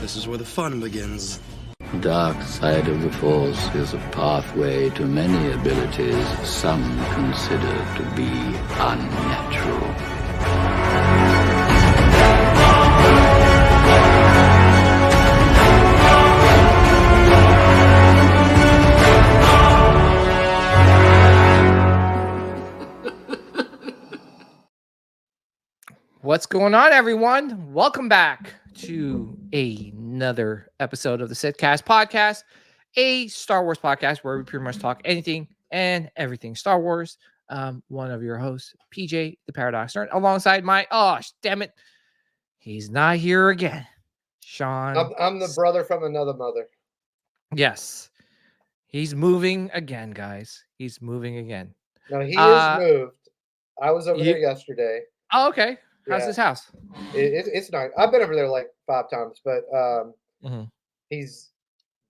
This is where the fun begins. Dark side of the Force is a pathway to many abilities some consider to be unnatural. What's going on, everyone? Welcome back to another episode of the Sithcast podcast, a Star Wars podcast where we pretty much talk anything and everything Star Wars. One of your hosts, PJ, the Paradox Nerd, alongside my, damn it, he's not here again, Sean. I'm the brother from another mother. Yes, he's moving again, guys. He's moving again. No, he is moved. I was over there yesterday. Oh, okay. How's his house? It's nice. I've been over there like 5 times, but he's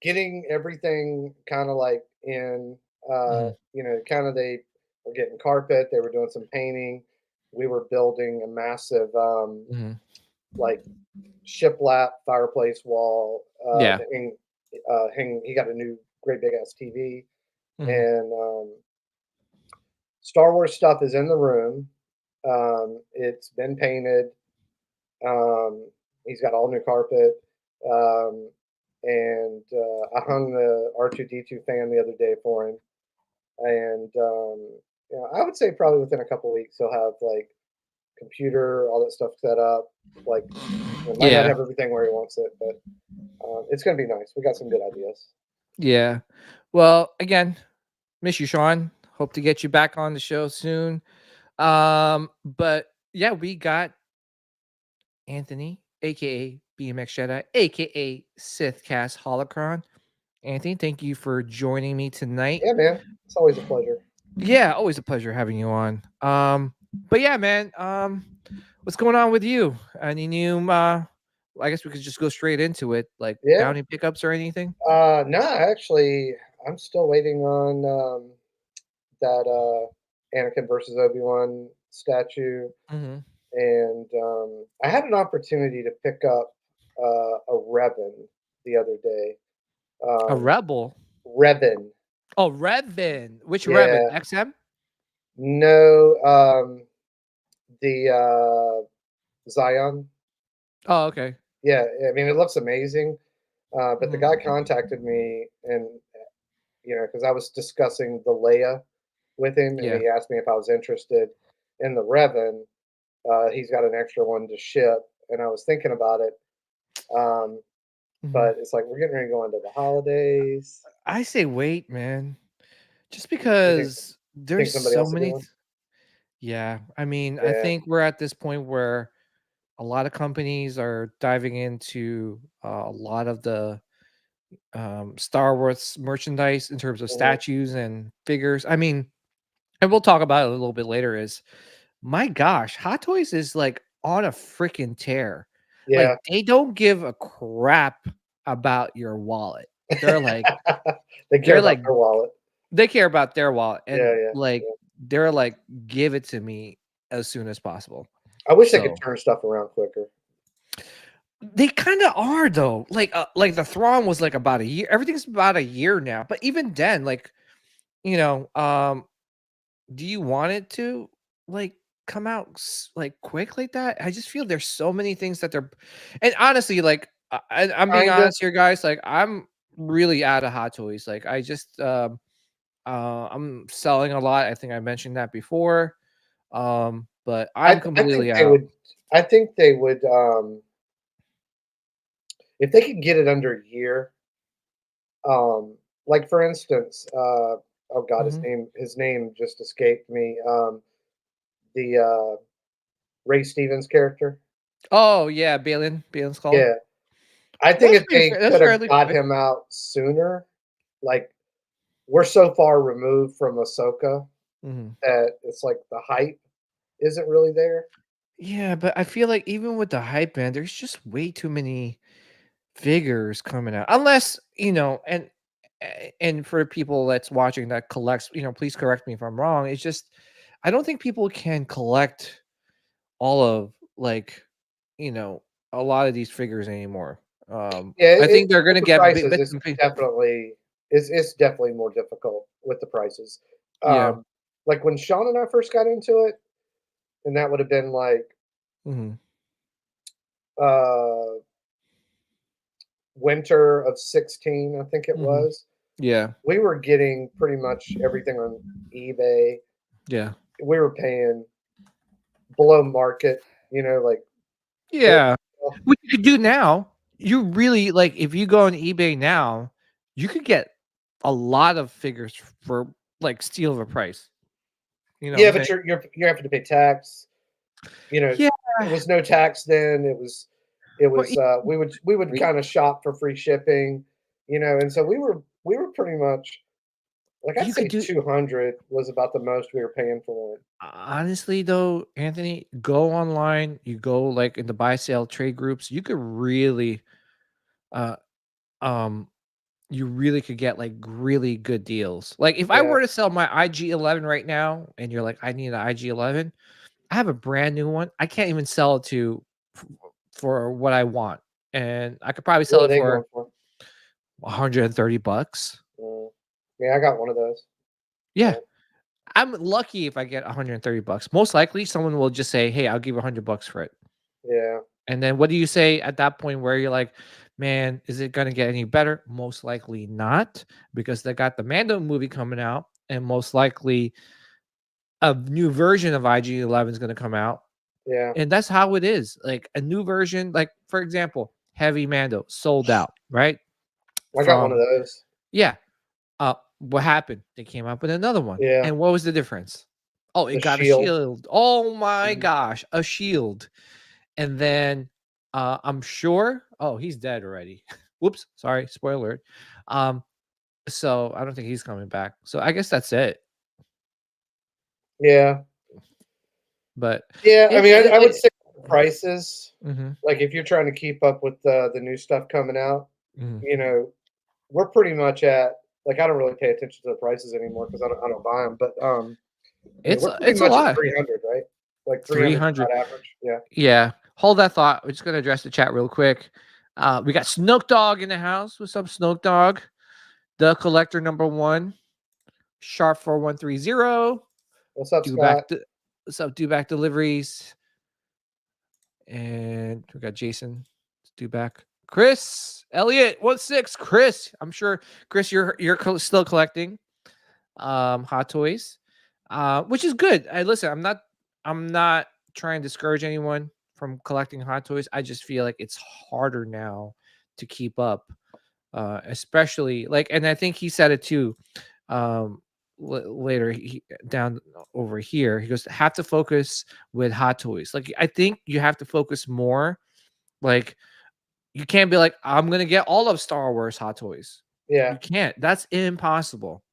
getting everything kind of like in, kind of they were getting carpet. They were doing some painting. We were building a massive, like shiplap fireplace wall. He got a new great big ass TV and Star Wars stuff is in the room. It's been painted. He's got all new carpet. And I hung the R2D2 fan the other day for him. And I would say probably within a couple weeks he'll have like computer, all that stuff set up. Like might not have everything where he wants it, but it's gonna be nice. We got some good ideas. Yeah. Well, again, miss you, Sean. Hope to get you back on the show soon. But yeah, we got Anthony, aka BMX Jedi, aka Sithcast Holocron. Anthony, thank you for joining me tonight. Yeah, man. It's always a pleasure. Yeah, always a pleasure having you on. But yeah, man, what's going on with you? Any new I guess we could just go straight into it, like bounty pickups or anything? No, actually, I'm still waiting on that Anakin versus Obi-Wan statue. And I had an opportunity to pick up a Revan the other day. A Rebel? Revan. Oh, Revan. Which Revan? XM? No, the Zion. Oh, okay. Yeah, I mean, it looks amazing. But the guy contacted me and, because I was discussing the Leia with him, and he asked me if I was interested in the Revan. He's got an extra one to ship, and I was thinking about it. But it's like we're getting ready to go into the holidays. I say wait, man. Just because there's so many. Yeah, I mean, I think we're at this point where a lot of companies are diving into a lot of the Star Wars merchandise in terms of statues and figures. I mean, and we'll talk about it a little bit later. Is my gosh, Hot Toys is like on a freaking tear. Yeah. Like they don't give a crap about your wallet. They're like they care about their wallet. They care about their wallet. And they're like, give it to me as soon as possible. I wish they could turn stuff around quicker. They kind of are though. Like the Thrawn was like about a year. Everything's about a year now. But even then, like, do you want it to like come out like quick like that? I just feel there's so many things that they're, and honestly, like I'm being honest here, guys. Like I'm really out of Hot Toys. Like I just I'm selling a lot. I think I mentioned that before. But I'm completely out. I think they would if they could get it under a year. Like for instance, oh God, his name just escaped me. The Ray Stevens character. Oh yeah, Balin's called. Yeah, I think if they could have got him out sooner, like we're so far removed from Ahsoka that it's like the hype isn't really there. Yeah, but I feel like even with the hype, man, there's just way too many figures coming out. Unless, and for people that's watching that collects, please correct me if I'm wrong. It's just I don't think people can collect all of like, a lot of these figures anymore. Yeah, I think they're with gonna the get prices, bits and pieces. it's definitely more difficult with the prices. Yeah. Like when Sean and I first got into it, and that would have been like Mhm. uh winter of 16, I think it Mhm. was. Yeah. We were getting pretty much everything on eBay. Yeah. We were paying below market, like for Yeah. What you could do now, you really like if you go on eBay now, you could get a lot of figures for like steal of a price. You know what yeah, I'm but saying? you're having to pay tax. Yeah. It was no tax then. It Well, was we would kind of shop for free shipping, and so we were pretty much like I'd you could say do 200 was about the most we were paying for it. honestly though, Anthony, go online, you go like in the buy sale trade groups, you could really uh um you really could get like really good deals. Like if I Yeah, were to sell my IG-11 right now and you're like, I need an IG-11, I have a brand new one. I can't even sell it to f- for what I want. And I could probably sell what are it they for going for? 130 bucks. Mm, yeah, I got one of those. Yeah. Yeah, I'm lucky if I get 130 bucks. Most likely someone will just say, "Hey, I'll give you 100 bucks for it." yeah, And then what do you say at that point where you're like, "Man, is it going to get any better?" Most likely not, because they got the Mando movie coming out and most likely a new version of IG-11 is going to come out. yeah. And that's how it is. Like a new version, like for example, Heavy Mando sold out, right? I got one of From those. yeah. What happened? They came up with another one. Yeah, And what was the difference? Oh, it the got a shield. shield. Oh my Mhm. gosh, a shield. And then I'm sure, oh, he's dead already. Whoops, sorry, spoiler alert. Um, so I don't think he's coming back. So I guess that's it. Yeah, But yeah. I mean, I would it say the prices. mhm, Like if you're trying to keep up with the new stuff coming out, mhm. you know, we're pretty much at like I don't really pay attention to the prices anymore because I don't buy them. But we're pretty It's a much at lot. 300, right? Like 300 is 300. about average. Yeah. Yeah. Hold that thought. We're just gonna address the chat real quick. We got Snoke Dogg in the house. What's up, Snoke Dogg? The collector number one, Sharp 4130. What's up, Do back Scott? de- what's up, do back deliveries. And we got Jason. Do back. Chris Elliott 16. Chris. I'm sure Chris, still collecting hot toys. Which is good. Listen, I'm not trying to discourage anyone from collecting hot toys. I just feel like it's harder now to keep up. Especially like, and I think he said it too. Um, later down over here, he goes have to focus with hot toys. Like I think you have to focus more. Like you can't be like I'm gonna get all of Star Wars hot toys. Yeah. You can't. That's impossible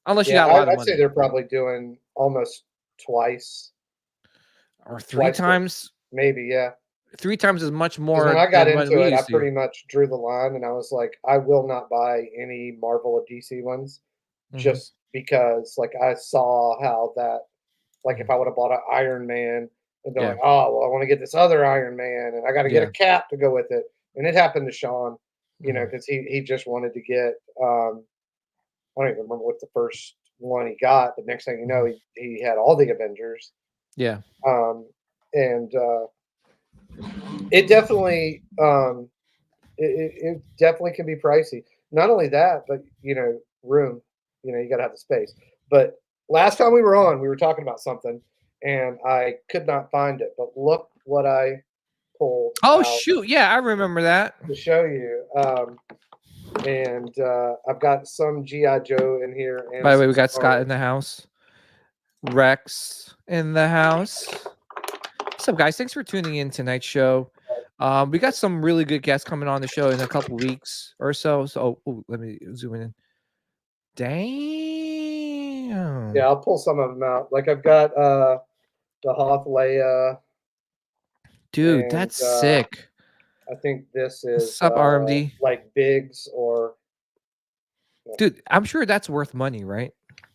unless you Yeah. got a lot of I'd say money they're probably doing almost twice, or three twice what times. maybe. Yeah. Three times as much Because when more I got than what into we it, I used to. pretty much drew the line and I was like, I will not buy any Marvel or DC ones Hmm. just because like I saw how that like Hmm. if I would have bought an Iron Man and they're Yeah, like, oh well I want to get this other Iron Man and I gotta get a yeah. cap to go with it. And it happened to Sean, Hmm. because he just wanted to get I don't even remember what the first one he got, but next thing you know, Hmm. he had all the Avengers. Yeah. Um and it definitely it definitely can be pricey. Not only that, but room. You got to have the space. But last time we were on, we were talking about something, and I could not find it. But look what I pulled Oh out shoot! Yeah, I remember that. to show you. And I've got some GI Joe in here and By the way, some we got Star Scott Wars. in the house. Rex in the house. What's up, guys? Thanks for tuning in tonight's show. We got some really good guests coming on the show in a couple weeks or so. So, let me zoom in. Yeah, Damn, I'll pull some of them out. Like I've got the Hoth Leia, dude, and that's sick. I think this What's is up, RMD? like Biggs or Dude, I'm sure that's worth money, right?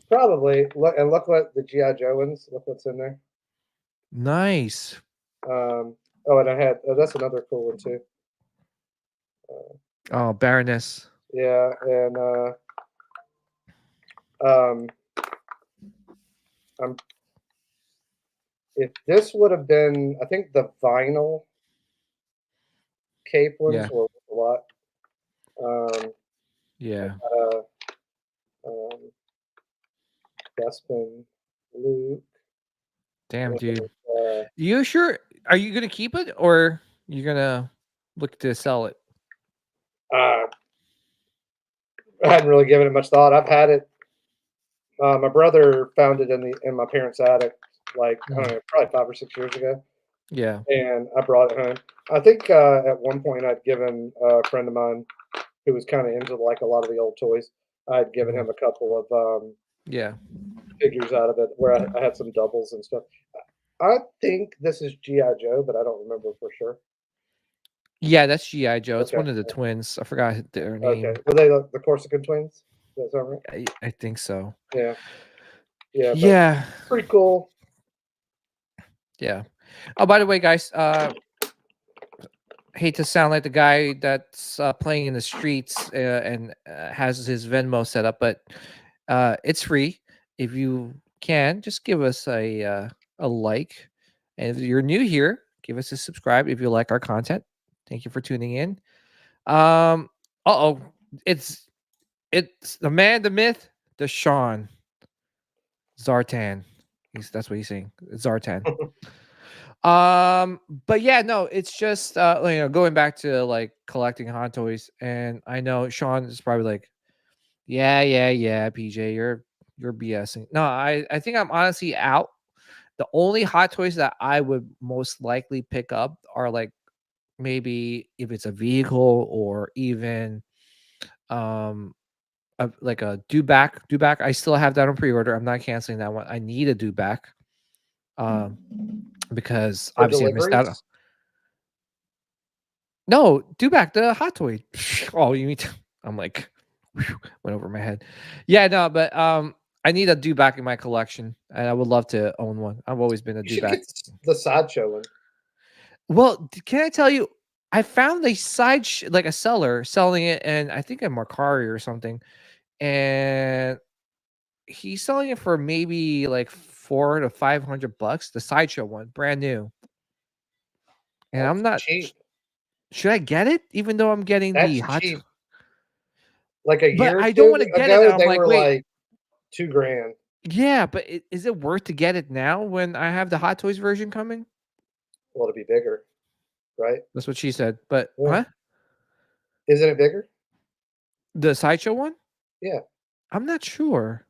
probably. Look what the GI Joe ones. Look what's in there. Nice. Oh, and I had that's another cool one too. Oh, Baroness. Yeah, and um, I'm if this would have been, I think the vinyl cape ones Yeah. were a lot. Um, Yeah. uh, um, Bespin, Luke. Damn, dude. Uh, You sure? Are you gonna keep it or you gonna look to sell it? I hadn't really given it much thought. I've had it. My brother found it in my parents' attic, like I don't know, probably 5 or 6 years ago, Yeah. and I brought it home. I think at one point I'd given a friend of mine who was kind of into like a lot of the old toys. I'd given him a couple of Yeah. figures out of it where I had some doubles and stuff. I think this is GI Joe, but I don't remember for sure. Yeah, that's G.I. Joe. It's Okay, one of the twins. I forgot their okay. name. Were they the Corsican twins? Does that sound right? I think so. Yeah, yeah, but Yeah. pretty cool. Yeah. Oh, by the way, guys, hate to sound like the guy that's playing in the streets and has his Venmo set up, but it's free. If you can, just give us a like, and if you're new here, give us a subscribe if you like our content. Thank you for tuning in. Oh, it's the man, the myth, the Sean Zartan. That's what he's saying. Zartan. But yeah, no, it's just going back to like collecting Hot Toys, and I know Sean is probably like, yeah, PJ, you're BSing. No, I think I'm honestly out. The only Hot Toys that I would most likely pick up are like maybe if it's a vehicle or even like a Dewback. I still have that on pre-order. I'm not canceling that one. I need a Dewback. Um because For obviously I missed out. deliveries? No, Dewback, the hot toy. Oh, you need to, I'm like, went over my head. Yeah, no, but I need a Dewback in my collection, and I would love to own one. I've always been a You should Dewback. get the sideshow one. Well, can I tell you? I found a like a seller selling it, and I think at Mercari or something, and he's selling it for maybe like $400 to $500. The sideshow one, brand new, and That's I'm not. cheap. Should I get it? Even though I'm getting the That's hot. cheap. Like a But year or I don't two want to get it. ago, And I'm they like, were wait, like 2 grand. yeah, but is it worth to get it now when I have the Hot Toys version coming? Well, to be bigger, right? That's what she said. But Yeah. huh? Isn't it bigger? The sideshow one? Yeah. I'm not sure.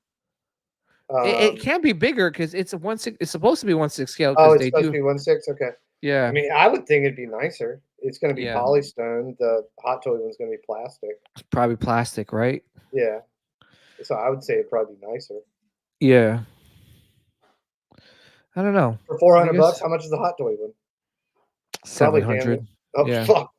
It can be bigger because it's a 1/6. It's supposed to be 1/6 scale Oh, because it's they supposed do. to be 1/6. Okay. I Yeah, mean, I would think it'd be nicer. It's going to be yeah. polystone. The hot toy one's going to be plastic. It's probably plastic, right? Yeah. So I would say it'd probably be nicer. Yeah. I don't know. For I 400 bucks, guess how much is the hot toy one? Probably damn 700. it. Oh Yeah. fuck.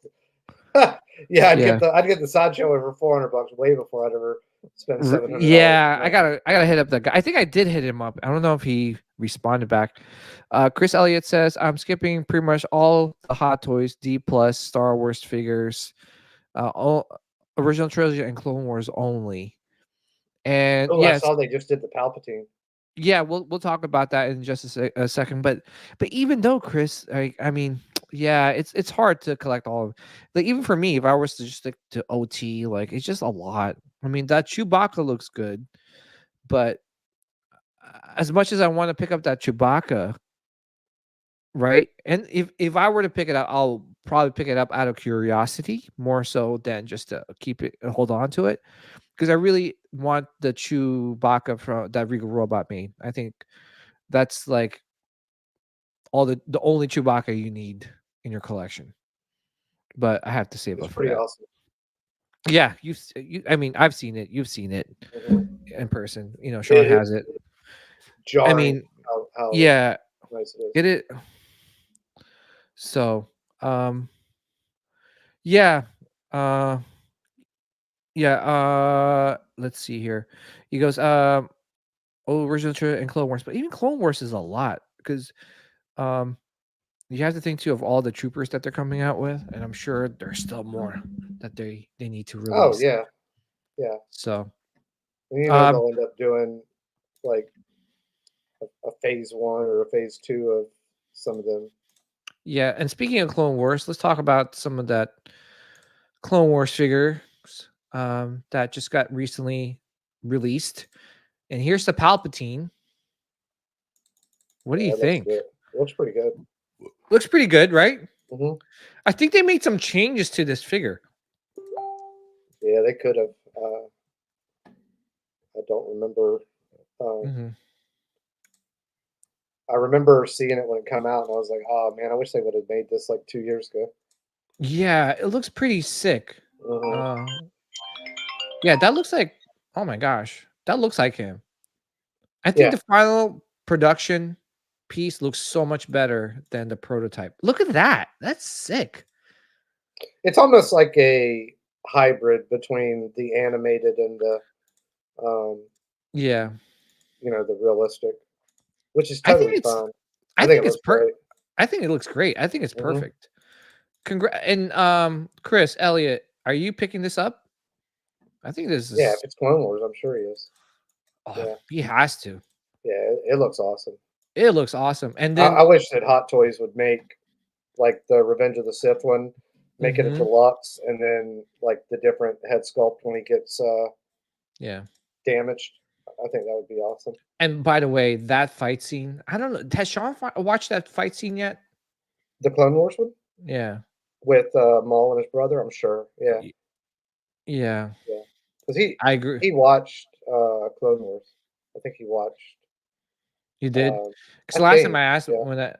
Yeah, Yeah. I'd get the sideshow one for 400 bucks way before I'd ever spend $700. Yeah, I gotta hit up that guy. I think I did hit him up. I don't know if he responded back. Chris Elliott says I'm skipping pretty much all the Hot Toys, D plus Star Wars figures, all original trilogy and Clone Wars only. And Oh, I yes, saw they just did the Palpatine. yeah, we'll talk about that in just a second. But even though Chris, I mean, yeah, it's hard to collect all of. Like even for me, if I was to just stick to OT, like it's just a lot. I mean, that Chewbacca looks good, but as much as I want to pick up that Chewbacca, right? And if I were to pick it up, I'll probably pick it up out of curiosity more so than just to keep it and hold on to it. Because I really want the Chewbacca from that Regal Robot made. I think that's like all the only Chewbacca you need in your collection. But I have to save It's up for pretty that. awesome. Yeah, I mean, I've seen it. You've seen it in person. You know, Sean It has it. jarring I mean, how yeah, nice it is. get it. So, yeah, uh, let's see here. He goes, original trilogy and Clone Wars, but even Clone Wars is a lot because, um, you have to think too of all the troopers that they're coming out with, and I'm sure there's still more that they need to Oh release. yeah, yeah. So, They'll end up doing like a phase 1 or a phase 2 of some of them. yeah. And speaking of Clone Wars, let's talk about some of that Clone Wars figures that just got recently released. And here's the Palpatine. What do you think? It looks pretty good. Looks pretty good, right? Mm-hmm. I think they made some changes to this figure. Yeah, they could have. I don't remember. I remember seeing it when it came out, and I was like, "Oh man, I wish they would have made this like 2 years ago." Yeah, it looks pretty sick. Yeah, that looks like. Oh my gosh, that looks like him. I think the final production piece looks so much better than the prototype. Look at that. That's sick. It's almost like a hybrid between the animated and the yeah, the realistic, which is totally fine. I think it's perfect. I think it looks great. I think it's perfect. And Chris Elliott, are you picking this up? I think this is. Yeah, if it's Clone Wars, I'm sure he is. Oh, yeah. He has to. Yeah, it looks awesome. It looks awesome. And then I wish that Hot Toys would make like the Revenge of the Sith one, make it a deluxe, and then like the different head sculpt when he gets damaged. I think that would be awesome. And by the way, that fight scene, I don't know. Has Sean watched that fight scene yet? The Clone Wars one? Yeah. With Maul and his brother, I'm sure. Yeah. Yeah. Yeah. Because I agree. He watched Clone Wars. I think he watched. You did? Because last time I asked him the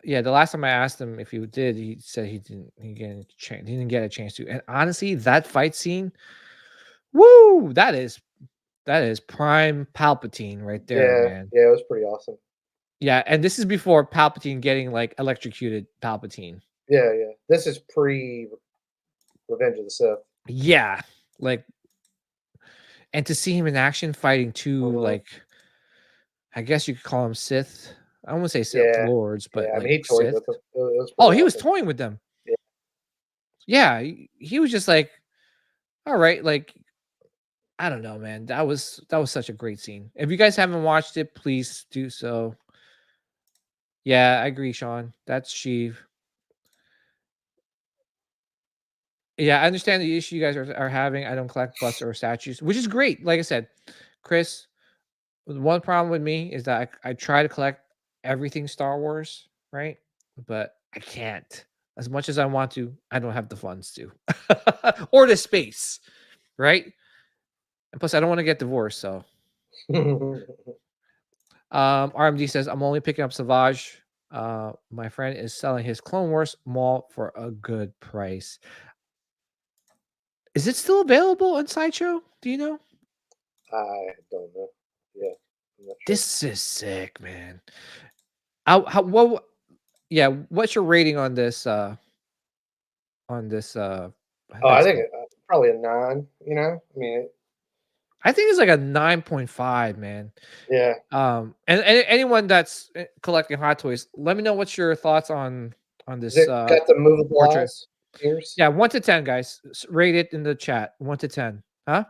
last time I asked him if he did, he said he didn't. He didn't get a chance to. And honestly, that fight scene, woo! That is prime Palpatine right there, man. Yeah, it was pretty awesome. Yeah, and this is before Palpatine getting like electrocuted. Palpatine. Yeah, yeah. This is pre Revenge of the Sith. Yeah, like, and to see him in action fighting two like, I guess you could call him Sith. I won't say Sith lords, but I like mean, he toyed Sith. with them. He was toying with them. Yeah, he was just like, all right, like, I don't know, man. That was such a great scene. If you guys haven't watched it, please do so. Yeah, I agree, Sean. That's Sheev. Yeah, I understand the issue you guys are having. I don't collect busts or statues, which is great. Like I said, Chris, the one problem with me is that I try to collect everything Star Wars, right? But I can't. As much as I want to, I don't have the funds to. Or the space, right? And plus, I don't want to get divorced, so. RMD says, I'm only picking up Savage. My friend is selling his Clone Wars Maul for a good price. Is it still available on Sideshow? Do you know? I don't know. Yeah. Sure. This is sick, man. What's your rating on this? I think probably a 9. I mean, I think it's like a 9.5, man. Yeah. And anyone that's collecting Hot Toys, let me know what's your thoughts on this. Got the movable eyes? Yeah, 1 to 10, guys. Rate it in the chat. 1 to 10. Huh?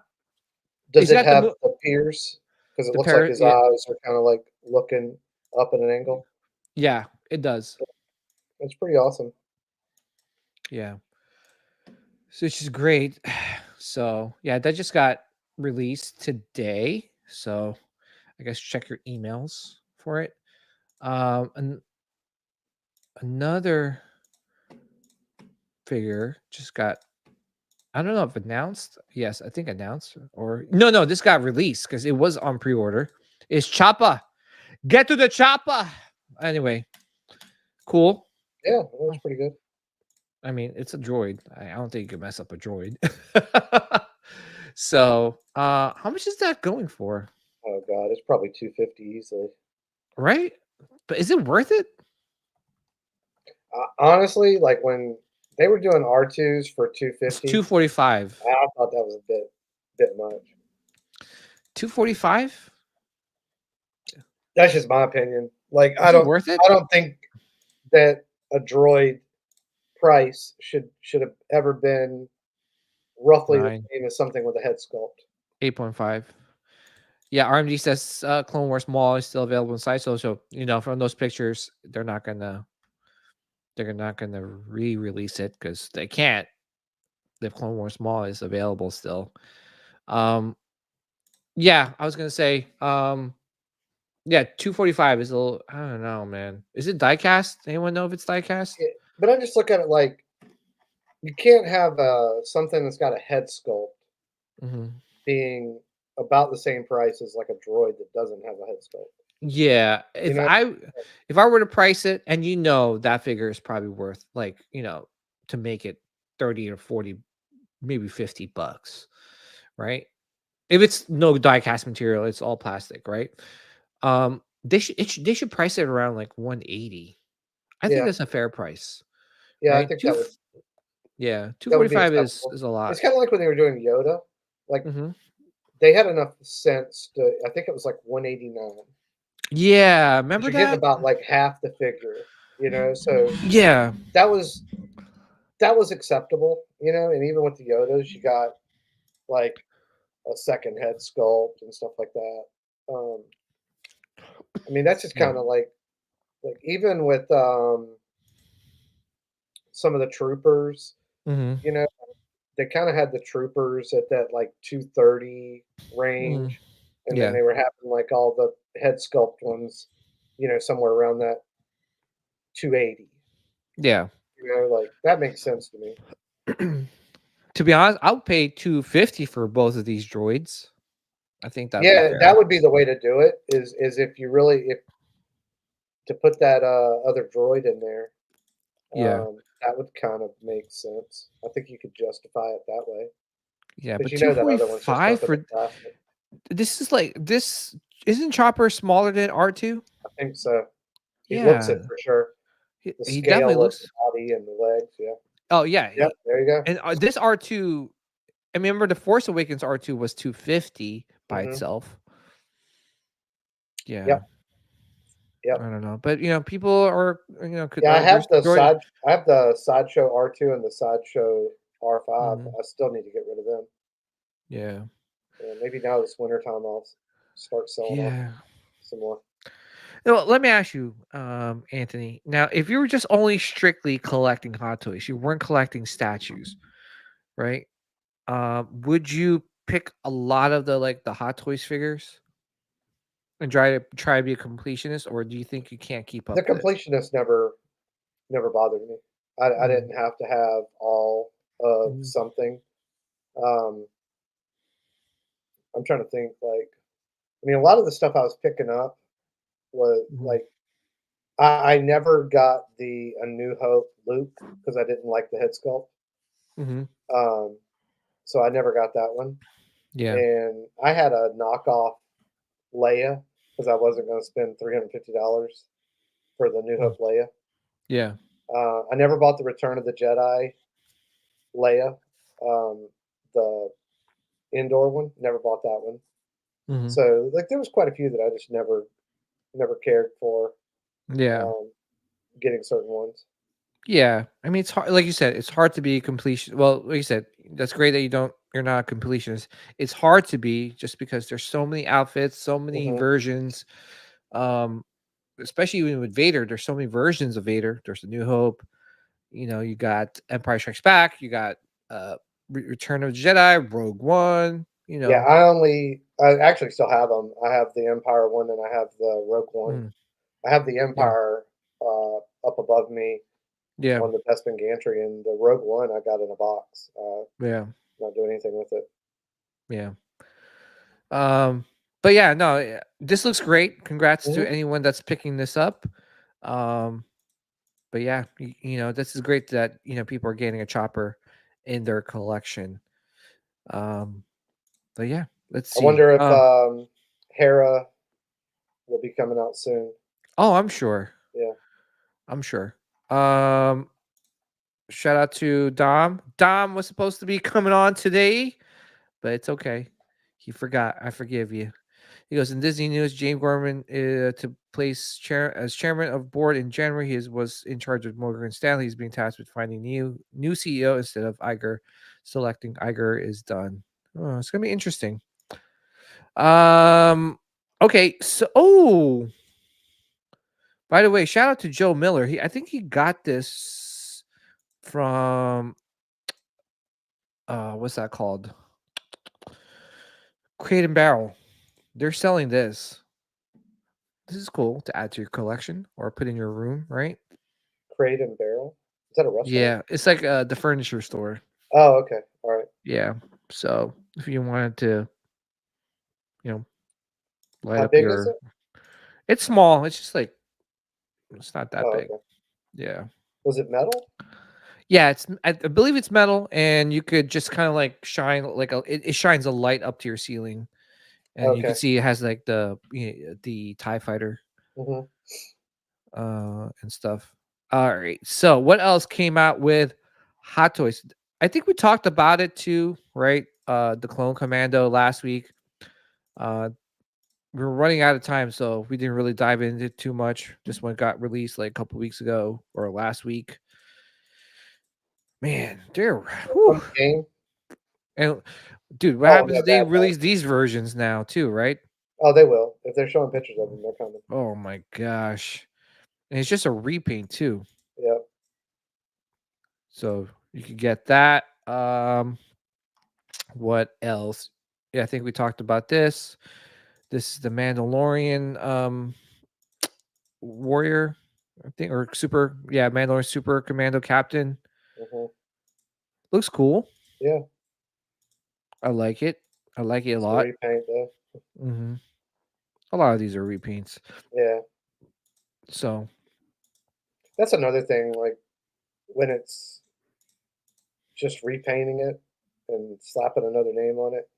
Does it have the piers? Because it looks like his eyes are kind of like looking up at an angle. Yeah, it does. It's pretty awesome. Yeah. So which is great. So yeah, that just got released today. So I guess check your emails for it. And another figure just got, I don't know if announced. Yes, I think announced, or no, this got released because it was on pre-order. It's Choppa. Get to the Choppa. Anyway, cool. Yeah, that was pretty good. I mean, it's a droid. I don't think you can mess up a droid. So, how much is that going for? Oh God, it's probably $250 easily. Right? But is it worth it? Honestly, like when they were doing R2s for $250, $245. I thought that was a bit much. $245? That's just my opinion. Like, is it worth it? I don't think that a droid price should have ever been roughly the 9, same as something with a head sculpt. 8.5. Yeah, RMG says Clone Wars Mall is still available in Sideshow. So from those pictures, they're not gonna re-release it because they can't. If Clone Wars Mall is available still. Yeah, I was gonna say, yeah, 245 is a little. I don't know, man. Is it diecast? Anyone know if it's diecast? Yeah, but I just look at it like you can't have something that's got a head sculpt Mm-hmm. being about the same price as like a droid that doesn't have a head sculpt. Yeah, You know, if I were to price it, and that figure is probably worth like to make it 30 or 40, maybe $50, right? If it's no die cast material, it's all plastic, right? They should price it around like 180. I think yeah, that's a fair price, yeah, I right? think that would Yeah, be 245 acceptable. is a lot. It's kind of like when they were doing Yoda, like Hmm. they had enough sense to. I think it was like 189. Yeah, But remember you're getting that? about like half the figure, so Yeah. that was acceptable, and even with the Yodas, you got like a second head sculpt and stuff like that. I mean, that's just Yeah. kind of like even with some of the troopers, Hmm. you know, they kind of had the troopers at that like 230 Hmm. range, and then Yeah. they were having like all the head sculpt ones, somewhere around that 280. Yeah. Like that makes sense to me. To be honest, I would pay 250 for both of these droids. I think that'd be Yeah, that fair. would be the way to do it. Is if you really if to put that other droid in there, Yeah. that would kind of make sense. I think you could justify it that way Yeah, because but that other one's just 245 nothing but for plastic. this isn't Chopper smaller than R2? I think so. He looks it Yeah. for sure. The He definitely scale of the looks. body and the legs. Yeah. Oh yeah, Yep. There you go. and this R2. I remember the Force Awakens R2 was 250 by Hmm. itself. Yeah, Yep. Yep. I don't know, but people are could, Yeah. there's droid. I have the sideshow R2 and the sideshow R5. Mhm. I still need to get rid of them. Yeah, Yeah, maybe now this wintertime I'll start selling off yeah. some more. Well, let me ask you, Anthony. Now, if you were just only strictly collecting Hot Toys, you weren't collecting statues, right? Would you pick a lot of the Hot Toys figures and try to be a completionist, or do you think you can't keep The up with it? completionist never bothered me. I Mm, didn't have to have all of mhm, something. Um, I'm trying to think. Like, I mean, a lot of the stuff I was picking up was mhm, like I never got the A New Hope Luke because I didn't like the head sculpt. mhm. Um, so I never got that one. Yeah, And I had a knockoff Leia because I wasn't going to spend $350 for the New mm, Hope Leia. yeah. I never bought the Return of the Jedi Leia, the indoor one. Never bought that one. Mhm. So like there was quite a few that I just never cared for Yeah. um, getting certain ones. Yeah. I mean, it's hard. Like you said, it's hard to be a completion. Well, like you said, that's great that you're not a completionist. It's hard to be just because there's so many outfits, so many Hmm. versions. Um, Especially even with Vader, there's so many versions of Vader. There's a New Hope. You got Empire Strikes Back. You got uh Return of the Jedi, Rogue One. Yeah, I actually still have them. I have the Empire one and I have the Rogue One. Mm, I have the yeah, Empire up above me yeah, on the Bespin gantry, and the Rogue One I got in a box. yeah, Not doing anything with it. yeah. But yeah, no, this looks great. Congrats to Hmm. anyone that's picking this up. Um, but yeah, this is great that people are getting a chopper in their collection. Um, but yeah, let's I see. wonder if Hera will be coming out soon. Oh, I'm sure. Yeah. I'm sure. Um, Shout out to Dom. Dom was supposed to be coming on today, but it's okay. He forgot. I forgive you. He goes, in Disney news, James Gorman to place as chairman of board in January. He was in charge of Morgan Stanley. He's being tasked with finding new CEO instead of Iger. Selecting Iger is done. Oh, it's gonna be interesting. Okay, so by the way, shout out to Joe Miller. I think he got this from what's that called? Crate and Barrel. They're selling this. This is cool to add to your collection or put in your room, right? Crate and Barrel. Is that a restaurant? Yeah, it's like the furniture store. Oh, okay. All right. Yeah. So if you wanted to, light How up big your, is it? it's small. It's just like it's not that big. Okay. Yeah. Was it metal? Yeah, I believe it's metal, and you could just kind of like shine like it shines a light up to your ceiling, and you can see it has like the TIE Fighter, and stuff. All right, so what else came out with Hot Toys? I think we talked about it too, right? The Clone Commando last week. We were running out of time, so we didn't really dive into it too much. This one got released like a couple weeks ago or last week. Man, they're game. And dude, what happens? They release these versions now too, right? Oh, they will. If they're showing pictures of them, they're coming. Oh my gosh, and it's just a repaint too. Yep. So you could get that. What else? Yeah, I think we talked about this. This is the Mandalorian warrior, I think, or super. Yeah, Mandalorian super commando captain. Looks cool. Yeah. I like it. I like it a lot. Repaint though. A lot of these are repaints. Yeah. So that's another thing. Like when it's just repainting it and slapping another name on it.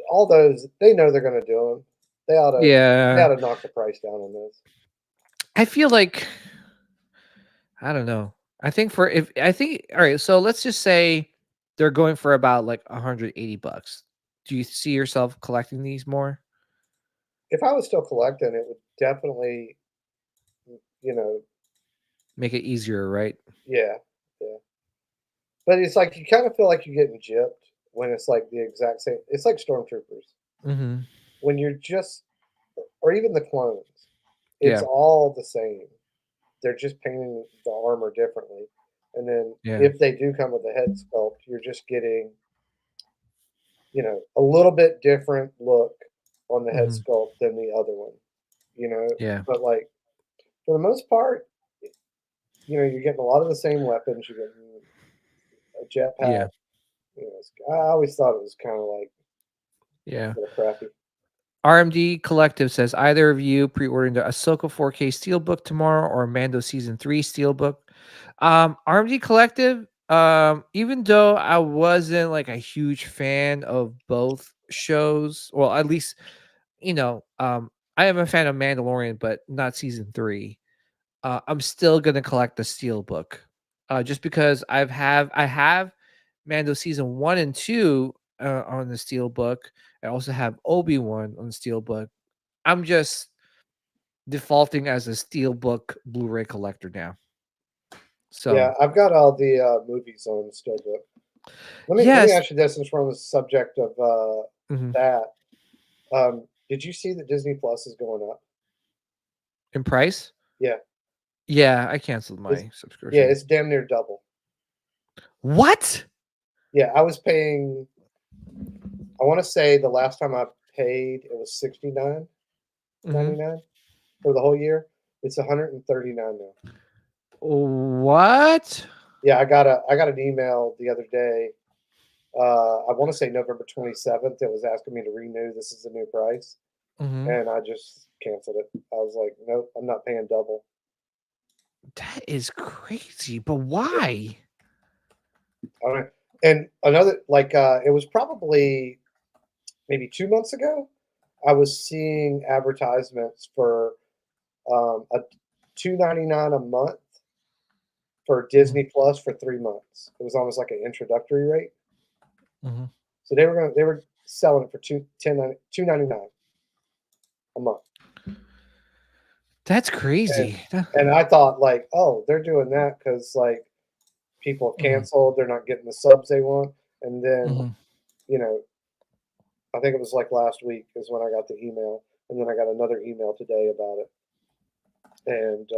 All those, they know they're going to do them. They ought to knock the price down on those. I feel like, I don't know. I think all right, so let's just say they're going for about like $180. Do you see yourself collecting these more? If I was still collecting, it would definitely, make it easier, right? Yeah. But it's like you kind of feel like you're getting gypped when it's like the exact same. It's like Stormtroopers. When you're just, or even the clones, it's all the same. They're just painting the armor differently. And then if they do come with a head sculpt, you're just getting, a little bit different look on the head sculpt than the other one, Yeah. But like, for the most part, you're getting a lot of the same weapons. You're getting a jetpack. I always thought it was kind of like, crappy. RMD Collective says, either of you pre-ordering the Ahsoka 4K Steelbook tomorrow or Mando Season 3 Steelbook? RMD Collective, even though I wasn't like a huge fan of both shows, well, at least, I am a fan of Mandalorian, but not Season 3. I'm still going to collect the Steelbook, just because I have Mando Season 1 and 2 on the Steelbook. I also have Obi-Wan on the Steelbook. I'm just defaulting as a Steelbook Blu-ray collector now. So yeah, I've got all the movies on Steelbook. Let me ask you this, since we're on the subject of that. Did you see that Disney Plus is going up in price? Yeah. Yeah, I canceled my subscription. Yeah, it's damn near double. What? Yeah, I was paying. I want to say the last time I paid, it was $69.99 for the whole year. It's $139 now. What? Yeah, I got an email the other day. I want to say November 27th. It was asking me to renew. This is the new price, and I just canceled it. I was like, nope, I'm not paying double. That is crazy, but why? All right. And another, it was probably maybe 2 months ago, I was seeing advertisements for a $2.99 a month for Disney Plus for 3 months. It was almost like an introductory rate. So they were selling it for $2.99 a month. That's crazy. And I thought like, oh, they're doing that because like people have Mhm. canceled, they're not getting the subs they want, and then Mhm. you know, I think it was like last week is when I got the email, and then I got another email today about it, and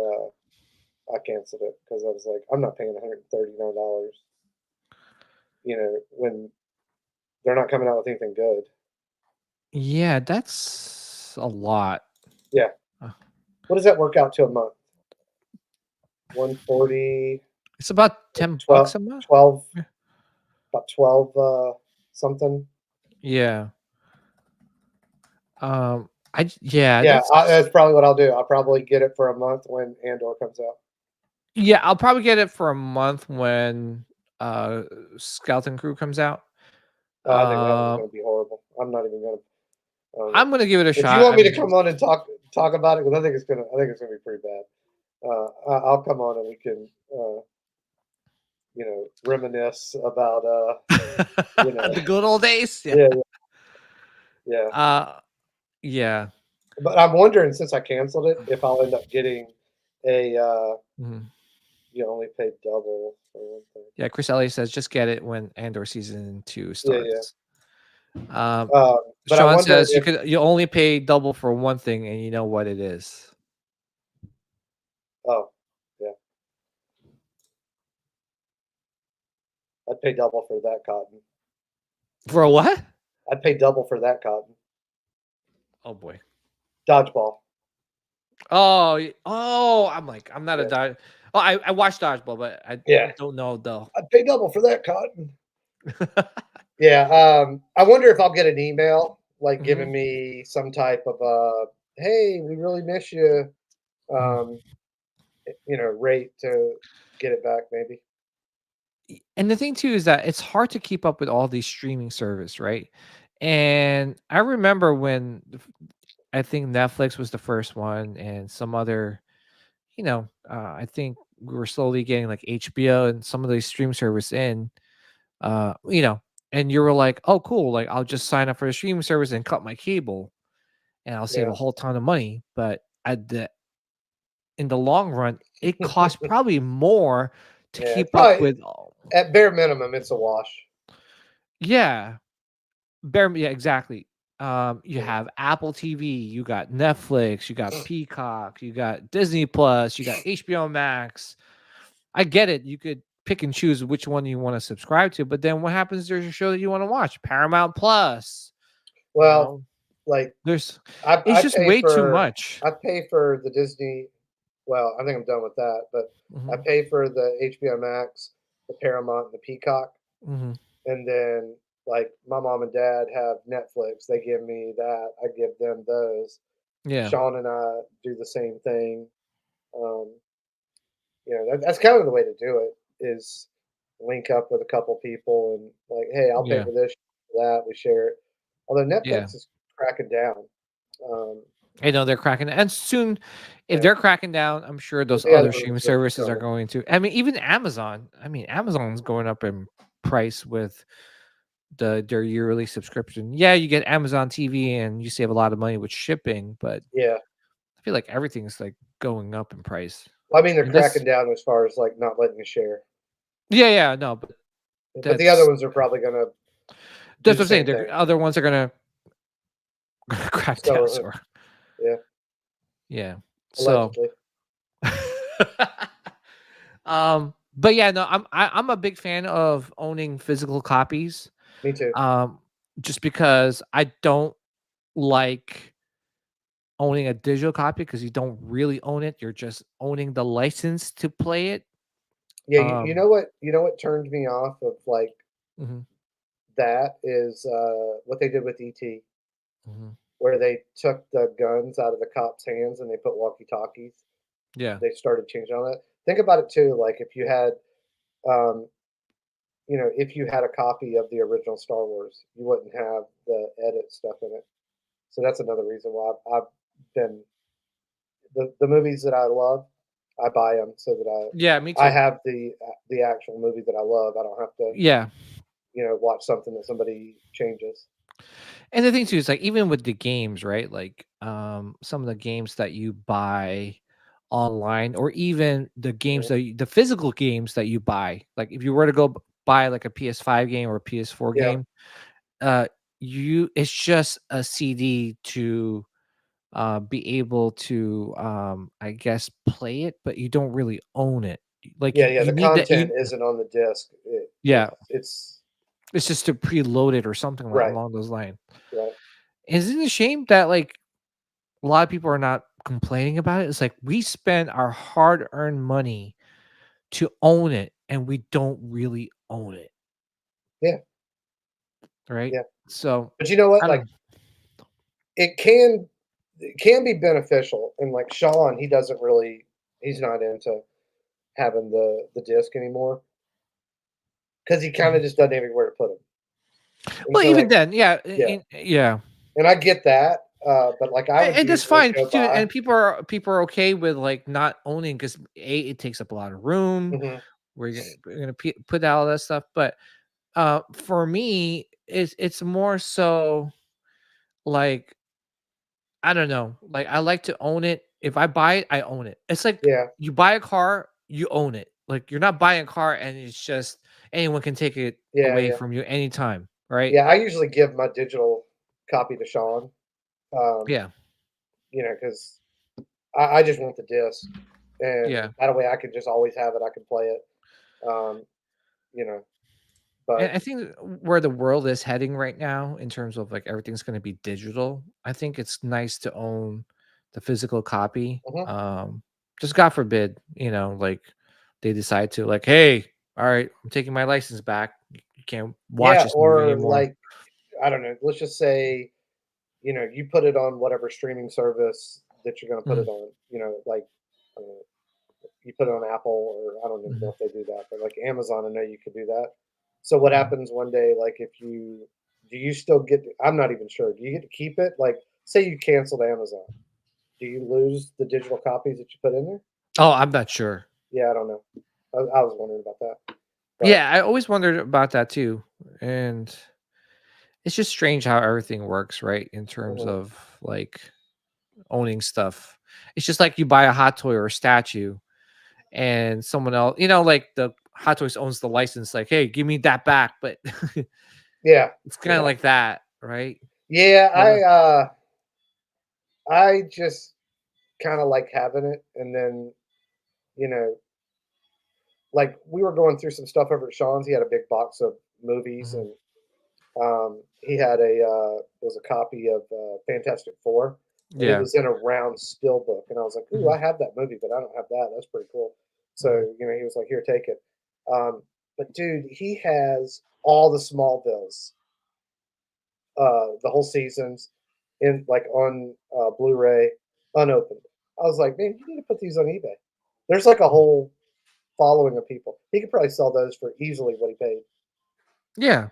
I canceled it because I was like, I'm not paying $139, when they're not coming out with anything good. Yeah, that's a lot. Yeah. Uh, What does that work out to a month? 140, It's about $10 12, a month. 12 Yeah. about 12 something. Yeah. Yeah, Yeah, that's probably what I'll do. I'll probably get it for a month when Andor comes out. yeah, I'll probably get it for a month when Skeleton Crew comes out. I think that one's going to be horrible. I'm not even going to. I'm gonna give it a If shot. you want me to come on and talk about it, because I think it's gonna be pretty bad. I'll come on and we can reminisce about the good old days. yeah. Yeah. But I'm wondering, since I canceled it, if I'll end up getting a Mhm. you only pay double for one thing. Yeah, Chris Elliott says just get it when Andor season 2 starts. But Sean I wonder says if you only pay double for one thing, and you know what it is. oh yeah, I'd pay double for that cotton. For a what? I'd pay double for that cotton. Oh boy. Dodgeball. Oh, I'm not a Yeah. dodge. Oh, I watched Dodgeball, but I Yeah. don't know though. I'd pay double for that cotton. Yeah. I wonder if I'll get an email like giving Mhm. me some type of hey, we really miss you. Rate to get it back maybe. And the thing too is that it's hard to keep up with all these streaming service, right? And I remember when I think Netflix was the first one, and some other, I think we were slowly getting like HBO and some of these stream service in, uh, you know, and you were like, oh, cool, like I'll just sign up for the streaming service and cut my cable, and I'll save Yeah. a whole ton of money. But in the long run, it costs probably more to Yeah. keep up with. At bare minimum, it's a wash. Yeah, yeah, exactly. You have Apple TV, you got Netflix, you got Peacock, you got Disney Plus, you got HBO Max. I get it. You could pick and choose which one you want to subscribe to, but then what happens? There's a show that you want to watch, Paramount Plus. Well, like There's I it's just pay way too for much. I pay for the Disney. Well, I think I'm done with that, but I Mhm, pay for the HBO Max, the Paramount, and the Peacock, mhm. and then like my mom and dad have Netflix. They give me that. I give them those. Yeah, Sean and I do the same thing. Um, that's kind of the way to do it. Is link up with a couple people and like, hey, I'll pay yeah, for this, for that. We share it. Although yeah. Netflix is cracking down. Um, I know they're cracking, and soon, if yeah, they're cracking down, I'm sure those the other other streaming ones are services are coming. going to. I mean, even Amazon. I mean, Amazon's going up in price with their yearly subscription. Yeah, you get Amazon TV and you save a lot of money with shipping, but Yeah. I feel like everything's like going up in price. Well, I mean, they're And that's cracking down as far as like not letting you share. yeah, no, but But the other that's ones are probably gonna do that's the what I'm saying. same The thing. other ones are gonna crack down. So So yeah, yeah, so allegedly. but yeah, no, I'm a big fan of owning physical copies. Me too. Just because I don't like owning a digital copy because you don't really own it. You're just owning the license to play it. Yeah, you Um, know what? You know what turned me off of like mhm, that is what they did with ET, mhm. where they took the guns out of the cops' hands and they put walkie talkies. Yeah, They started changing all that. Think about it too. Like if you had, um, if you had a copy of the original Star Wars, you wouldn't have the edit stuff in it. So that's another reason why I've been the movies that I love, I buy them so that yeah, me I too. have the actual movie that I love. I don't have to Yeah, watch something that somebody changes. And the thing too is like even with the games, right? Like some of the games that you buy online, or even the games Mhm. that the physical games that you buy. Like if you were to go buy like a PS5 game or a PS4 Yeah. game, uh it's just a CD to be able to I guess play it, but you don't really own it. Like Yeah, yeah, you the need that content you isn't on the disc. yeah, It's it's just to preload it or something like right, along those lines. right. Isn't it a shame that like a lot of people are not complaining about it? It's like we spend our hard-earned money to own it and we don't really own it, Yeah, right? yeah. So But you know what? I Like don't it can be beneficial. And like Sean, he's not into having the disc anymore because he kind of Mhm. just doesn't have anywhere to put him. And Well, so even like then, yeah, yeah, yeah. and I get that. But like I would And that's usually fine go too, buy. and people are okay with, like, not owning because it takes up a lot of room, Mhm. we're gonna put all that stuff, but, for me, it's more so, like, I don't know, like, I like to own it. If I buy it, I own it. It's like Yeah, you buy a car, you own it. Like, you're not buying a car and it's just anyone can take it yeah, away yeah, from you anytime, right? yeah. I usually give my digital copy to Sean. Um, Yeah, because I just want the disc, and yeah. that way I can just always have it. I can play it. Um, you know, And but I think where the world is heading right now in terms of, like, everything's gonna be digital, I think it's nice to own the physical copy. mhm. Just God forbid, like, they decide to, like, "Hey, alright, I'm taking my license back. You can't watch Yeah, this movie or anymore." like I don't know. Let's just say you put it on whatever streaming service that you're going to put Mhm, it on. Like uh, you put it on Apple, or I don't even know mhm, if they do that, but like Amazon, I know you could do that. So what mhm. happens one day? Like if you do you still get? I'm not even sure. Do you get to keep it? Like say you canceled Amazon, do you lose the digital copies that you put in there? Oh, I'm not sure. Yeah, I don't know. I was wondering about that, but Yeah, I always wondered about that too, and it's just strange how everything works, right, in terms mhm. of, like, owning stuff. It's just like you buy a hot toy or a statue and someone else, like the Hot Toys owns the license, like, hey, give me that back. But Yeah, it's kind of yeah, like that, right? yeah. I don't- I just kind of like having it, and then you know like we were going through some stuff over at Sean's. He had a big box of movies, Mhm. and he had it was a copy of Fantastic Four, and it Yeah. was in a round still book. And I was like, "Ooh, Mhm. I have that movie, but I don't have that. That's pretty cool." So Mhm. he was like, "Here, take it." But dude, he has all the Smallvilles, the whole seasons, in like on Blu-ray, unopened. I was like, "Man, you need to put these on eBay." There's like a Mhm. whole following of people. He could probably sell those for easily what he paid. Yeah.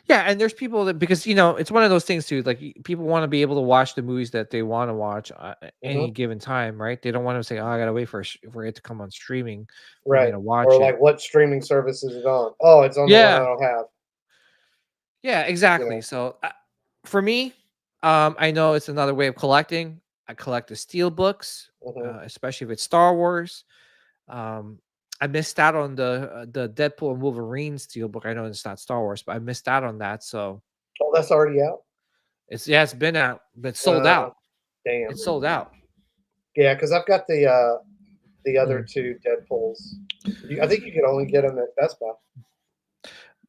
Yeah, and there's people that, because it's one of those things too. Like people want to be able to watch the movies that they want to watch at any Mhm. given time, right? They don't want to say, "Oh, I gotta wait for it to come on streaming for me Right. to Or watch it." like, what streaming service is it on? Oh, it's on the one I Yeah, don't have, yeah, you exactly. know? So for me, I know it's another way of collecting. I collect the steel books, Mhm. especially if it's Star Wars. Um, I missed out on the Deadpool and Wolverine steelbook. I know it's not Star Wars, but I missed out on that. So Oh, that's already out? it's been out, but sold Uh, out. damn. It's sold out. Yeah, because 'cause I've got the other Mm. 2 Deadpools. I think you can only get them at Best Buy.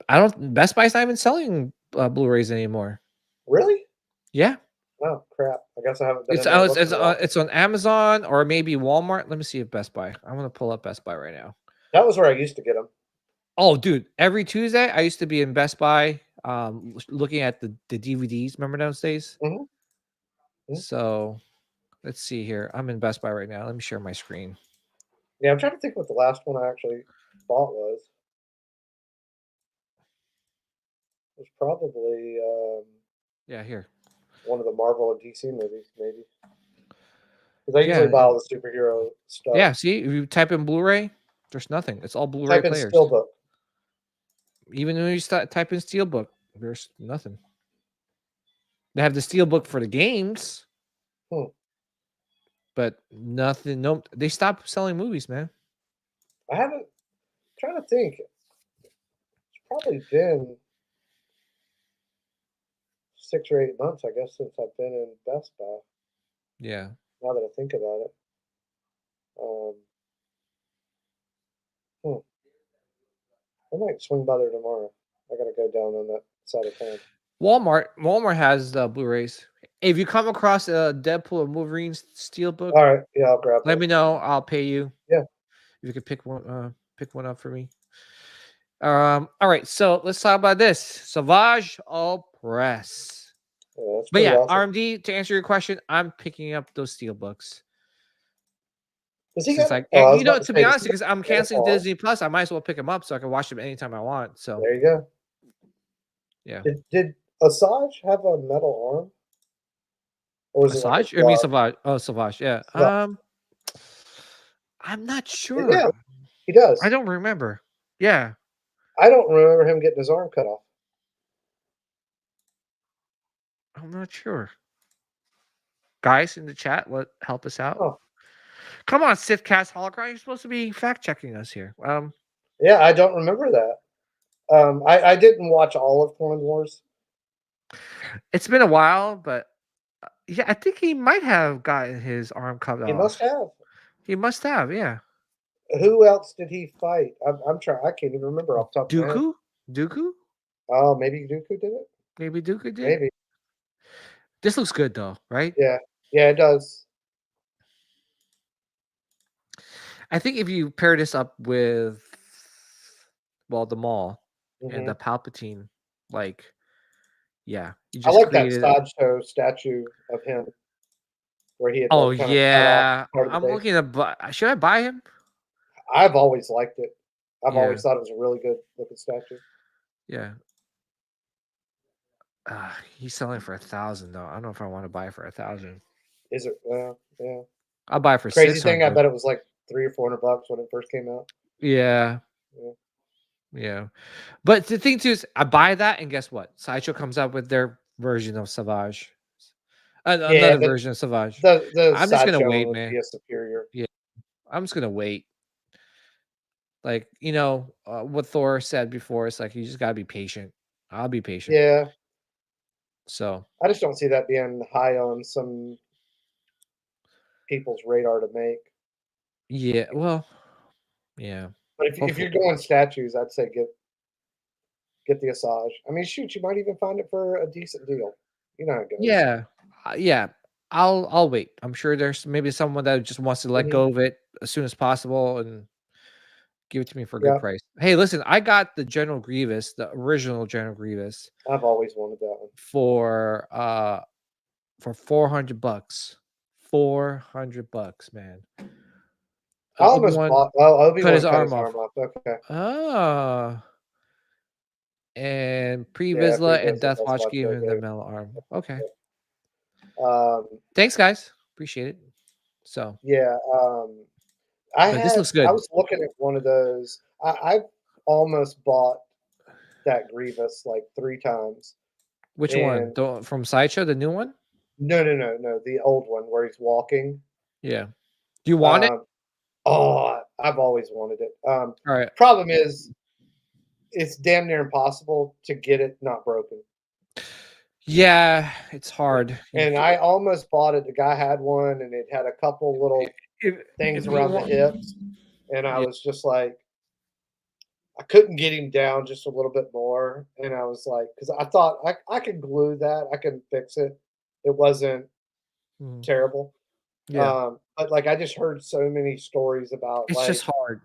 I don't. Best Buy's not even selling Blu-rays anymore. Really? Yeah, Oh, crap. I guess I haven't been it's in there uh, to it's look it's, in a uh, while. it's on Amazon or maybe Walmart. Let me see if Best Buy. I want to pull up Best Buy right now. That was where I used to get them. Oh, dude, every Tuesday I used to be in Best Buy, looking at the DVDs. Remember those days? Mhm, mhm. So let's see here. I'm in Best Buy right now. Let me share my screen. Yeah, I'm trying to think what the last one I actually bought was. It was probably, Yeah, here. one of the Marvel or DC movies, maybe. Because I usually Yeah, buy all the superhero stuff. yeah. See, if you type in Blu-ray, there's nothing. It's all Blu-ray Type in players. Steelbook. Even when you type in Steelbook, there's nothing. They have the steelbook for the games, Hmm. but nothing. No, they stopped selling movies, man. I haven't. Trying to think. It's probably been 6 or 8 months, I guess, since I've been in Best Buy. Yeah. Now that I think about it. Hmm. I might swing by there tomorrow. I gotta go down on that side of town. Walmart has Blu-rays. If you come across a Deadpool or Wolverine steelbook, All right, yeah, I'll grab let one. me know. I'll pay you. Yeah. If you could pick one up for me. All right, so let's talk about this. Savage Opress. Yeah, that's But pretty yeah, awesome. RMD, to answer your question, I'm picking up those steelbooks. Does he Since got? and I was you know, about to to say, be does honest, he because I'm got a canceling car? Disney Plus, I might as well pick them up so I can watch them anytime I want. So There you go. yeah. Did Asajj have a metal arm? Or was it like a Savage? I mean glove? Savage. Oh, Savage. Yeah. Savage. I'm not Yeah, sure. he I does. don't remember. Yeah. I don't remember him getting his arm cut off. I'm not sure. Guys in the chat, help us out. Oh. Come on, Sithcast Holocron. You're supposed to be fact checking us here. Yeah, I don't remember that. I didn't watch all of Clone Wars. It's been a while, but yeah, I think he might have gotten his arm cut off. He must have. He must have, yeah. Who else did he fight? I'm trying. I can't even remember off the top of my head. Dooku? Oh, maybe Dooku did it. Maybe Dooku did. Maybe. This looks good though, right? Yeah. Yeah, it does. I think if you pair this up with, the Maul and the Mhm. Palpatine, yeah, you I just like that created. Sideshow statue of him where he had Oh like kind of cut off yeah, part of the I'm base. looking to buy. Should I buy him? I've always liked it. I've Yeah. always thought it was a really good looking statue. Yeah. He's selling for 1,000 though. I don't know if I want to buy it for 1,000. Is it? Yeah. I'll buy it for Crazy 600. thing, I bet it was like $300 or $400 when it first came out. Yeah. Yeah. Yeah. But the thing too is, I buy that, and guess what? Sideshow comes up with their version of Savage. Another version of Savage. The I'm just gonna Sideshow wait, would man. be a superior. Yeah. I'm just gonna wait. Like, what Thor said before, it's like you just gotta be patient. I'll be patient. Yeah. So I just don't see that being high on some people's radar to make. yeah, well, yeah. But if you're going statues, I'd say get the Asajj. I mean, shoot, you might even find it for a decent deal. You know how it goes. Yeah. Yeah. I'll wait. I'm sure there's maybe someone that just wants to let Mhm. go of it as soon as possible and give it to me for a good Yeah. price. Hey, listen, I got the General Grievous, the original General Grievous, I've always wanted that one. for $400. $400, man. I almost Obi-Wan bought. Oh, Obi-Wan his cut arm his off. arm off. Okay. And Pre Yeah, Vizsla Pre and Death Vizsla, Watch Watch gave that him the gave. metal arm. Okay. Um, Thanks, guys. Appreciate it. So yeah. this looks good. I was looking at one of those. I've almost bought that Grievous like 3 times. Which one? From Sideshow, the new one? No, the old one where he's walking. Yeah. Do you want it? Oh, I've always wanted it. All right. Problem is, it's damn near impossible to get it not broken. Yeah, it's hard. And I almost bought it. The guy had one, and it had a couple little things around the hips, and I was just like, I couldn't get him down just a little bit more, and I was like, because I thought I could glue that, I can fix it. It wasn't terrible. Yeah. But like I just heard so many stories about It's just hard.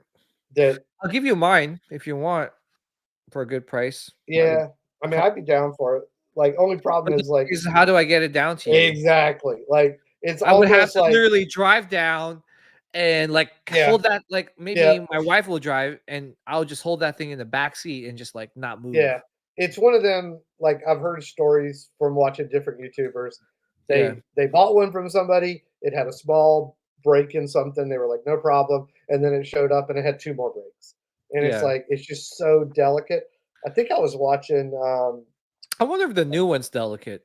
that. I'll give you mine if you want for a good price. Yeah, I mean, I'd be down for it. Like, only problem is like, how do I get it down to you? Exactly. Like, it's I would have almost to like literally drive down and hold that, maybe my wife will drive and I'll just hold that thing in the back seat and just not move. Yeah, it's one of them. Like, I've heard stories from watching different YouTubers. They bought one from somebody. It had a small break in something. They were like, no problem, and then it showed up and it had 2 more breaks. And it's like, it's just so delicate. I think I was watching. I wonder if the new one's delicate.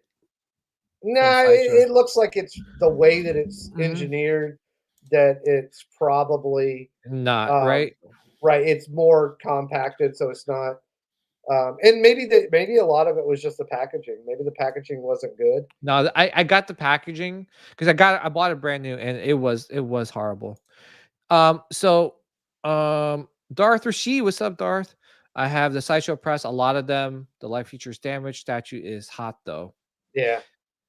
No, it looks like it's the way that it's engineered, that it's probably not right. Right, it's more compacted, so it's not. And maybe a lot of it was just the packaging. Maybe the packaging wasn't good. No, I got the packaging because I bought it brand new and it was horrible. So Darth Rashid, what's up, Darth? I have the Sideshow Press, a lot of them. The Light Features Damage statue is hot though. Yeah.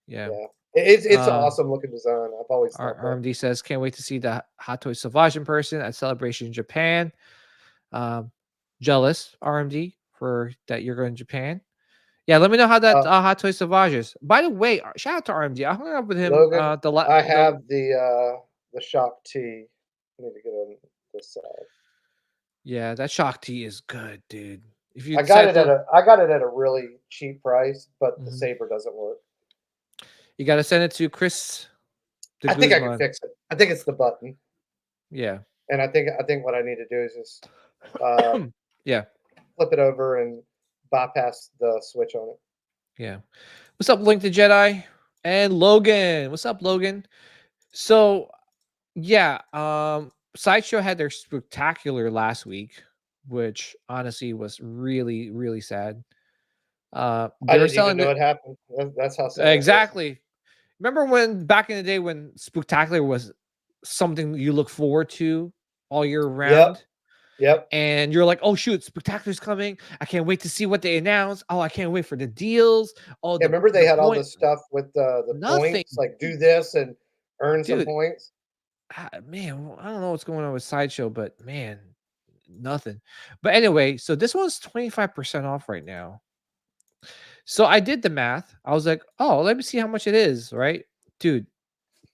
Yeah. It's an awesome looking design. I've always thought that. RMD says, can't wait to see the Hot Toy Sauvage in person at Celebration in Japan. Jealous, RMD, for that you're going to Japan. Yeah, let me know how that Hot Toy Sauvage is. By the way, shout out to RMD. I hung out with him. Logan, I have the Shock T. I need to get on this side. Yeah, that Shock T is good, dude. If you I got it at a really cheap price, but the saber doesn't work. You got to send it to Chris. I think I can fix it. I think it's the button. Yeah. And I think what I need to do is just flip it over and bypass the switch on it. Yeah. What's up, Link the Jedi? And Logan. What's up, Logan? So yeah, Sideshow had their spectacular last week, which honestly was really, really sad. I didn't even know it happened. That's how sad exactly. Remember when back in the day when Spectacular was something you look forward to all year round? Yep. And you're like, oh shoot, Spectacular's coming. I can't wait to see what they announce. Oh, I can't wait for the deals. Oh, yeah, remember they had all this stuff with the points, like do this and earn some points. Man, I don't know what's going on with Sideshow, but man, nothing. But anyway, so this one's 25% off right now. So I did the math. I was like, oh, let me see how much it is, right? Dude,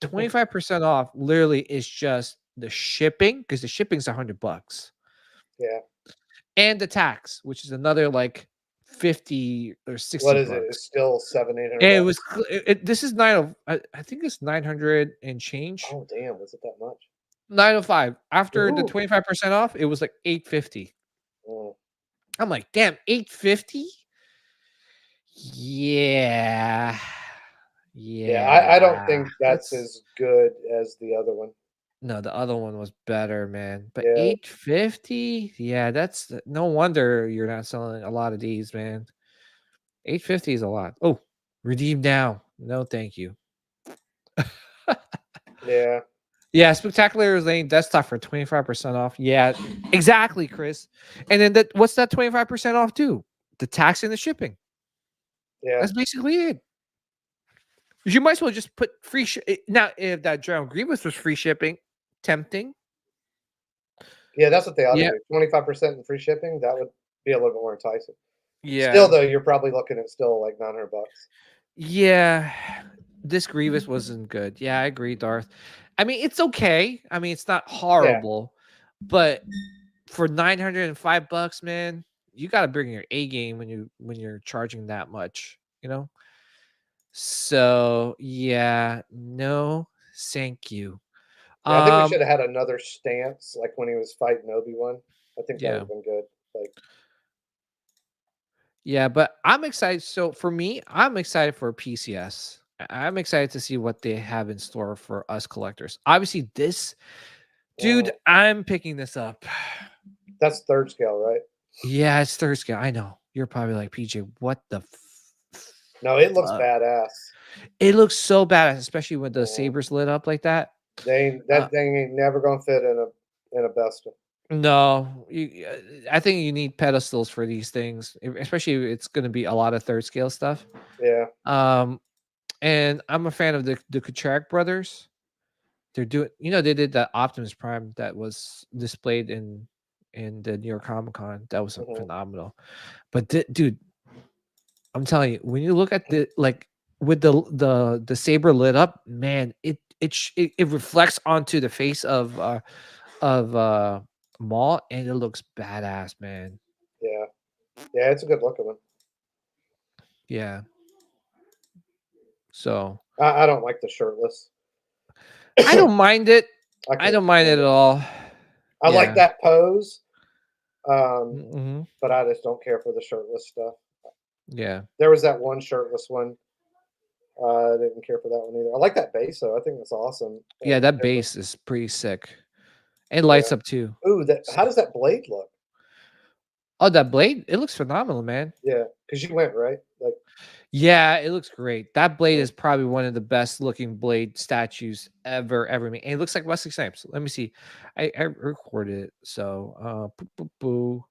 25% off literally is just the shipping, because the shipping's $100. Yeah. And the tax, which is another like 50 or 60. What is it? It's still $700-800. It was this is I think it's 900 and change. Oh damn, was it that much? 905. After the 25% off, it was like 850. I'm like, damn, 850? Yeah. I don't think that's as good as the other one. No, the other one was better, man. But 850? Yeah, that's no wonder you're not selling a lot of these, man. 850 is a lot. Oh, redeem now. No, thank you. Yeah. Yeah, Spectacular Lane desktop for 25% off. Yeah, exactly, Chris. And then what's that 25% off do? The tax and the shipping. Yeah. That's basically it. You might as well just put free now, if that Drowned Grievous was free shipping, tempting. Yeah, that's what they ought to do. 25% in free shipping, that would be a little bit more enticing. Yeah. Still though, you're probably looking at still like $900. Yeah. This Grievous wasn't good. Yeah, I agree, Darth. I mean, it's okay. I mean, it's not horrible, but for $905, man, you got to bring your A game when you're charging that much, you know? So, yeah, no, thank you. Yeah, I think we should have had another stance like when he was fighting Obi-Wan. I think that would have been good. Like, yeah, but I'm excited. So for me, I'm excited for PCS. I'm excited to see what they have in store for us collectors. Obviously, this dude, I'm picking this up. That's third scale, right? Yeah, it's third scale. I know. You're probably like, PJ, what the No, it looks badass. It looks so badass, especially with the sabers lit up like that. That thing ain't never gonna fit in a Besta. No, I think you need pedestals for these things, especially if it's going to be a lot of third scale stuff. Yeah. And I'm a fan of the Kucharak brothers. They're doing, they did that Optimus Prime that was displayed in the New York Comic Con. That was phenomenal. But dude, I'm telling you, when you look at with the saber lit up, man, it reflects onto the face of Maul, and it looks badass, man. Yeah, it's a good looking one. Yeah. So I don't like the shirtless. I don't mind it. I don't mind it at all. I like that pose, but I just don't care for the shirtless stuff. Yeah. There was that one shirtless one. I didn't care for that one either. I like that base though. I think that's awesome. Yeah, that Different. base is pretty sick. And Yeah. lights up too. Ooh, that. So How does that blade look? oh, that blade? It looks phenomenal, man. Yeah, because you went right. Like, Yeah, it looks great. That blade yeah. is probably one of the best looking blade statues ever made. And it looks like Wesley Snipes. Let me see. I recorded it. So boo.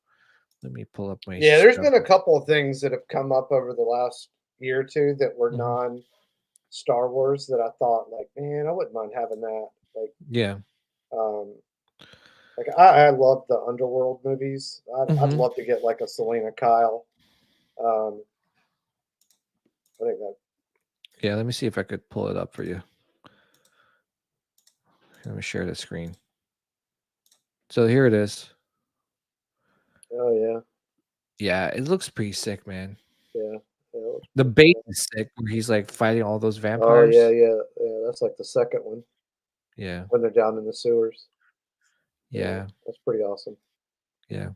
Let me pull up my Yeah, there's stuff. been a couple of things that have come up over the last year or two that were Mhm. non-Star Wars that I thought like, man, I wouldn't mind having that. Yeah. Um, like I love the Underworld movies. I'd Mhm. love to get like a Selena Kyle. Um, I think that. Yeah, let me see if I could pull it up for you. Let me share the screen. So here it is. Oh yeah, Yeah, it looks pretty sick, man. yeah, yeah. That looks The pretty base cool. is sick where he's like fighting all those Oh yeah, vampires. yeah. That's like the second one Yeah. when they're down in the sewers. Yeah, Yeah. that's pretty awesome. Yeah.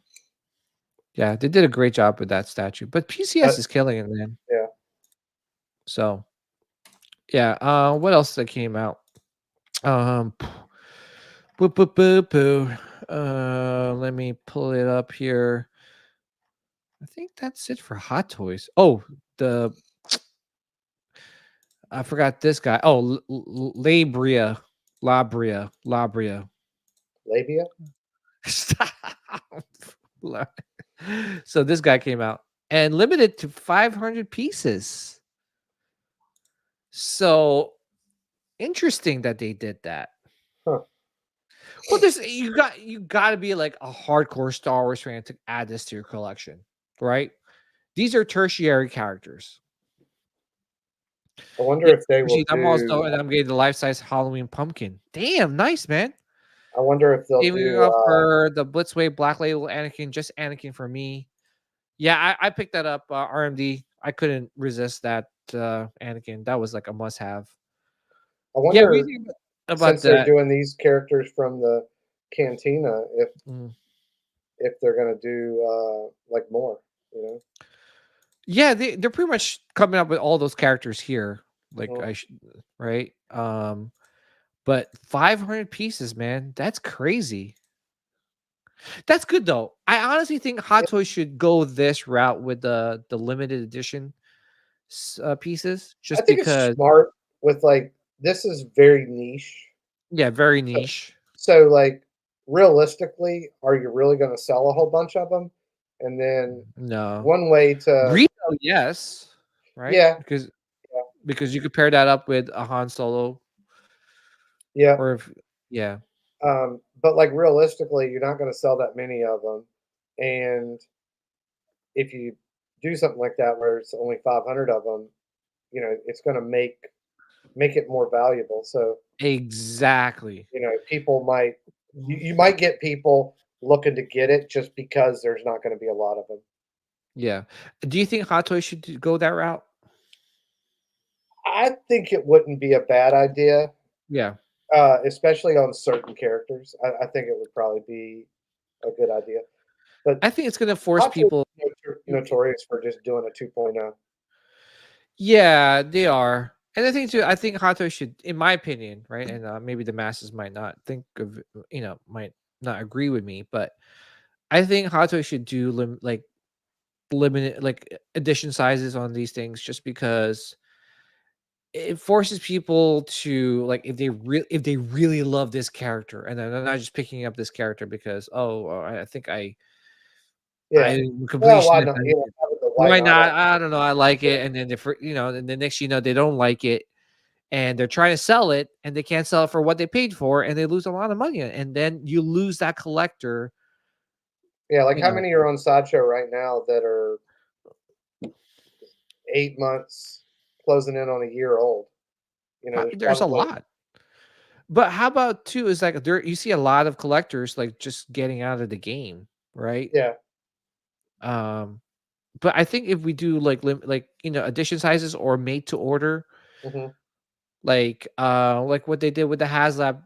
Yeah, they did a great job with that statue. But PCS is killing it, man. Yeah. So yeah, what else that came out? Um boo boo boo boo. Let me pull it up here. I think that's it for Hot Toys. Oh, the I forgot this guy. Oh, Labria. Labia. Stop. So this guy came out and limited to 500 pieces. So interesting that they did that. Huh. Well, this you got to be like a hardcore Star Wars fan to add this to your collection, right? These are tertiary characters. I wonder Yeah, if they will I'm also do. and I'm getting the life-size Halloween pumpkin. Damn, nice man. I wonder if they'll Giving do. up for the Blitzway Black Label Anakin, just Anakin for me. Yeah, I picked that up, RMD. I couldn't resist that Anakin. That was like a must-have. I Yeah, we wonder think about since they're that. doing these characters from the cantina, Mm. if they're gonna do like more, you know. Yeah, they're pretty much coming up with all those characters here. Like Mhm. right? But 500 pieces, man. That's crazy. That's good though. I honestly think Hot Yeah, Toys should go this route with the limited edition pieces, I just think it's because. smart with like this is very niche. Yeah, very So, niche. so like realistically, are you really gonna sell a whole bunch of them? And then No. one way to Retail, yes. Right? yeah, yeah, Because you could pair that up with a Han Solo yeah. or if yeah. But like realistically, you're not gonna sell that many of them, and if you do something like that where it's only 500 of them, it's going to make it more valuable. So, Exactly. people might you might get people looking to get it just because there's not going to be a lot of them. Yeah. Do you think Hot Toys should go that route? I think it wouldn't be a bad idea, Yeah. especially on certain characters. I think it would probably be a good idea. But I think it's gonna force Hot Toys people. is notorious for just doing a 2.0. Yeah, they are. And I think too, I think Hot Toys should, in my opinion, right? And maybe the masses might not think of, might not agree with me, but I think Hot Toys should do like limited, like edition sizes on these things, just because it forces people to like if they really love this character, and they're not just picking up this character because I think Yeah. I'm Well, why completionist. not? Having the why Why not not? I don't know. I like it, and then and the next they don't like it, and they're trying to sell it, and they can't sell it for what they paid for, and they lose a lot of money, and then you lose that collector. Yeah, like You how know, many are on Sideshow right now that are 8 months, closing in on a year old? There's there's a probably lot. But how about too is like there you see a lot of collectors like just getting out of the game, right? yeah, Um, but I think if we do like edition sizes or made to order, mhm, like what they did with the HasLab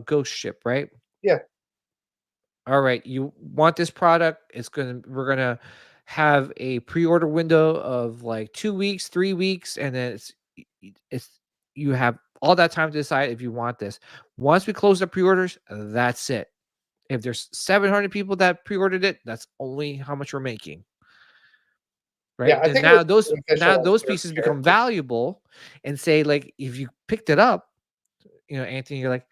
Ghost Ship, right? yeah, All right, you want this product, we're gonna have a pre-order window of like 2 weeks, 3 weeks, and then it's you have all that time to decide if you want this. Once we close the pre-orders, that's it. If there's 700 people that pre-ordered it, that's only how much we're making. Yeah, Right? I Then think it would be now beneficial on those certain pieces become characters. valuable, and say, like, if you picked it up, Anthony, you're like,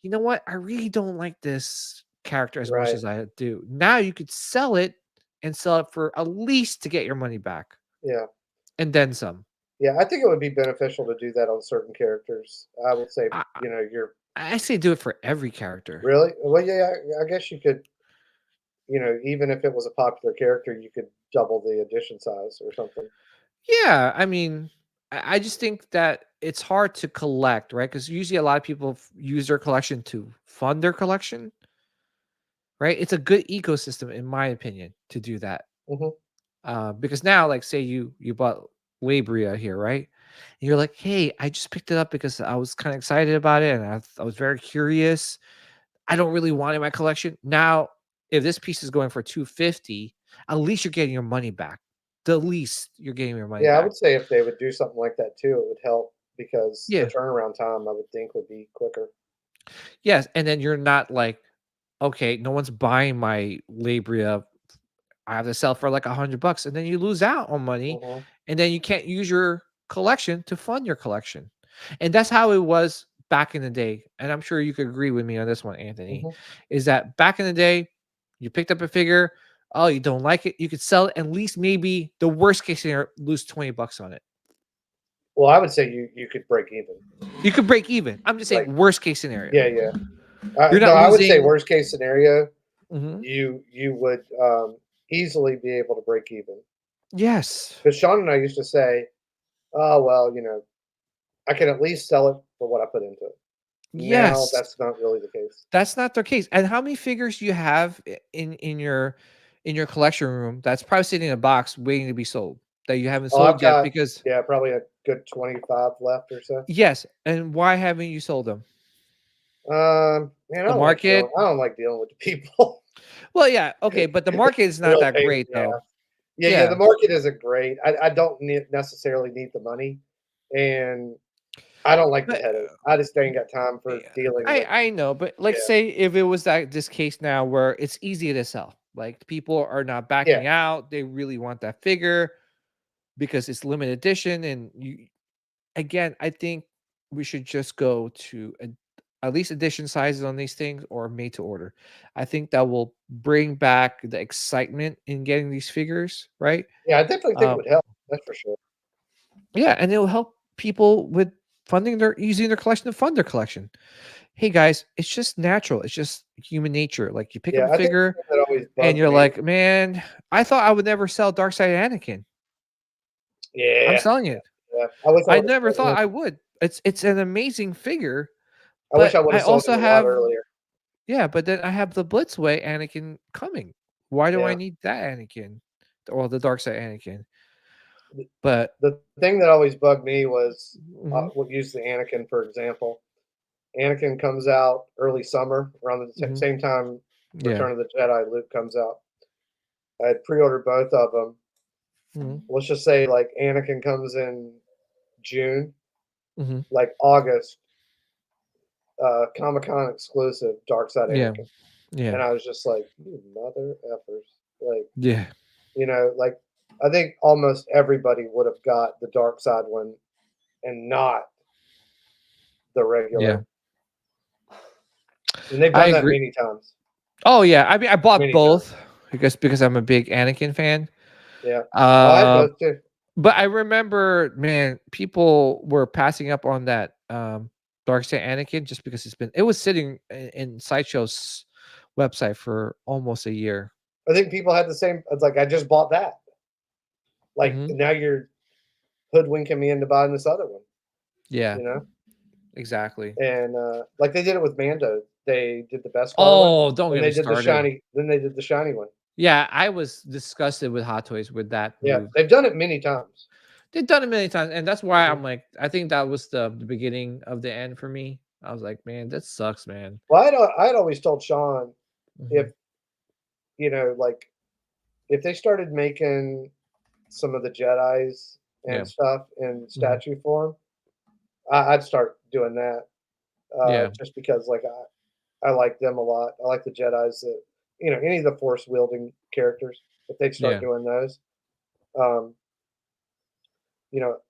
you know what? I really don't like this character as much Right. as I do. Now you could sell it and sell it for at least to get your money back Yeah. and then some. Yeah, I think it would be beneficial to do that on certain characters. I would say, I, you're I say do it for every character. really well. Yeah, I guess you could. Even if it was a popular character, you could double the edition size or something. Yeah, I mean, I just think that it's hard to collect, right? Because usually a lot of people use their collection to fund their collection, right? It's a good ecosystem, in my opinion, to do that. Hmm. Because now, like, say you bought Labria here, right? And you're like, hey, I just picked it up because I was kind of excited about it, and I was very curious. I don't really want it in my collection. Now, if this piece is going for 250, at least you're getting your money back. The least you're getting your money Yeah, I back. would say if they would do something like that too, it would help because the Yeah. turnaround time I would think would be quicker. Yes. And then you're not like, okay, no one's buying my Labria. I have to sell for like $100, and then you lose out on money, Hmm. and then you can't use your collection to fund your collection. And that's how it was back in the day. And I'm sure you could agree with me on this one, Anthony. Hmm. Is that back in the day, you picked up a figure, oh, you don't like it, you could sell it, at least maybe the worst case scenario, lose $20 on it. Well, I would say you could break even. You could break even. I'm just Like, saying worst case scenario. yeah, yeah. You're No, not I would say losing. worst case scenario, Mhm. you would easily be able to break even. Yes. Because Sean and I used to say, "Oh well, I can at least sell it for what I put into it." Now Yes. that's not really the case. That's not their case. And how many figures do you have in your collection room that's probably sitting in a box waiting to be sold that you haven't Oh, I've sold yet? got, Because yeah, probably a good 25 left or so. yes, and why haven't you sold them? Man, The market? I don't like dealing with the people. Well, yeah, okay, but the market is not Real that pain in great the though. ass. Yeah, yeah, the Yeah. market isn't great. I don't necessarily need the money, and I don't like the But headache. I just ain't got time for yeah, dealing with. I know, but like Yeah, say if it was this case now where it's easy to sell, like people are not yeah, backing out, they really want that figure because it's limited edition, and you again, I think we should just go to at least edition sizes on these things or made to order. I think that will bring back the excitement in getting these figures, right? yeah. I definitely think it Um, would help. That's for sure. yeah, and it'll help people with funding their using their collection to fund their collection. Hey guys, it's just natural. It's just human nature. Like you pick up Yeah, a I think figure the thing that always and bugged you're me. like, man, I thought I would never sell Darkseid Anakin. I'm Yeah, selling it. yeah. I wish I I would have never sold thought him. I would. It's an amazing figure, I wish but I would I have sold him also a lot have earlier. yeah, but then I have the Blitzway Anakin coming. Why do I Yeah. need that Anakin or the Darkseid Anakin? The But the thing that always bugged me was, mhm, we'll use the Anakin for example. Anakin comes out early summer around the mhm, same time yeah, Return of the Jedi Luke comes out. I had pre-ordered both of them. mhm, Let's just say like Anakin comes in June, mhm, like August, Comic Con exclusive Dark Side yeah, Anakin, yeah, and I was just like, you mother effers, like yeah, like I think almost everybody would have got the Dark Side one and not the yeah. regular, and they've I done that agree. many times, Oh yeah, I mean, I bought many times. both because I'm a big Anakin fan. Yeah, oh, I had Uh, both too. but I remember, man, people were passing up on that Darkseid Anakin just because it was sitting in Sideshow's website for almost a year. I think people had the same. It's like I just bought that. Like Hmm. now you're hoodwinking me into buying this other one, Yeah, you know? exactly. And like they did it with Mando. They did the Beskar one, Oh, don't then get me they did the started. shiny. Then they did the shiny one. Yeah, I was disgusted with Hot Toys with that Yeah, move. they've done it many times. They've done it many times, and that's why Mhm. I'm like, I think that was the beginning of the end for me. I was like, man, that sucks, man. Well, I'd always told Sean if Mhm. like if they started making some of the Jedi's Yeah. and stuff in Mhm. statue form, I'd start doing that. Yeah. Just because like I like them a lot. I like the Jedi's that any of the force wielding characters. If they'd start Yeah. doing those, um,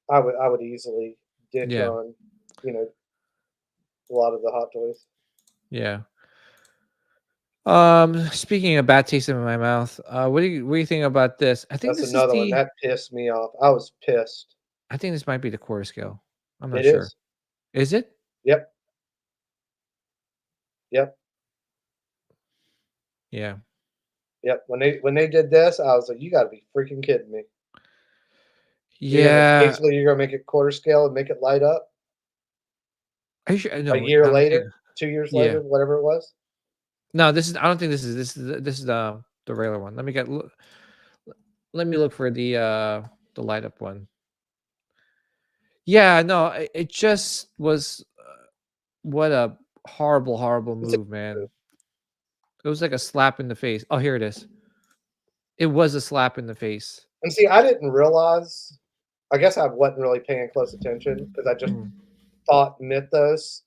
I would easily ditch Yeah. on a lot of the Hot Toys. Yeah. Speaking of bad taste in my mouth, what do you think about this? I think That's this is another one the that pissed me off. I was pissed. I think this might be the quarter scale. I'm not It sure. is. Is it? Yep. Yep. Yeah. Yep. When they did this, I was like, you got to be freaking kidding me. Yeah. Basically you're gonna make it quarter scale and make it light up Are you sure? a No, year I don't think. later, 2 years Yeah. later, whatever it was. No, this is. I don't think this is the regular one. Let me look for the light up one. Yeah, no, it just was. What a horrible, horrible It's move, man. It was like a slap in the face. Oh, here it is. It was a slap in the face. And see, I didn't realize. I guess I wasn't really paying close attention because I just Mm. thought Mythos,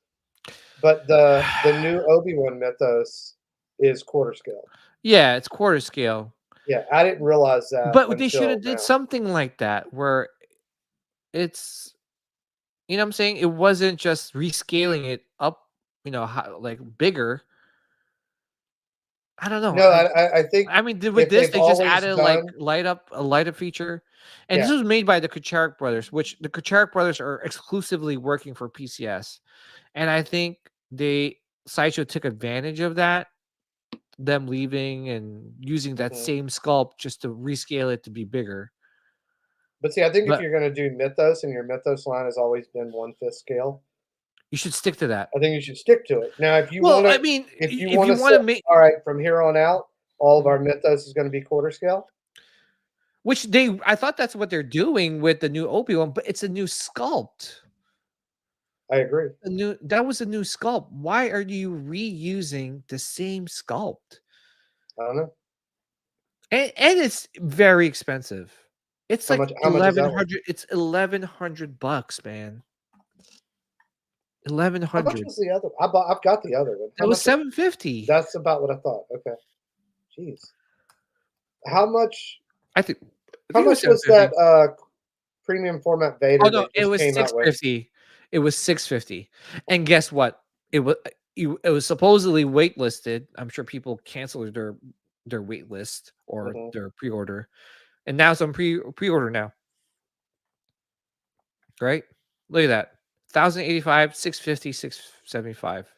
but the new Obi-Wan Mythos is quarter scale. Yeah, it's quarter scale. Yeah, I didn't realize that But they should until have did now. something like that where it's you know what I'm saying? It wasn't just rescaling it up, like bigger. I don't know. No, I think I mean, with if this, they've they just always added like done a light up feature, and this yeah, was made by the Kucharik brothers, which the Kucharik brothers are exclusively working for PCS, and I think Sideshow took advantage of that, them leaving and using that mhm. same sculpt just to rescale it to be bigger. But see, I think if But you're gonna do Mythos and your Mythos line has always been 1/5 scale, you should stick to that. I think you should stick to it. Now, if you Well, wanna I mean, if you if you wanna want say, to make "All right, from here on out, all of our Mythos is gonna be quarter scale," which I thought that's what they're doing with the new Obi-Wan, but it's a new sculpt. I agree. That was a new sculpt. Why are you reusing the same sculpt? I don't know. And it's very expensive. It's like How much is that one? $1,100. It's $1,100, man. How much 1,100. was the other I've got the other one. How That was much is $750. that's about what I thought. Okay. Jeez. How much I think I how think it was much was that, 750. premium format Oh Vader no, they it just was came out with? 650. It was 650. And guess what? It was supposedly waitlisted. I'm sure people canceled their wait list or Mhm. their pre-order. And now it's on pre-order now. Right? Look at that. 1,085, 650, 675.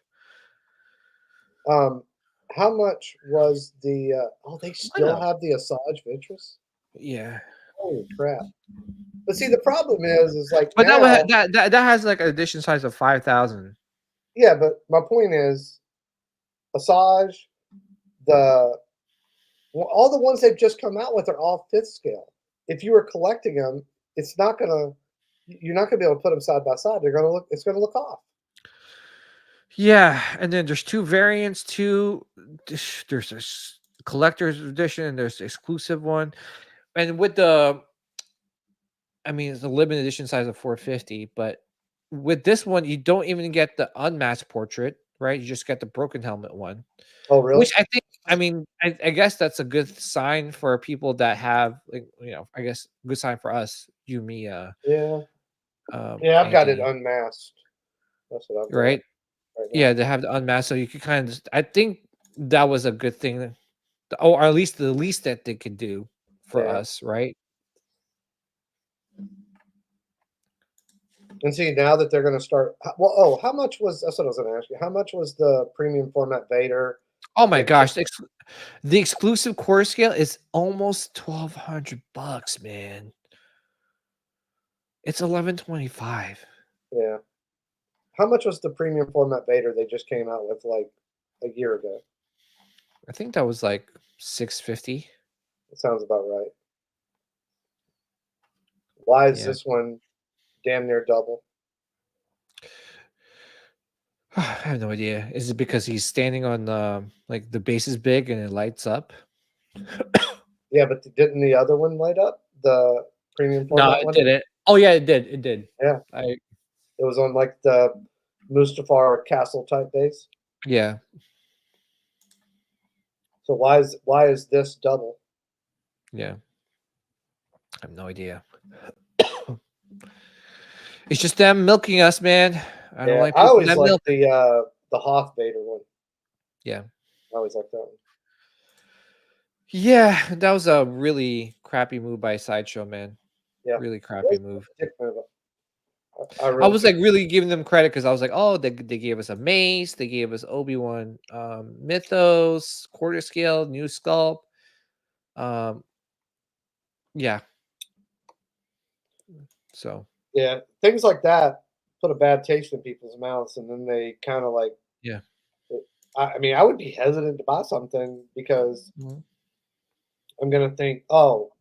How much was they What still up? have the Asajj Ventress? Yeah. Holy crap. But see, the problem is like But now that has like an edition size of 5,000. yeah, but my point is Asajj, the all the ones they've just come out with are all 5th scale. If you were collecting them, you're not gonna be able to put them side by side. It's gonna look off. Yeah, and then there's two variants. There's this collector's edition and there's the exclusive one. And I mean, it's a limited edition size of 450, but with this one, you don't even get the unmasked portrait, right? You just get the broken helmet one, Oh, really? which I mean, I guess that's a good sign for people that have, like, I guess good sign for us, you, me, Yeah. Yeah, I've got it Anthony, unmasked. That's what I've got right? right now. Yeah, they have the unmasked, so you could kind of. I think that was a good thing, or at least the least that they could do for Yeah. us, right? And see, now that they're gonna start well, how much was that's what I was gonna ask you. How much was the premium format Vader? Oh my Like gosh, the exclusive core scale is almost $1,200, man. It's 1125. yeah. How much was the premium format Vader they just came out with like a year ago? I think that was like 650. That sounds about right. Why is Yeah. this one damn near double? I have no idea. Is it because he's standing on like the base is big and it lights up? Yeah, but didn't the other one light up? The premium No, format it one? didn't. Oh yeah, it did. It did. Yeah. I It was on like the Mustafar castle type base. Yeah. So why is this double? Yeah. I have no idea. It's just them milking us, man. I don't like I people always that like milk. the Hoth Vader one. Yeah. I always like that one. Yeah, that was a really crappy move by Sideshow, man. Yeah. Really crappy move. I I was like really giving them credit because I was like, oh, they gave us a mace, they gave us Obi-Wan Mythos, quarter scale, new sculpt. Yeah. So yeah, things like that put a bad taste in people's mouths, and then they kind of like yeah. I mean, I would be hesitant to buy something because Mhm. I'm gonna think, oh,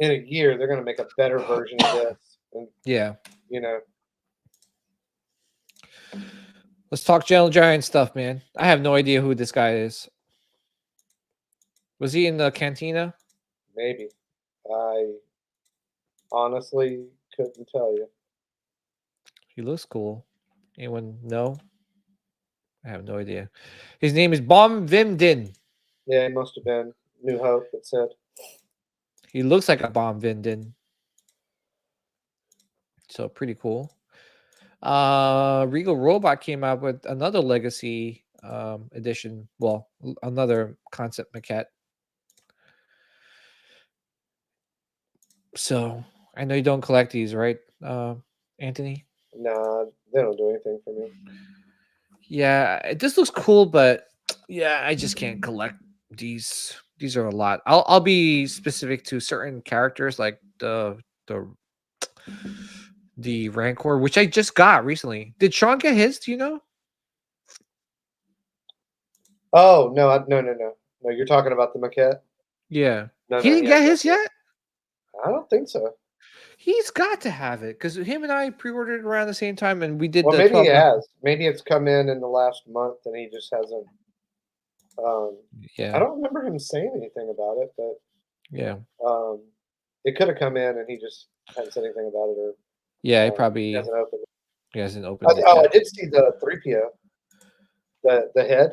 in a year they're gonna make a better version of this, and Yeah. you know, Let's talk Gentle Giant stuff, man. I have no idea who this guy is. Was he in the cantina? maybe. I honestly couldn't tell you. He looks cool. Anyone know? I have no idea. His name is Bom Vim Din. Yeah, it must have been New Hope that said. He looks like a Bom Vim Din. So pretty cool. Regal Robot came out with another Legacy edition. Well, another concept maquette. So I know you don't collect these, right, Anthony? Nah, they don't do anything for me. Yeah, this looks cool, but yeah, I just can't collect these. These are a lot. I'll be specific to certain characters like the Rancor, which I just got recently. Did Sean get his? Do you know? Oh no, no. You're talking about the maquette. Yeah, No, he no, didn't yeah, get his yet. I don't think so. He's got to have it because him and I pre-ordered around the same time, and we did Well, the maybe 12 he month. has. Maybe it's come in the last month, and he just hasn't. I Yeah, don't remember him saying anything about it, but yeah, it could have come in, and he just hadn't said anything about it, or yeah. He he probably hasn't opened it. he hasn't opened it I yet. did see the 3PO, the head.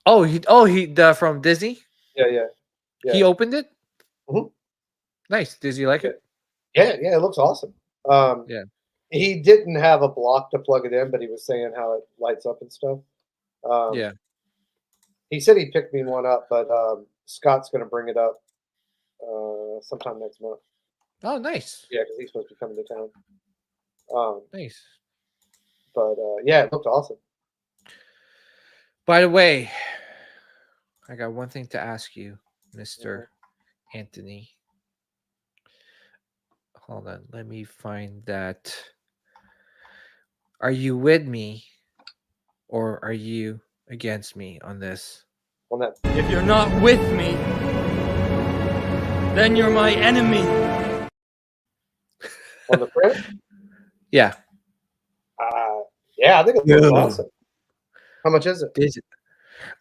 Oh, he from Disney. Yeah. He opened it. Mhm. Nice. Does he like it? Yeah, it looks awesome. Yeah. He didn't have a block to plug it in, but he was saying how it lights up and stuff. Yeah. He said he picked me one up, but Scott's going to bring it up sometime next month. Oh, nice. Yeah, because he's supposed to be coming to town. Nice. But yeah, it looked awesome. By the way, I got one thing to ask you, Mr. Anthony. Hold on, let me find that. Are you with me or are you against me on this? On that. If you're not with me, then you're my enemy. On the print? Yeah. Yeah, I think it looks awesome. How much is it? Is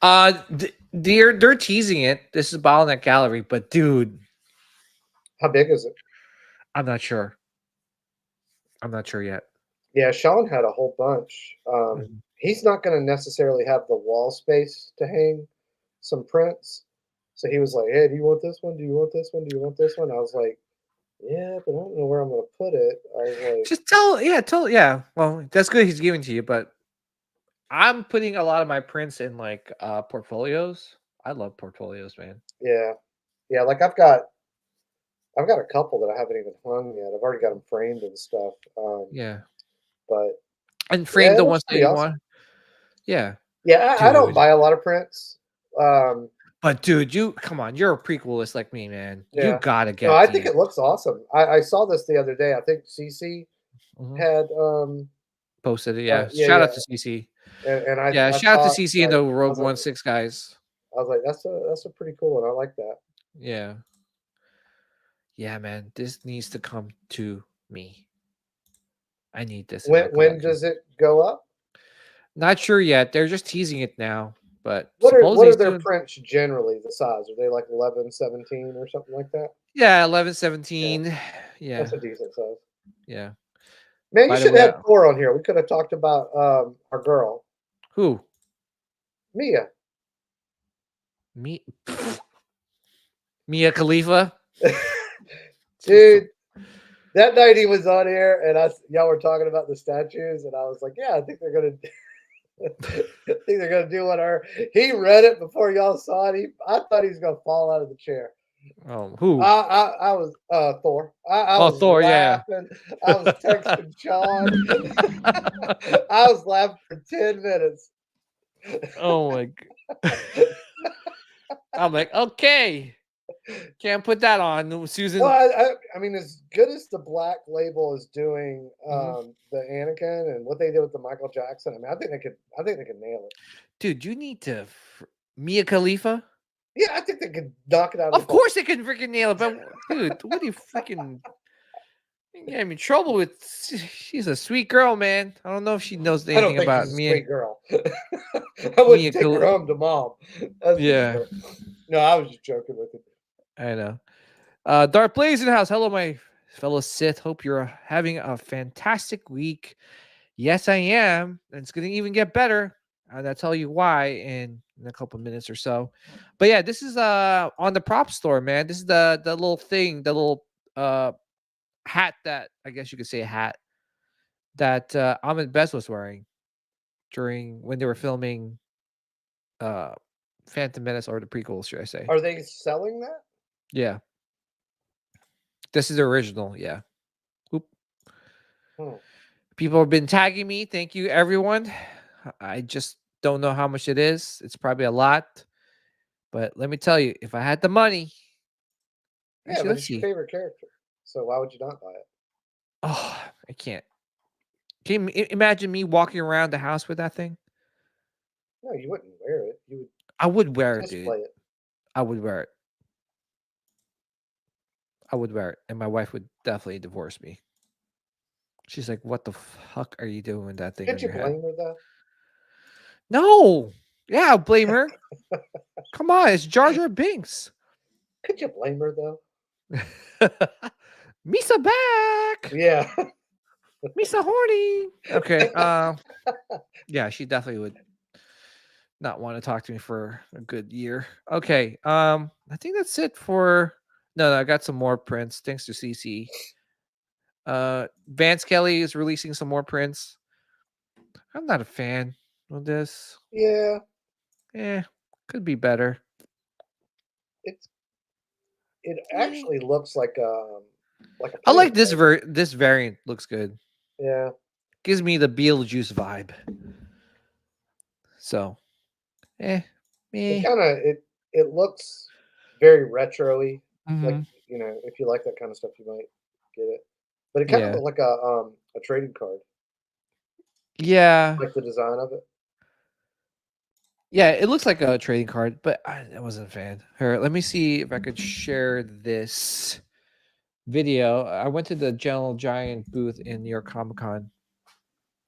it? They're teasing it. This is Bottleneck Gallery, but dude, How big is it? I'm not sure. I'm not sure yet. Yeah, Sean had a whole bunch. He's not going to necessarily have the wall space to hang some prints. So he was like, hey, do you want this one? Do you want this one? Do you want this one? I was like, yeah, but I don't know where I'm going to put it. I was like, Just yeah. Well, that's good he's giving to you, but I'm putting a lot of my prints in like portfolios. I love portfolios, man. yeah, like I've got a couple that I haven't even hung yet. I've already got them framed and stuff. Yeah. But And frame it the looks ones that pretty you awesome. want. Yeah. Yeah, I don't Dude. buy a lot of prints. But dude, you come on, you're a prequelist like me, man. You Yeah. gotta get No, I think these. it looks awesome. I saw this the other day. I think CC Mhm. had Posted it, yeah. yeah, Shout out yeah. to CC. and I Yeah, I shout out to thought, CC and like, the I Rogue was like, 16 guys. I was like, that's a pretty cool one. I like that. Yeah. Yeah, man. This needs to come to me. I need this. in my When collection. does it go up? Not sure yet. They're just teasing it now. But What are supposedly their soon. prints generally? The size, are they like 11, 17 or something like that? Yeah, 11, 17. Yeah. That's a decent size. Yeah. Man, you By the should way, have had Thor on here. We could have talked about our girl, who? Mia. Me Mia Khalifa? Dude, that night he was on here and y'all were talking about the statues, and I was like, yeah, I think they're gonna do one. Or he read it before y'all saw it. I thought he was gonna fall out of the chair. Oh, who? I was Thor. I Oh, was Thor, yeah. laughing. I was texting Sean. I was laughing for 10 minutes. Oh my god. I'm like, okay. Can't put that on, Susan. Well, I mean, as good as the Black Label is doing Mhm. the Anakin and what they did with the Michael Jackson, I mean, I think they could nail it. Dude, you need to Mia Khalifa? Yeah, I think they could knock it out of Of the park. course they can freaking nail it, but dude, what do you freaking get me in trouble with? She's a sweet girl, man. I don't know if she knows I don't anything think about she's a Mia. sweet girl. I wouldn't Mia take her Khalifa. home to mom. That's for Yeah, sure. No, I was just joking with it. I know. Darth Blaze in the house. Hello, my fellow Sith. Hope you're having a fantastic week. Yes, I am. And it's going to even get better. And I'll tell you why in a couple minutes or so. But yeah, this is on the prop store, man. This is the little thing, the little hat that I guess you could say a hat that Ahmed Best was wearing during when they were filming uh Phantom Menace, or the prequels, should I say. Are they selling that? Yeah. This is the original, yeah. Oop. Hmm. People have been tagging me. Thank you, everyone. I just don't know how much it is. It's probably a lot. But let me tell you, if I had the money. Yeah, Actually, but let's it's your see. favorite character. So why would you not buy it? Oh, I can't. Can you imagine me walking around the house with that thing? No, you wouldn't wear it. You would I would wear it, dude. display it. I would wear it. I would wear it. And my wife would definitely divorce me. She's like, what the fuck are you doing with that thing on Can't you your head? blame her though? No. Yeah, I'll blame her. Come on, it's Jar Jar Binks. Could you blame her though? Misa back. Yeah. Misa horny. Okay. Yeah, she definitely would not want to talk to me for a good year. Okay. I think that's it for no, I got some more prints. Thanks to CC. Vance Kelly is releasing some more prints. I'm not a fan of this. Yeah. Could be better. It actually looks like a I like painting, this right? this variant looks good. Yeah. Gives me the Beetlejuice vibe. So, It me. kind of it looks very retro-y. Like, Mhm. you know, if you like that kind of stuff, you might get it. But it kind of Yeah. looked like a trading card, Yeah. like the design of it. Yeah, it looks like a trading card, but I wasn't a fan. Here, let me see if I could share this video. I went to the Gentle Giant booth in New York Comic Con,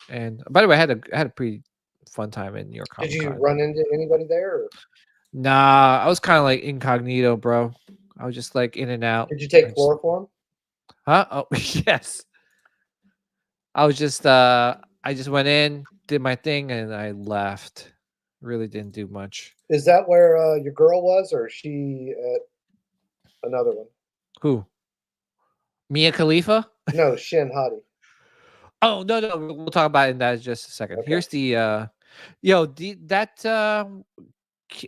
and by the way, I had a pretty fun time in New York Comic Did you Con. run into anybody there? Or Nah, I was kind of like incognito, bro. I was just like in and out. did you take chloroform? Huh? Oh, yes. I was just I just went in, did my thing, and I left. Really didn't do much. Is that where your girl was, or is she at another one? Who? Mia Khalifa? No, Shin Hati. Oh, no, we'll talk about it in that in just a second. Okay. Here's the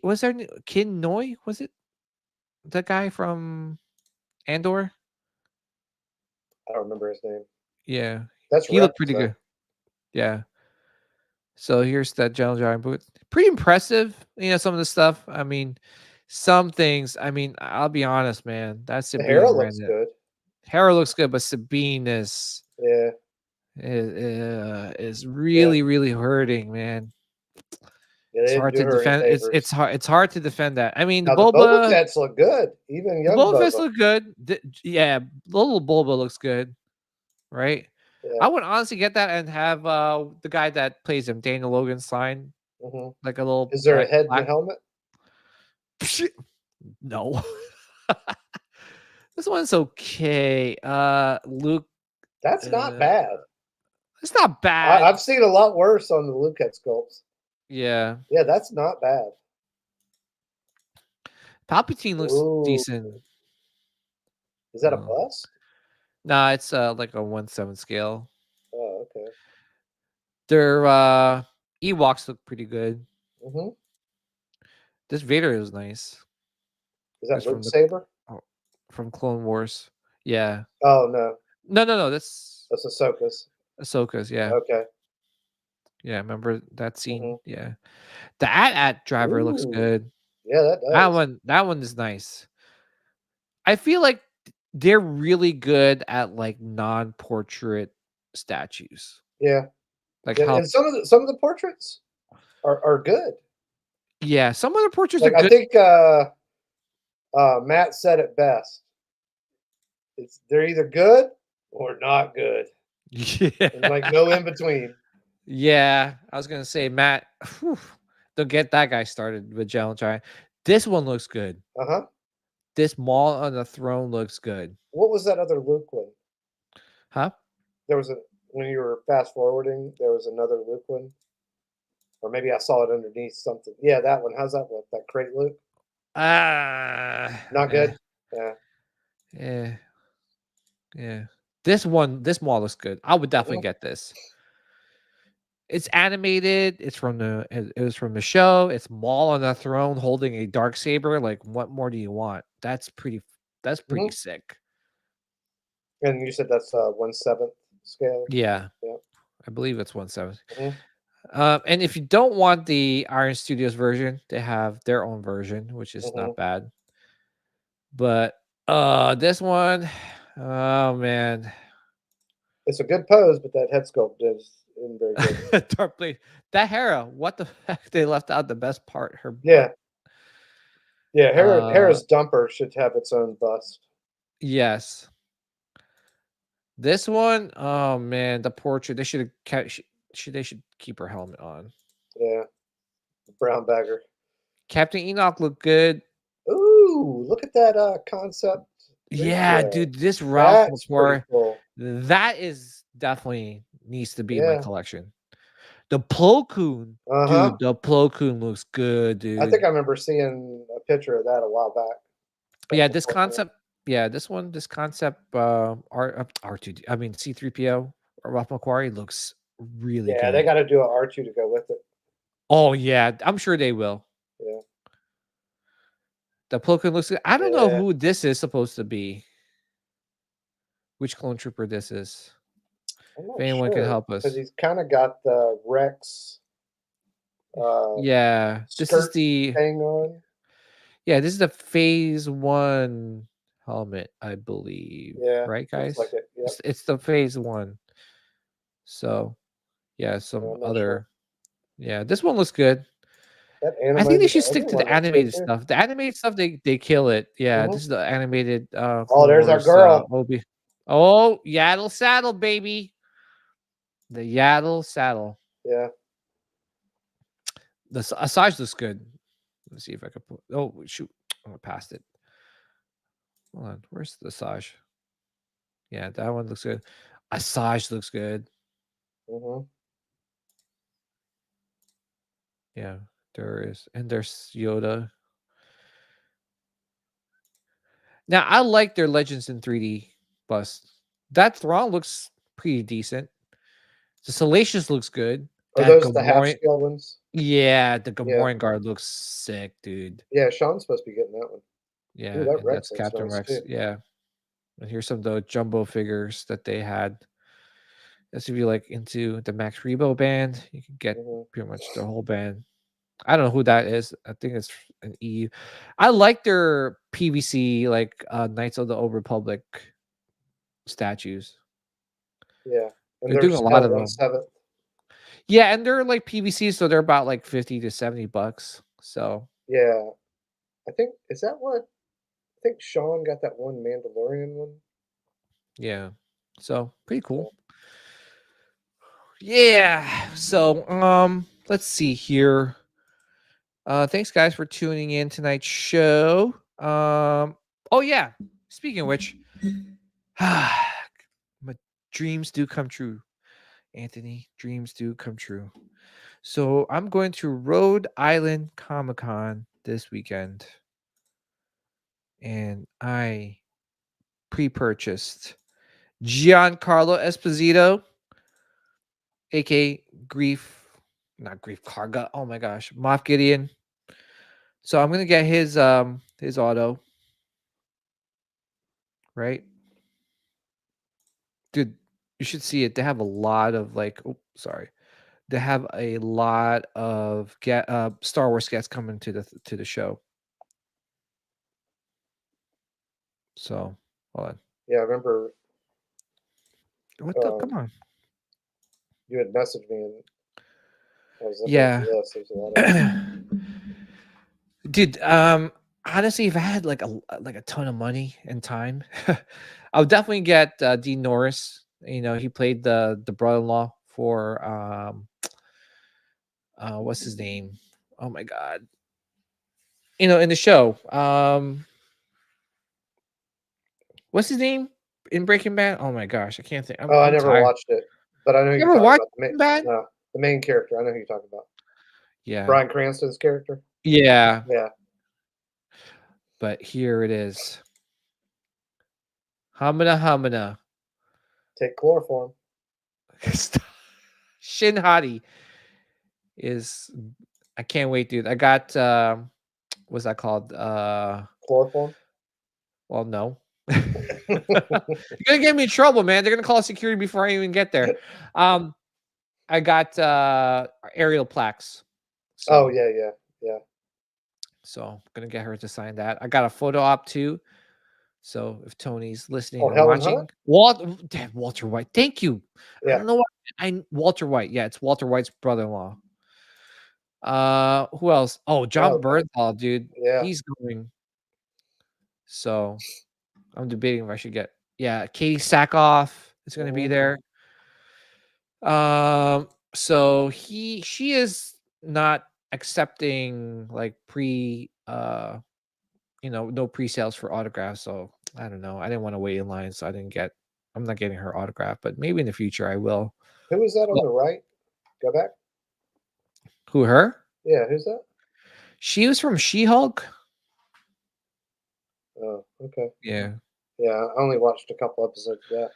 was there Kin Noi? Was it the guy from Andor? I don't remember his name. Yeah. That's He looked Rex, pretty though. good. Yeah. So here's that Gentle Giant booth. Pretty impressive. You know, some of the stuff. I mean, some things. I mean, I'll be honest, man. That's The Sabine. Hera looks good. Hera looks good, but Sabine is really, really hurting, man. Yeah, It's hard to defend. It's hard to defend that. I mean, the Now, the Boba Fetts look good. Even young Boba Fett Boba. look good. Yeah, little Boba looks good, right? Yeah. I would honestly get that and have the guy that plays him, Daniel Logan, sign like a little. Is there a head and a helmet? No. This one's okay. Luke. That's not bad. It's not bad. I've seen a lot worse on the Lucat sculpts. Yeah. Yeah, that's not bad. Palpatine looks decent. Is that a bust? Nah, it's like a 1/7 scale. Oh, okay. Their Ewoks look pretty good. Mm-hmm. This Vader is nice. Is that Luke Saber? From Clone Wars. Yeah. Oh no. No. That's Ahsoka's. Ahsoka's, yeah. Okay. Yeah, remember that scene? Mm-hmm. Yeah. The AT-AT driver looks good. Yeah, that does. That one is nice. I feel like they're really good at like non-portrait statues. Yeah. Like yeah, how and some of the portraits are good. Yeah, some of the portraits Like are good. I think Matt said it best. They're either good or not good. Yeah. And like no in between. Yeah, I was gonna say, Matt, don't get that guy started with Jelentine. This one looks good. Uh-huh. This Maul on the Throne looks good. What was that other Luke one? Huh? There was when you were fast forwarding, there was another Luke one. Or maybe I saw it underneath something. Yeah, that one. How's that look? That crate Luke? Not good? Yeah. This Maul looks good. I would definitely get this. It's animated. It was from the show. It's Maul on the Throne holding a dark saber. Like, what more do you want? That's pretty sick. And you said that's 1/7 scale? Yeah. Yeah. I believe it's 1/7. Mhm. And if you don't want the Iron Studios version, they have their own version, which is not bad. But this one, oh man. It's a good pose, but that head sculpt isn't very good. Dark Blade. That Hera, what the heck? They left out the best part. Her Yeah. Yeah, Hera's dumper should have its own bust. Yes. This one, oh man, the portrait. They should keep her helmet on. Yeah. Brown bagger. Captain Enoch looked good. Ooh, look at that concept. Yeah, dude, this Ralph McQuarrie, that is definitely needs to be in my collection. The Plo Koon, dude, the Plo Koon looks good, dude. I think I remember seeing a picture of that a while back. Yeah, this concept, this concept, R2, I mean C-3PO or Ralph McQuarrie looks really good. Yeah, they got to do an R2 to go with it. Oh yeah, I'm sure they will. Yeah. The Plo Koon looks good. I don't know who this is supposed to be. Which clone trooper this is. If anyone can help us. Because he's kind of got the Rex. Yeah, this is the thing on. Yeah, this is the Phase 1 helmet, I believe. Yeah, right, guys? like it. Yep. It's the Phase 1. So, yeah, some other. Sure. Yeah, this one looks good. I think they should stick to the animated stuff. The animated stuff, they kill it. Yeah, this is the animated. Oh, there's our girl. Obi. Oh, Yaddle Saddle, baby. The Yaddle Saddle. Yeah. The Asajj looks good. Let's see if I can put. Oh shoot! I passed it. Hold on. Where's the Asajj? Yeah, that one looks good. Asajj looks good. Yeah, there is, and there's Yoda. Now I like their Legends in 3D bust. That Thrawn looks pretty decent. The Salacious looks good. Are those the half scale ones? Yeah, the Gamorrean guard looks sick, dude. Yeah, Sean's supposed to be getting that one. Yeah, ooh, that's Captain Rex. Too. Yeah. And here's some of the jumbo figures that they had. This if you like into the Max Rebo band, you can get pretty much the whole band. I don't know who that is. I think it's an EU. I like their PVC, like Knights of the Old Republic statues. Yeah, and they're doing a lot of them. Yeah, and they're like PVC, so they're about like $50 to $70. So yeah, I think is that what I think Sean got that one Mandalorian one. Yeah, so pretty cool. Yeah, so let's see here. Thanks guys for tuning in tonight's show. Oh yeah, speaking of which, my dreams do come true. Anthony, dreams do come true. So I'm going to Rhode Island Comic Con this weekend, and I pre-purchased Giancarlo Esposito, aka not Grief Karga. Oh my gosh, Moff Gideon. So I'm gonna get his auto, right? Dude, you should see it. They have a lot of like, oh, sorry. They have a lot of Star Wars guests coming to the show. So hold on. Yeah, I remember. What the? Come on. You had messaged me, and I was looking Yeah. at the list. There's a lot of. Dude, honestly, if I had like a ton of money and time, I would definitely get Dean Norris. You know, he played the brother-in-law for what's his name? Oh my god. You know, in the show. What's his name in Breaking Bad? Oh my gosh, I can't think. I never watched it, but I know You you're ever talking watched about Breaking Bad? No, the main character. I know who you're talking about. Yeah. Bryan Cranston's character. Yeah. Yeah. But here it is. Hamina. Take chloroform. Shin Hati is. I can't wait, dude. I got what's that called? Chloroform. Well, no. You're gonna get me in trouble, man. They're gonna call security before I even get there. I got aerial plaques. So. Oh yeah. So I'm gonna get her to sign that. I got a photo op too. So if Tony's listening or Helen watching, Walter White. Thank you. Yeah. I don't know why Walter White. Yeah, it's Walter White's brother-in-law. Who else? Oh, John Bernthal, dude. Yeah. He's going. So I'm debating if I should get Katie Sackhoff is gonna be there. So she is not accepting like no pre-sales for autographs. So I don't know. I didn't want to wait in line, so I'm not getting her autograph, but maybe in the future I will. Who is that on the right? Go back. Who, her? Yeah, who's that? She was from She-Hulk. Oh, okay. Yeah. Yeah, I only watched a couple episodes of that.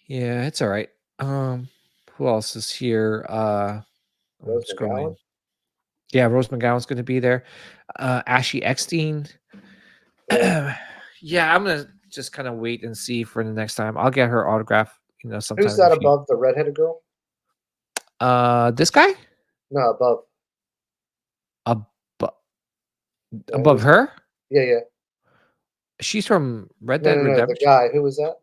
Yeah, it's all right. Who else is here? Rose McGowan? Yeah, Rose McGowan's going to be there. Ashley Eckstein. Yeah, I'm gonna just kind of wait and see for the next time. I'll get her autograph. Sometime. Who's that above the redheaded girl? This guy? No, above. Above her? Yeah. She's from Red Dead Redemption. The guy. Who was that?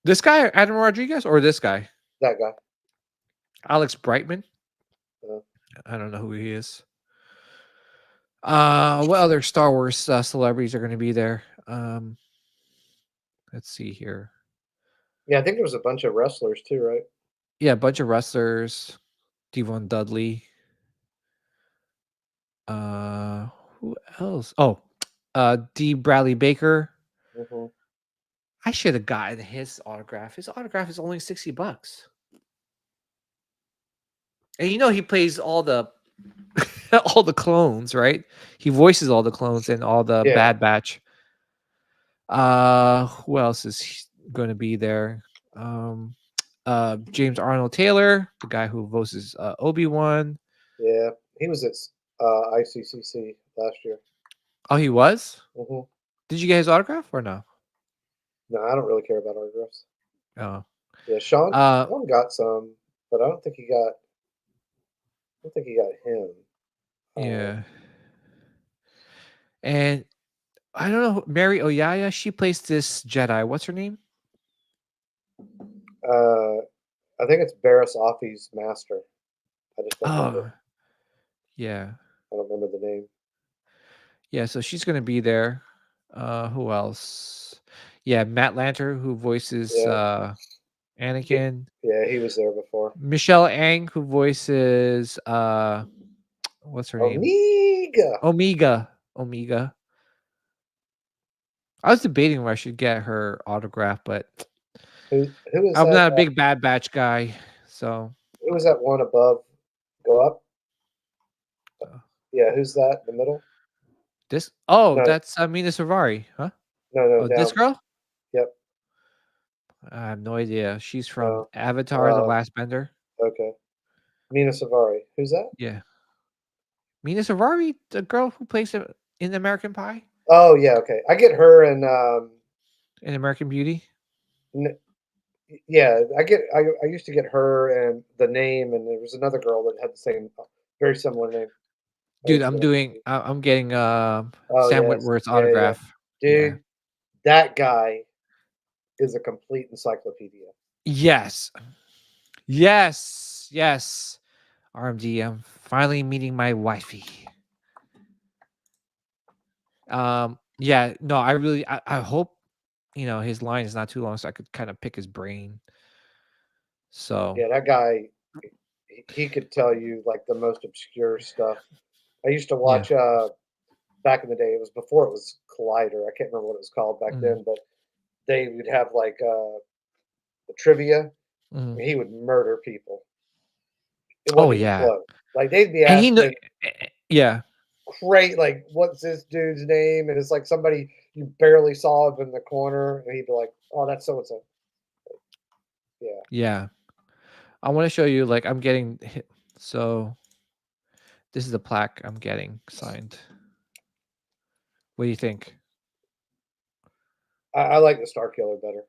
This guy, Adam Rodriguez, or this guy? That guy. Alex Brightman. I don't know who he is. What other Star Wars celebrities are going to be there? Let's see here. Yeah, I think there was a bunch of wrestlers too, right? Yeah, a bunch of wrestlers. Devon Dudley. Who else? Oh, D. Bradley Baker. Mm-hmm. I should have gotten his autograph. His autograph is only $60. And he plays all the all the clones, right? He voices all the clones in all the Bad Batch. Who else is going to be there? James Arnold Taylor, the guy who voices Obi-Wan. Yeah, he was at ICCC last year. Oh, he was? Mm-hmm. Did you get his autograph or no? No, I don't really care about autographs. Oh. Yeah, Sean got some, but I don't think he got him. Yeah. And I don't know, Mary Oyaya, she plays this Jedi. What's her name? I think it's Barriss Offee's master. I just don't remember. Yeah. I don't remember the name. Yeah, so she's going to be there. Who else? Yeah, Matt Lanter, who voices Anakin. Yeah, he was there before. Michelle Ang, who voices what's her name? Omega. I was debating where I should get her autograph, but Who is I'm that? not a big Bad Batch guy, so Who was that one above? Go up. uh, Yeah, who's that in the middle? this. No, That's Mina Savari, huh? no, Oh, this down. girl? Yep. I have no idea. She's from No. Avatar: The Last Bender. Okay. Mina Savari. Who's that? Yeah, Mina Savari, the girl who plays in American Pie, Oh yeah. Okay. I get her and in American Beauty. n- yeah. I used to get her and the name, and there was another girl that had the same, very similar name. I Dude, used to get her. I'm getting Oh Sam yes. Witwer's Yeah. autograph. Yeah. Dude, that guy is a complete encyclopedia. Yes. Yes. Yes. RMD, I'm finally meeting my wifey. Yeah, no, I hope, his line is not too long so I could kind of pick his brain. So, Yeah, that guy, he could tell you like the most obscure stuff. I used to yeah. watch back in the day. It was before it was Collider. I can't remember what it was called back Mhm, then, but they would have like the trivia, mhm. and he would murder people. It Oh, wasn't even yeah. close. Like they'd be And asking yeah. great, like, what's this dude's name? And it's like somebody you barely saw up in the corner, and he'd be like, "Oh, that's so and so." Yeah, Yeah. I want to show you, like, I'm getting hit. So, this is the plaque I'm getting signed. What do you think? I like the Star Killer better.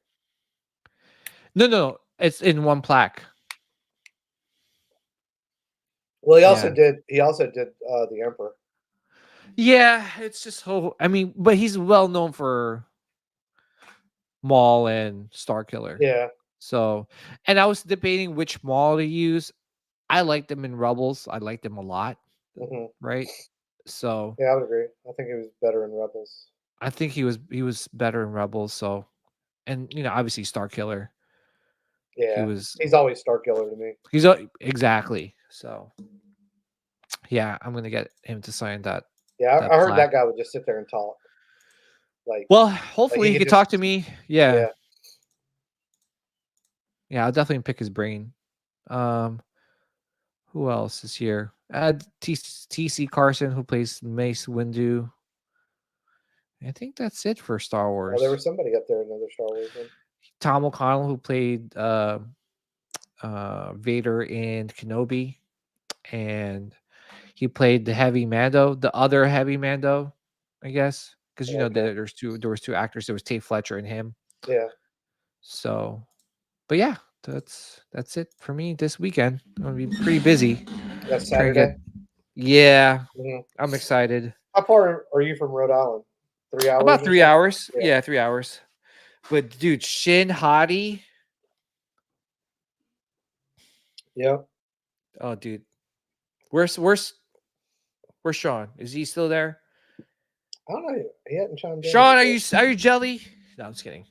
No. It's in one plaque. Well, Yeah. He also did the Emperor. Yeah, it's just but he's well known for Maul and Star Killer. Yeah. So, and I was debating which Maul to use. I like them in Rebels. I like them a lot, Hmm. right? So, Yeah, I would agree. I think he was better in Rebels. I think he was better in Rebels. So, and obviously Star Killer. He Yeah, was he's always Star Killer to me. exactly. So, yeah, I'm gonna get him to sign that Yeah, that I heard plaque. that guy would just sit there and talk. Like, Well, like hopefully he he could could just, talk to me. Yeah, yeah. yeah, I'll definitely pick his brain. Um, who else is here? TC Carson, who plays Mace Windu. I think that's it for Star Oh, there Wars. was somebody up there, another Star Wars one. Tom O'Connell, who played Vader in Kenobi, and he played the Heavy Mando, the other Heavy Mando, I guess, because Okay. there was two actors. There was Tate Fletcher and him. Yeah, So, but yeah, that's it for me this weekend. I'm gonna be pretty busy that's trying to get. Saturday. Yeah, Hmm. I'm excited. How far are you from Rhode Island? 3 hours About or three something? hours. Yeah. Yeah, 3 hours. But dude, Shin Hati. Yeah. Oh, dude, where's Sean? Is he still there? I don't know. He hadn't chimed in Sean, yet. are you jelly? No, I'm just kidding.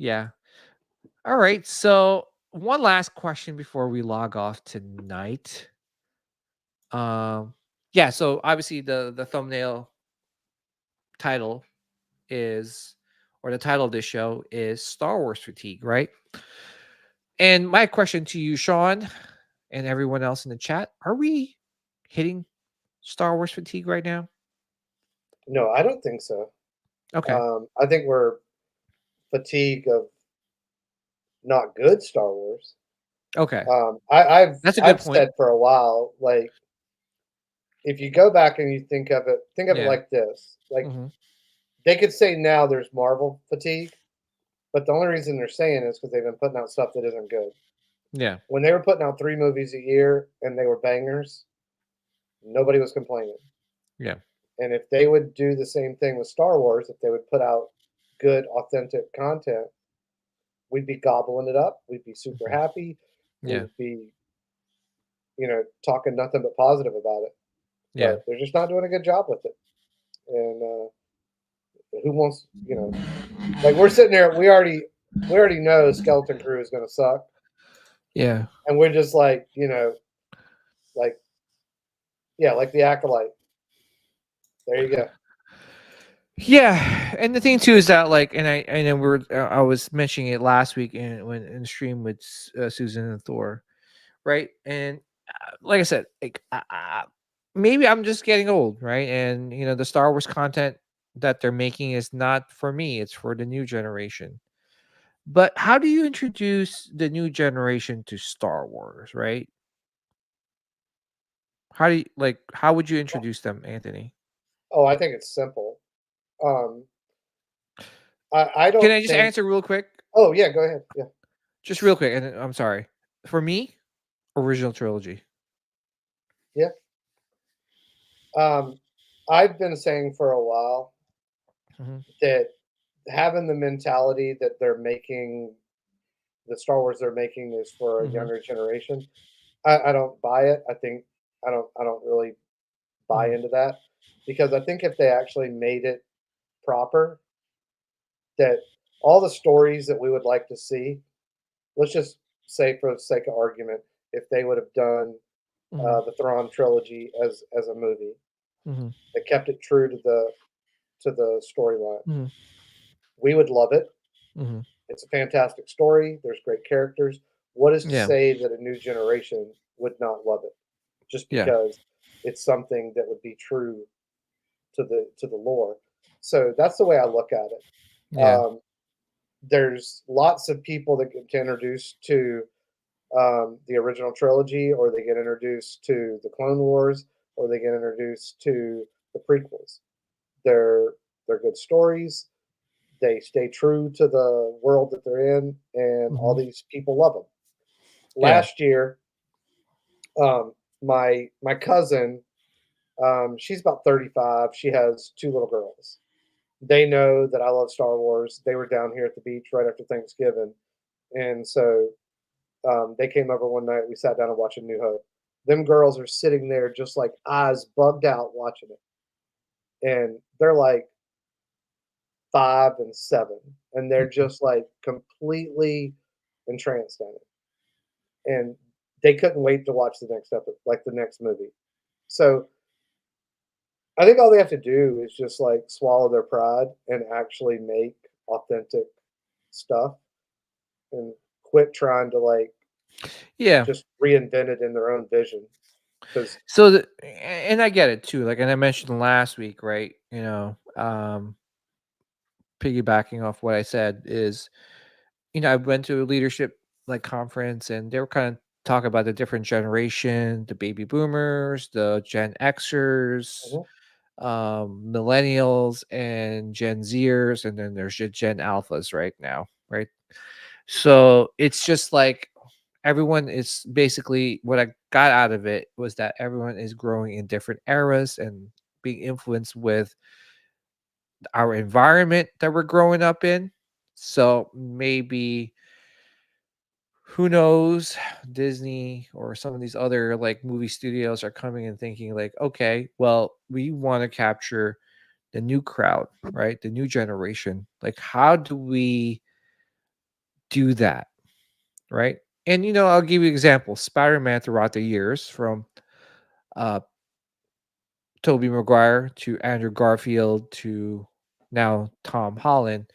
Yeah. All right. So one last question before we log off tonight. Yeah. So obviously the thumbnail title is, or the title of this show is Star Wars fatigue, right? And my question to you, Sean, and everyone else in the chat: are we hitting Star Wars fatigue right now? No, I don't think so. Okay. I think we're fatigued of not good Star Wars. Okay. That's a good I've point. said for a while, like if you go back and you think of it Yeah. like this: like Hmm. they could say now there's Marvel fatigue, but the only reason they're saying it is because they've been putting out stuff that isn't good. Yeah. When they were putting out 3 movies a year and they were bangers, nobody was complaining. Yeah. And if they would do the same thing with Star Wars, if they would put out good, authentic content, we'd be gobbling it up. We'd be super Mhm. happy. Yeah. We'd be, talking nothing but positive about it. Yeah. But they're just not doing a good job with it. And who wants, like we're sitting there, we already know Skeleton Crew is going to suck, Yeah. and we're just like, like yeah, like the Acolyte. There you go. Yeah, and the thing too is that like, and I know I was mentioning it last week in stream with Susan and Thor, right? And like I said, like maybe I'm just getting old, right? And the Star Wars content that they're making is not for me; it's for the new generation. But how do you introduce the new generation to Star Wars, right? How would you introduce them, Anthony? Oh, I think it's simple. Um, I Can don't I just think. answer real quick? Oh yeah, go ahead. Yeah. Just real quick, and I'm sorry. For me, original trilogy. Yeah. I've been saying for a while Mhm, that having the mentality that they're making the Star Wars they're making is for a mhm, younger generation. I don't buy it. I don't really buy mhm, into that because I think if they actually made it proper, that all the stories that we would like to see, let's just say for the sake of argument, if they would have done mhm, the Thrawn trilogy as a movie, mhm, that kept it true to the storyline, mhm, we would love it. mhm. It's a fantastic story. There's great characters. What is to Yeah, say that a new generation would not love it just yeah, because it's something that would be true to the lore? So that's the way I look at it. yeah. There's lots of people that get introduced to the original trilogy, or they get introduced to the Clone Wars, or they get introduced to the prequels. They're they're good stories. They stay true to the world that they're in, and all Mhm, these people love them. yeah. Last year, my cousin, she's about 35. She has two little girls. They know that I love Star Wars. They were down here at the beach right after Thanksgiving, and so they came over one night. We sat down and watched A New Hope. Them girls are sitting there just like eyes bugged out watching it, and they're like 5 and 7, and they're Mhm. just like completely entranced in it, and they couldn't wait to watch the next episode, like the next movie. So I think all they have to do is just like swallow their pride and actually make authentic stuff and quit trying to like Yeah. just reinvent it in their own vision. Because So and I get it too. Like, and I mentioned last week, right? Piggybacking off what I said is, I went to a leadership like conference, and they were kind of talking about the different generation, the baby boomers, the Gen Xers, mhm, millennials, and Gen Zers, and then there's Gen Alphas right now, right? So it's just like everyone is basically what I got out of it was that everyone is growing in different eras and being influenced with our environment that we're growing up in. So maybe who knows, Disney or some of these other like movie studios are coming and thinking like, okay, well, we want to capture the new crowd, right? The new generation. Like, how do we do that? Right. And I'll give you examples. Spider-Man throughout the years from uh Tobey Maguire to Andrew Garfield to now Tom Holland,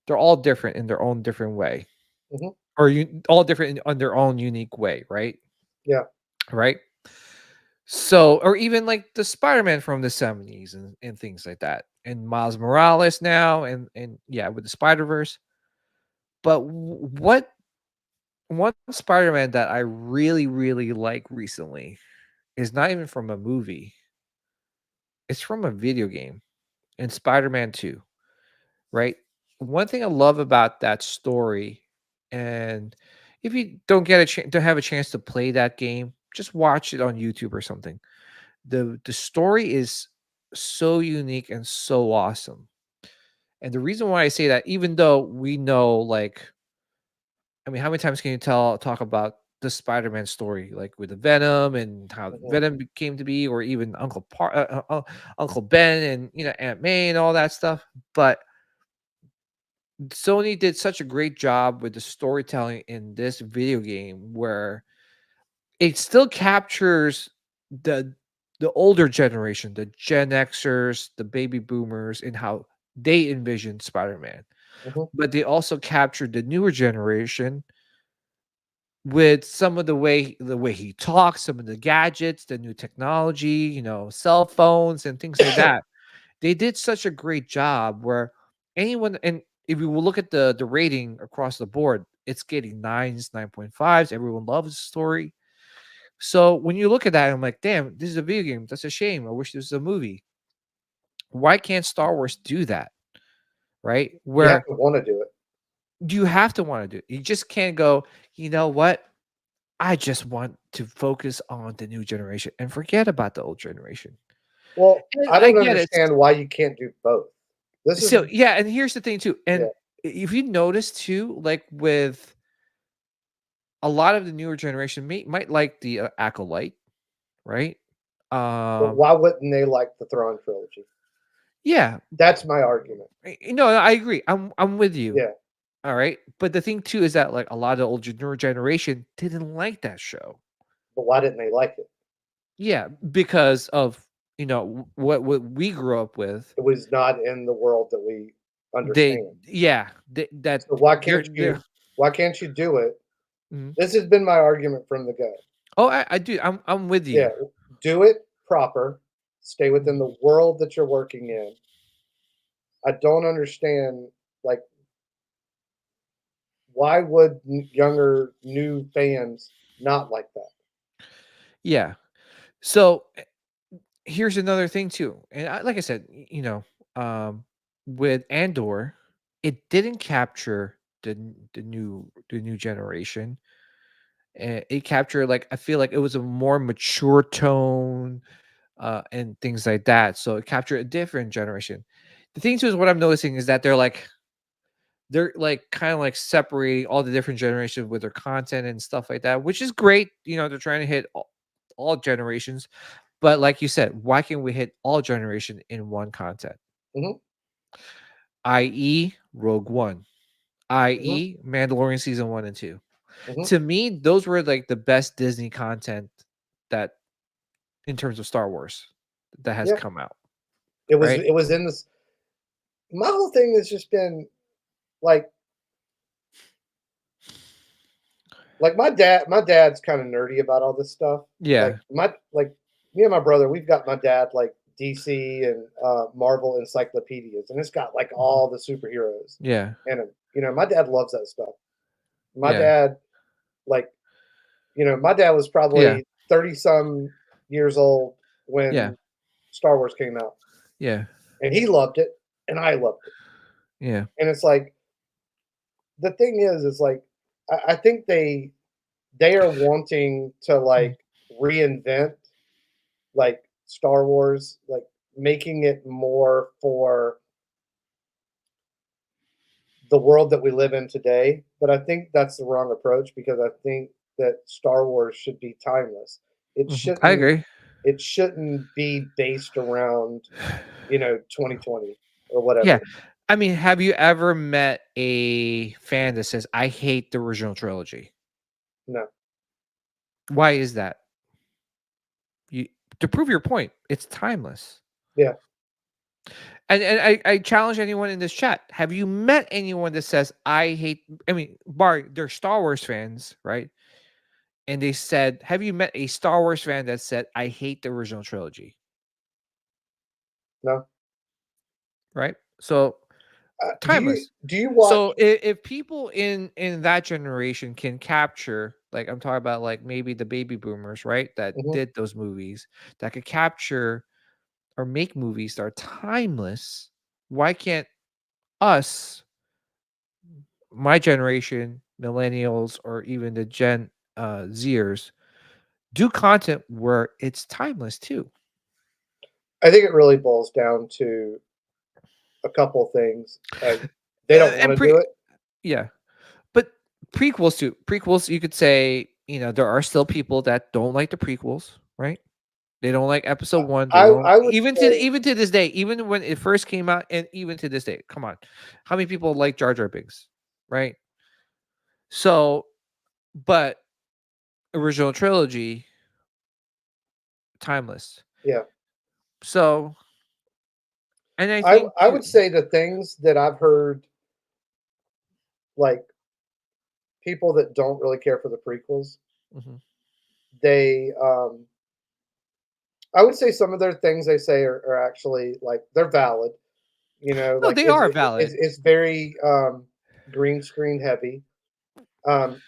they're all different in their own different way. mhm, Or you all different on their own unique way, right? yeah, Right. So, or even like the Spider-Man from the 70s and things like that. And Miles Morales now and yeah, with the Spider-Verse. But what one Spider-Man that I really, really like recently is not even from a movie. It's from a video game in Spider-Man 2, right? One thing I love about that story, and if you don't have a chance to play that game, just watch it on YouTube or something. The story is so unique and so awesome. And the reason why I say that, even though we know, like, I mean, how many times can you talk about the Spider-Man story, like with the Venom and how mhm, Venom came to be, or even Uncle Ben and Aunt May and all that stuff. But Sony did such a great job with the storytelling in this video game, where it still captures the the older generation, the Gen Xers, the baby boomers, and how they envisioned Spider-Man, Mm-hmm. but they also captured the newer generation with some of the way he talks, some of the gadgets, the new technology, cell phones and things like that. They did such a great job where anyone, and if you will look at the rating across the board, it's getting 9s, 9.5s. Everyone loves the story. So when you look at that, I'm like, damn, this is a video game. That's a shame. I wish this was a movie. Why can't Star Wars do that? Right? You have Where to want to do it. you have to want to do it. You just can't go, you know what? I just want to focus on the new generation and forget about the old generation. Well, And I I don't get it. understand why you can't do both. This is So yeah, and here's the thing too. yeah. And if you notice too, like with a lot of the newer generation might like the Acolyte, right? But why wouldn't they like the Thrawn trilogy? Yeah, That's my argument. no, I agree. I'm with you. Yeah. All right, but the thing too is that like a lot of the older newer generation didn't like that show. But why didn't they like it? Yeah, because of what we grew up with. It was not in the world that we They understand. that So why they're, can't you? Why can't you do it? Mhm. This has been my argument from the go. Oh, I do. I'm with you. Yeah, do it proper. Stay within the world that you're working in. I don't understand, like, why would younger new fans not like that? Yeah. So here's another thing too, and like I said, with Andor, it didn't capture the new generation. It captured, like, I feel like it was a more mature tone, and things like that. So it captured a different generation. The thing too is what I'm noticing is that they're kind of like separating all the different generations with their content and stuff like that, which is great. They're trying to hit all generations, but like you said, why can't we hit all generation in one content? Mhm. I.e., Rogue One, Mhm. i.e., Mandalorian season 1 and 2. Mhm. To me, those were like the best Disney content that, in terms of Star Wars, that has Yeah, come out, it was. right? It was in this. My whole thing has just been like my dad. My dad's kind of nerdy about all this stuff. Yeah. Like me and my brother, we've got my dad like DC and Marvel encyclopedias, and it's got like all the superheroes. Yeah. And my dad loves that stuff. My Yeah. dad, like, my dad was Yeah. probably 30 some years old Yeah. when Star Wars came out, Yeah. and he loved it, and I loved it. Yeah. And it's like the thing is like I think they are wanting to like reinvent like Star Wars, like making it more for the world that we live in today. But I think that's the wrong approach because I think that Star Wars should be timeless. It I shouldn't agree. it shouldn't be based around, 2020 or Yeah. whatever. I mean, have you ever met a fan that says, "I hate the original trilogy"? No. Why is that? You To prove your point, it's timeless. Yeah. And I challenge anyone in this chat. Have you met anyone that says, "I hate"? I mean, they're Star Wars fans, right? And they said, have you met a Star Wars fan that said, "I hate the original trilogy"? No. Right? So timeless. Do you watch So if people in that generation can capture, like I'm talking about, like maybe the baby boomers, right, that Mhm. did those movies, that could capture or make movies that are timeless, why can't us, my generation, millennials, or even the Gen Zers, do content where it's timeless too? I think it really boils down to a couple things. They don't And wanna do it. yeah, but prequels, you could say, there are still people that don't like the prequels, right? They don't like episode 1. They don't, I would even to say even to this day, even when it first came out, and even to this day. Come on. How many people like Jar Jar Binks, right? So, but original trilogy, timeless. yeah. So, And I think I would say the things that I've heard, like people that don't really care for the prequels, Mhm. they I would say some of their things they say are actually like they're valid. You know, No, like they are valid. it's very green screen heavy. Um,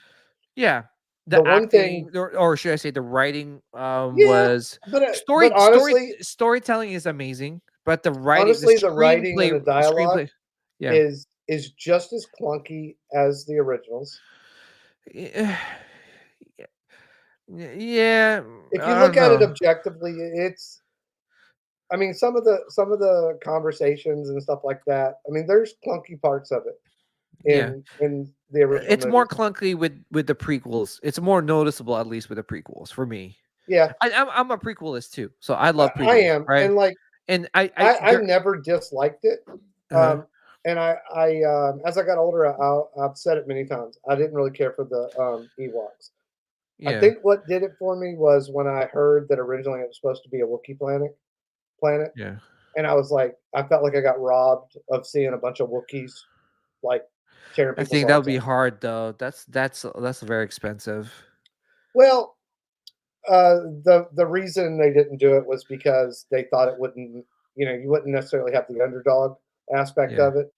Yeah. the The one thing, acting, or should I say the writing, yeah, was but storytelling is amazing, but the writing, the honestly, the writing and the dialogue screenplay, yeah. is just as clunky as the originals. Yeah, yeah, If you I look don't at it know. objectively, it's I mean, some of the conversations and stuff like that. I mean, there's clunky parts of it Yeah. in the original It's more movies. clunky with the prequels. It's more noticeable, at least with the prequels for me. Yeah, I'm a prequelist too, so I I, love I prequels, am, right? and like And I never disliked it. uh And as I got older, I've said it many times. I didn't really care for the Ewoks. I yeah, think what did it for me was when I heard that originally it was supposed to be a Wookiee planet, yeah. and I was like, I felt like I got robbed of seeing a bunch of Wookiees like tearing I people's think that would arms be out. hard though. That's very expensive. Well, the reason they didn't do it was because they thought it wouldn't, you know, you wouldn't necessarily have the underdog aspect Yeah, of it,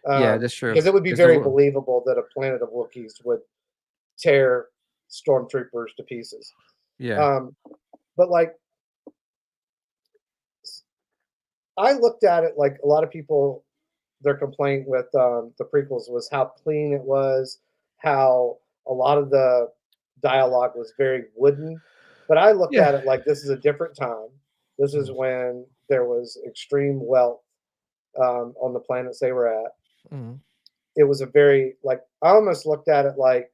yeah, that's true. because it would be Because the very believable that a planet of Wookiees would tear stormtroopers to pieces. yeah, Um, but like I looked at it like a lot of people, their complaint with the prequels was how clean it was, how a lot of the dialogue was very wooden. But I looked yeah. at it like this is a different time. This is Mhm, when there was extreme wealth on the planets they were at. mhm. It was a very like I almost looked at it like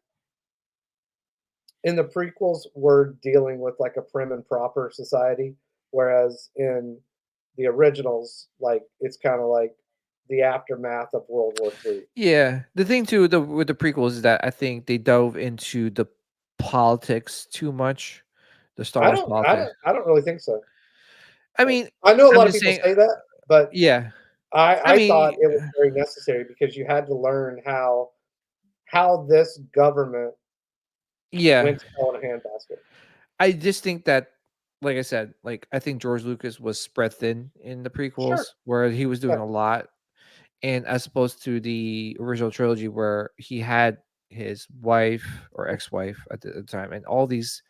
in the prequels we're dealing with like a prim and proper society, whereas in the originals, like it's kind of like the aftermath of World War III. Yeah, the thing too with the prequels is that I think they dove into the politics too much, the Star Wars politics. I don't really think so. I mean, I know a I'm lot of just people saying, say that, but yeah. I I thought mean, it was very necessary because you had to learn how this government yeah. went to hell in a handbasket. I just think that, like I said, like I think George Lucas was spread thin in the Sure. prequels, where he was doing Yeah. a lot, and as opposed to the original trilogy, where he had his wife or ex-wife at the time, and all these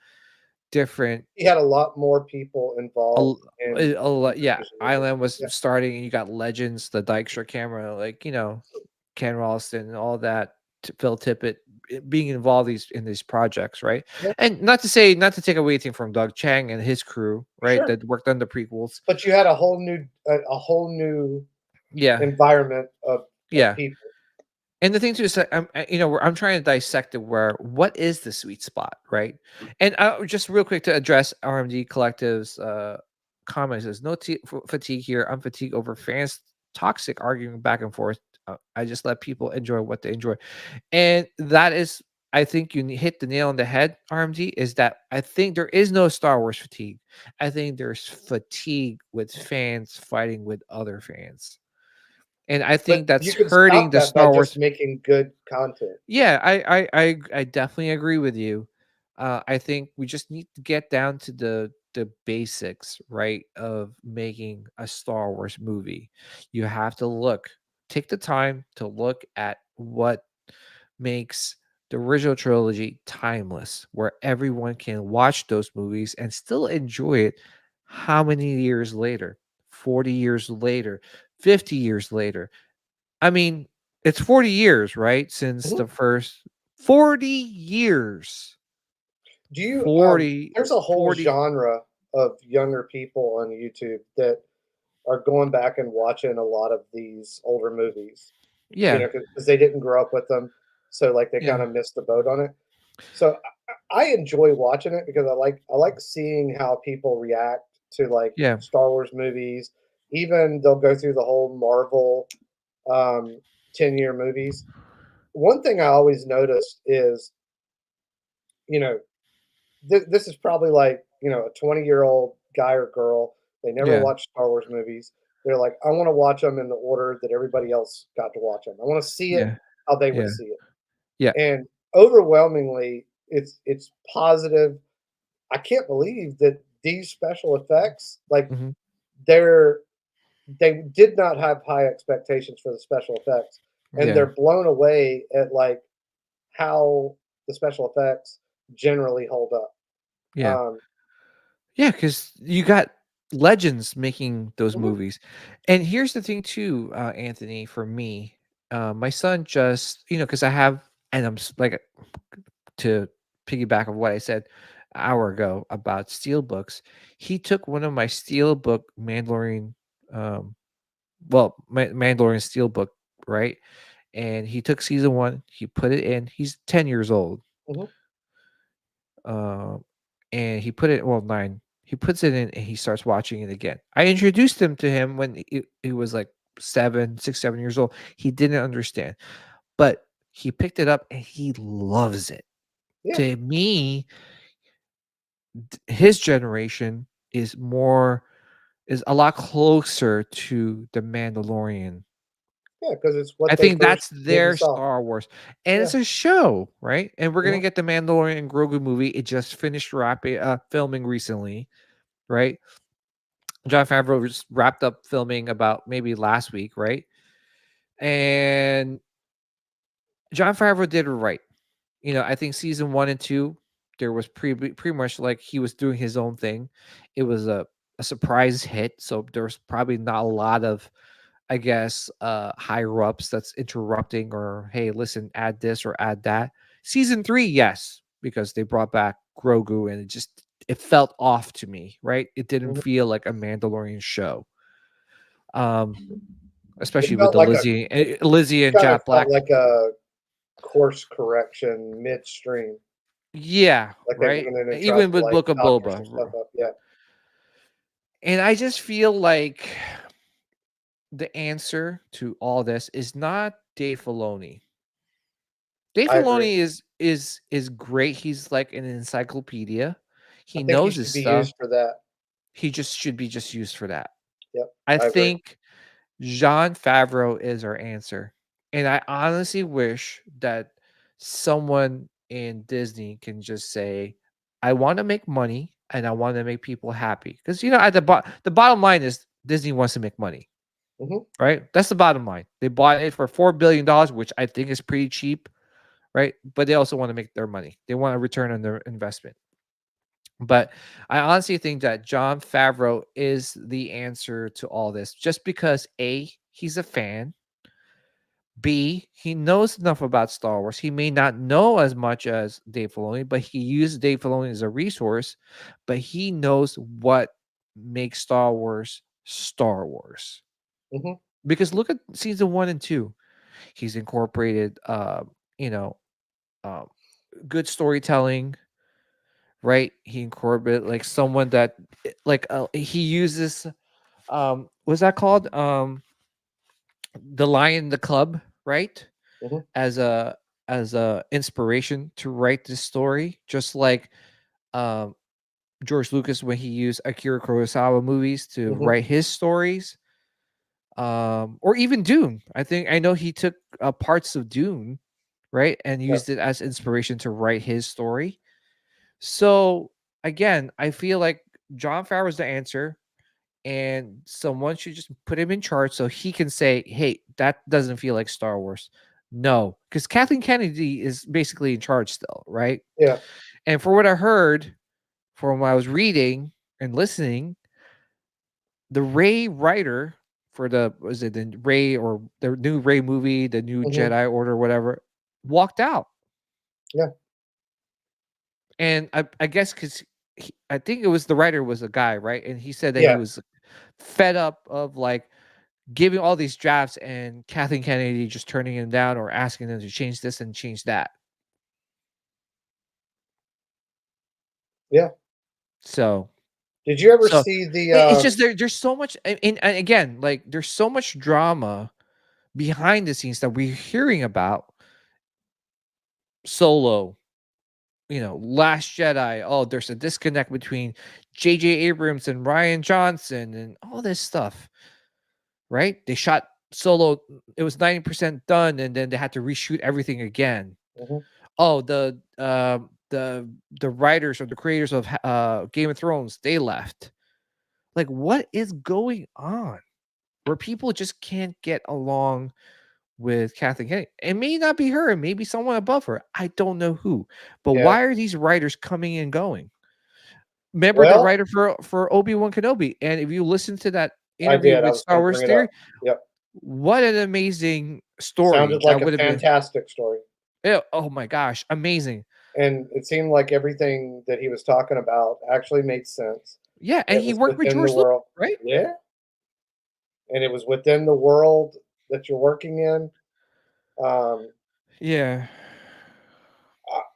different. He had a lot more people A, involved in a lot, the yeah. decision making. Island was Yeah. starting, and you got legends, the Dykstra camera, like Ken Ralston and all that, Phil Tippett being involved in these projects, right? Yeah. And not to take away anything from Doug Chang and his crew, right? Sure. That worked on the prequels. But you had a whole new Yeah, environment of yeah. people. And the thing too is that I'm trying to dissect it. Where what is the sweet spot, right? And just real quick to address RMD Collective's comments, there's no fatigue here. I'm fatigued over fans toxic arguing back and forth. I just let people enjoy what they enjoy, and that is, I think you hit the nail on the head. RMD is that I think there is no Star Wars fatigue. I think there's fatigue with fans fighting with other fans, and I But think that's you can hurting stop the that by Star just Wars. making good content. Yeah, I definitely agree with you. I think we just need to get down to the basics, right, of making a Star Wars movie. You have to take the time to look at what makes the original trilogy timeless, where everyone can watch those movies and still enjoy it. How many years later? 40 years later, 50 years later. I mean, it's 40 years, right? Since Mhm. the first 40 years. Do you 40, there's a whole 40. genre of younger people on YouTube that are going back and watching a lot of these older movies, you Yeah. know, because they didn't grow up with them, so, like, they Yeah. kinda missed the boat on it. So, I enjoy watching it because I like seeing how people react to, like, Yeah. Star Wars movies. Even they'll go through the whole Marvel, 10-year movies. One thing I always noticed is, you know, this is probably like, you know, a 20-year-old guy or girl, they never Yeah. watched Star Wars movies. they're like, I want to watch them in the order that everybody else got to watch them. I want to see it Yeah. how they would Yeah. see it. Yeah. And overwhelmingly, it's positive. I can't believe that these special effects, like Mhm. they did not have high expectations for the special effects, and Yeah. they're blown away at like how the special effects generally hold up. Yeah. Um, Yeah, because you got legends making those mhm, movies. And here's the thing too, Anthony, for me, my son just, because I have, and like to piggyback of what I said an hour ago about steelbooks, he took one of my steelbook Mandalorian, um, Mandalorian steelbook, right? And he took season one, he put it in. He's 10 years old. mhm, Um, and he put it, well, 9. He puts it in and he starts watching it again. I introduced him to him when he was like 7 years old. He didn't understand, but he picked it up and he loves it. yeah, To me, his generation is a lot closer to the Mandalorian. yeah, because it's I what they think first that's maybe their saw. Star Wars, and Yeah, it's a show, right? And we're gonna mhm, get the Mandalorian and Grogu movie. It just finished filming recently, right? John Favreau just wrapped up filming about maybe last week, right? And John Favreau did it right. I think season 1 and 2, there was pretty much like he was doing his own thing. It was a surprise hit, so there was probably not a lot of, I guess, higher ups that's interrupting or, hey, listen, add this or add that. Season 3, yes, because they brought back Grogu and it felt off to me, right? It didn't mhm. feel like a Mandalorian show. Um, It especially with felt the like a Lizzie and kind of Jack felt Black. like a course correction midstream, Yeah, like they right. went in and tried Even to with like Book of doctor Boba, some stuff up. Yeah, and I just feel like the answer to all this is not Dave Filoni. Dave I agree. Filoni is great. He's like an encyclopedia. I He think he knows his should be stuff. used for that. He just should be just used for that. Yep, I I agree. think Jon Favreau is our answer. And I honestly wish that someone in Disney can just say, I want to make money and I want to make people happy. Because at the bottom line is Disney wants to make money, Mhm. right? That's the bottom line. They bought it for $4 billion, which I think is pretty cheap, right? But they also want to make their money. They want a return on their investment. But I honestly think that Jon Favreau is the answer to all this, just because A, he's a fan. B, he knows enough about Star Wars. He may not know as much as Dave Filoni, but he used Dave Filoni as a resource. But he knows what makes Star Wars Star Wars. Mhm. Because look at season 1 and 2. He's incorporated, you know, um, good storytelling, right? He incorporated like someone that, he uses, what's that called? The Lion, the Club, right? Mhm. as a inspiration to write this story, just like um George Lucas when he used Akira Kurosawa movies to Mhm. write his stories, or even Dune. I know he took parts of Dune, right, and Yeah. used it as inspiration to write his story. So again, I feel like Jon Favreau is the answer, and someone should just put him in charge so he can say, "Hey, that doesn't feel like Star Wars." No, because Kathleen Kennedy is basically in charge still, right? Yeah. And for what I heard from what I was reading and listening, the Ray writer for the Ray or the new Ray movie, the new Mhm. Jedi Order, whatever, walked out. Yeah. And I guess because I think it was the writer was a guy, right? And he said that he Yeah. was fed up of like giving all these drafts and Kathleen Kennedy just turning him down or asking them to change this and change that. Yeah. So, Did you ever so see the, it's just there's so much, and again, like there's so much drama behind the scenes that we're hearing about. Solo, Last Jedi. Oh, there's a disconnect between J.J. Abrams and Ryan Johnson and all this stuff. right? They shot Solo. It was 90% done, and then they had to reshoot everything again. Oh, the writers or the creators of Game of Thrones, they left. Like, what is going on? Where people just can't get along with Kathleen Kennedy. It may not be her, it may be someone above her. I don't know who. But Yeah. why are these writers coming and going? Remember the Well, writer for Obi-Wan Kenobi, and if you listen to that I interview did. I with was Star gonna Wars bring it Theory, up. Yep. what an amazing story Sounded that like would a have been. fantastic story. Oh my gosh, amazing. And it seemed like everything that he was talking about actually made sense. Yeah, and It he was worked with within George the Lucas, world. right? Yeah. And it was within the world that you're working in. Yeah.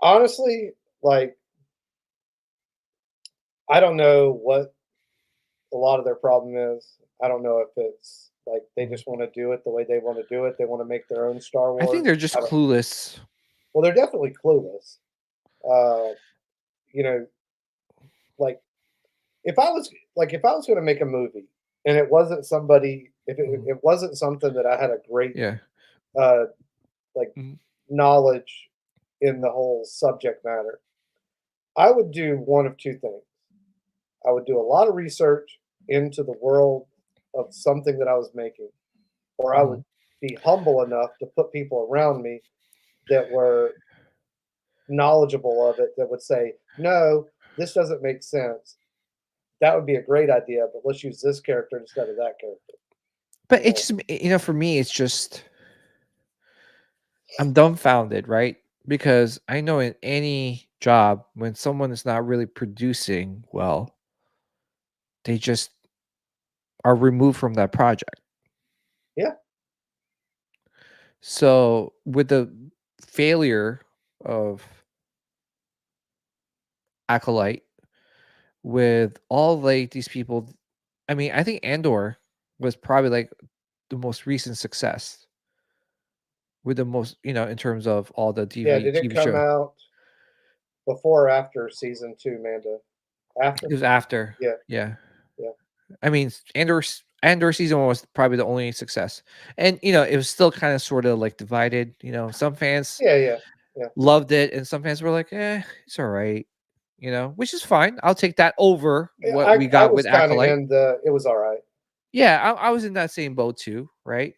Honestly, like, I don't know what a lot of their problem is. I don't know if it's like they just want to do it the way they want to do it. They want to make their own Star I Wars. think they're just clueless. Well, they're definitely clueless. You know, like if I was going to make a movie and it wasn't somebody, if it wasn't something that I had a great Yeah. like knowledge in the whole subject matter, I would do one of two things. I would do a lot of research into the world of something that I was making, or I would be humble enough to put people around me that were knowledgeable of it that would say, no, this doesn't make sense. That would be a great idea, but let's use this character instead of that character. But it's just, for me, it's just I'm dumbfounded, right? Because I know in any job, when someone is not really producing well, they just are removed from that project. Yeah. So with the failure of Acolyte, with all like these people, I mean, I think Andor was probably like the most recent success with the most, in terms of all the Yeah, did it TV come show. out before or after season 2, Manda? After? It was after. Yeah. Yeah. Yeah. I mean, Andor season 1 was probably the only success. And it was still kind of sort of like divided. Some fans Yeah. loved it, and some fans were like, it's all right. Which is fine. I'll take that over what we I got was with kind of Acolyte. in it was all right. Yeah, I was in that same boat too, right?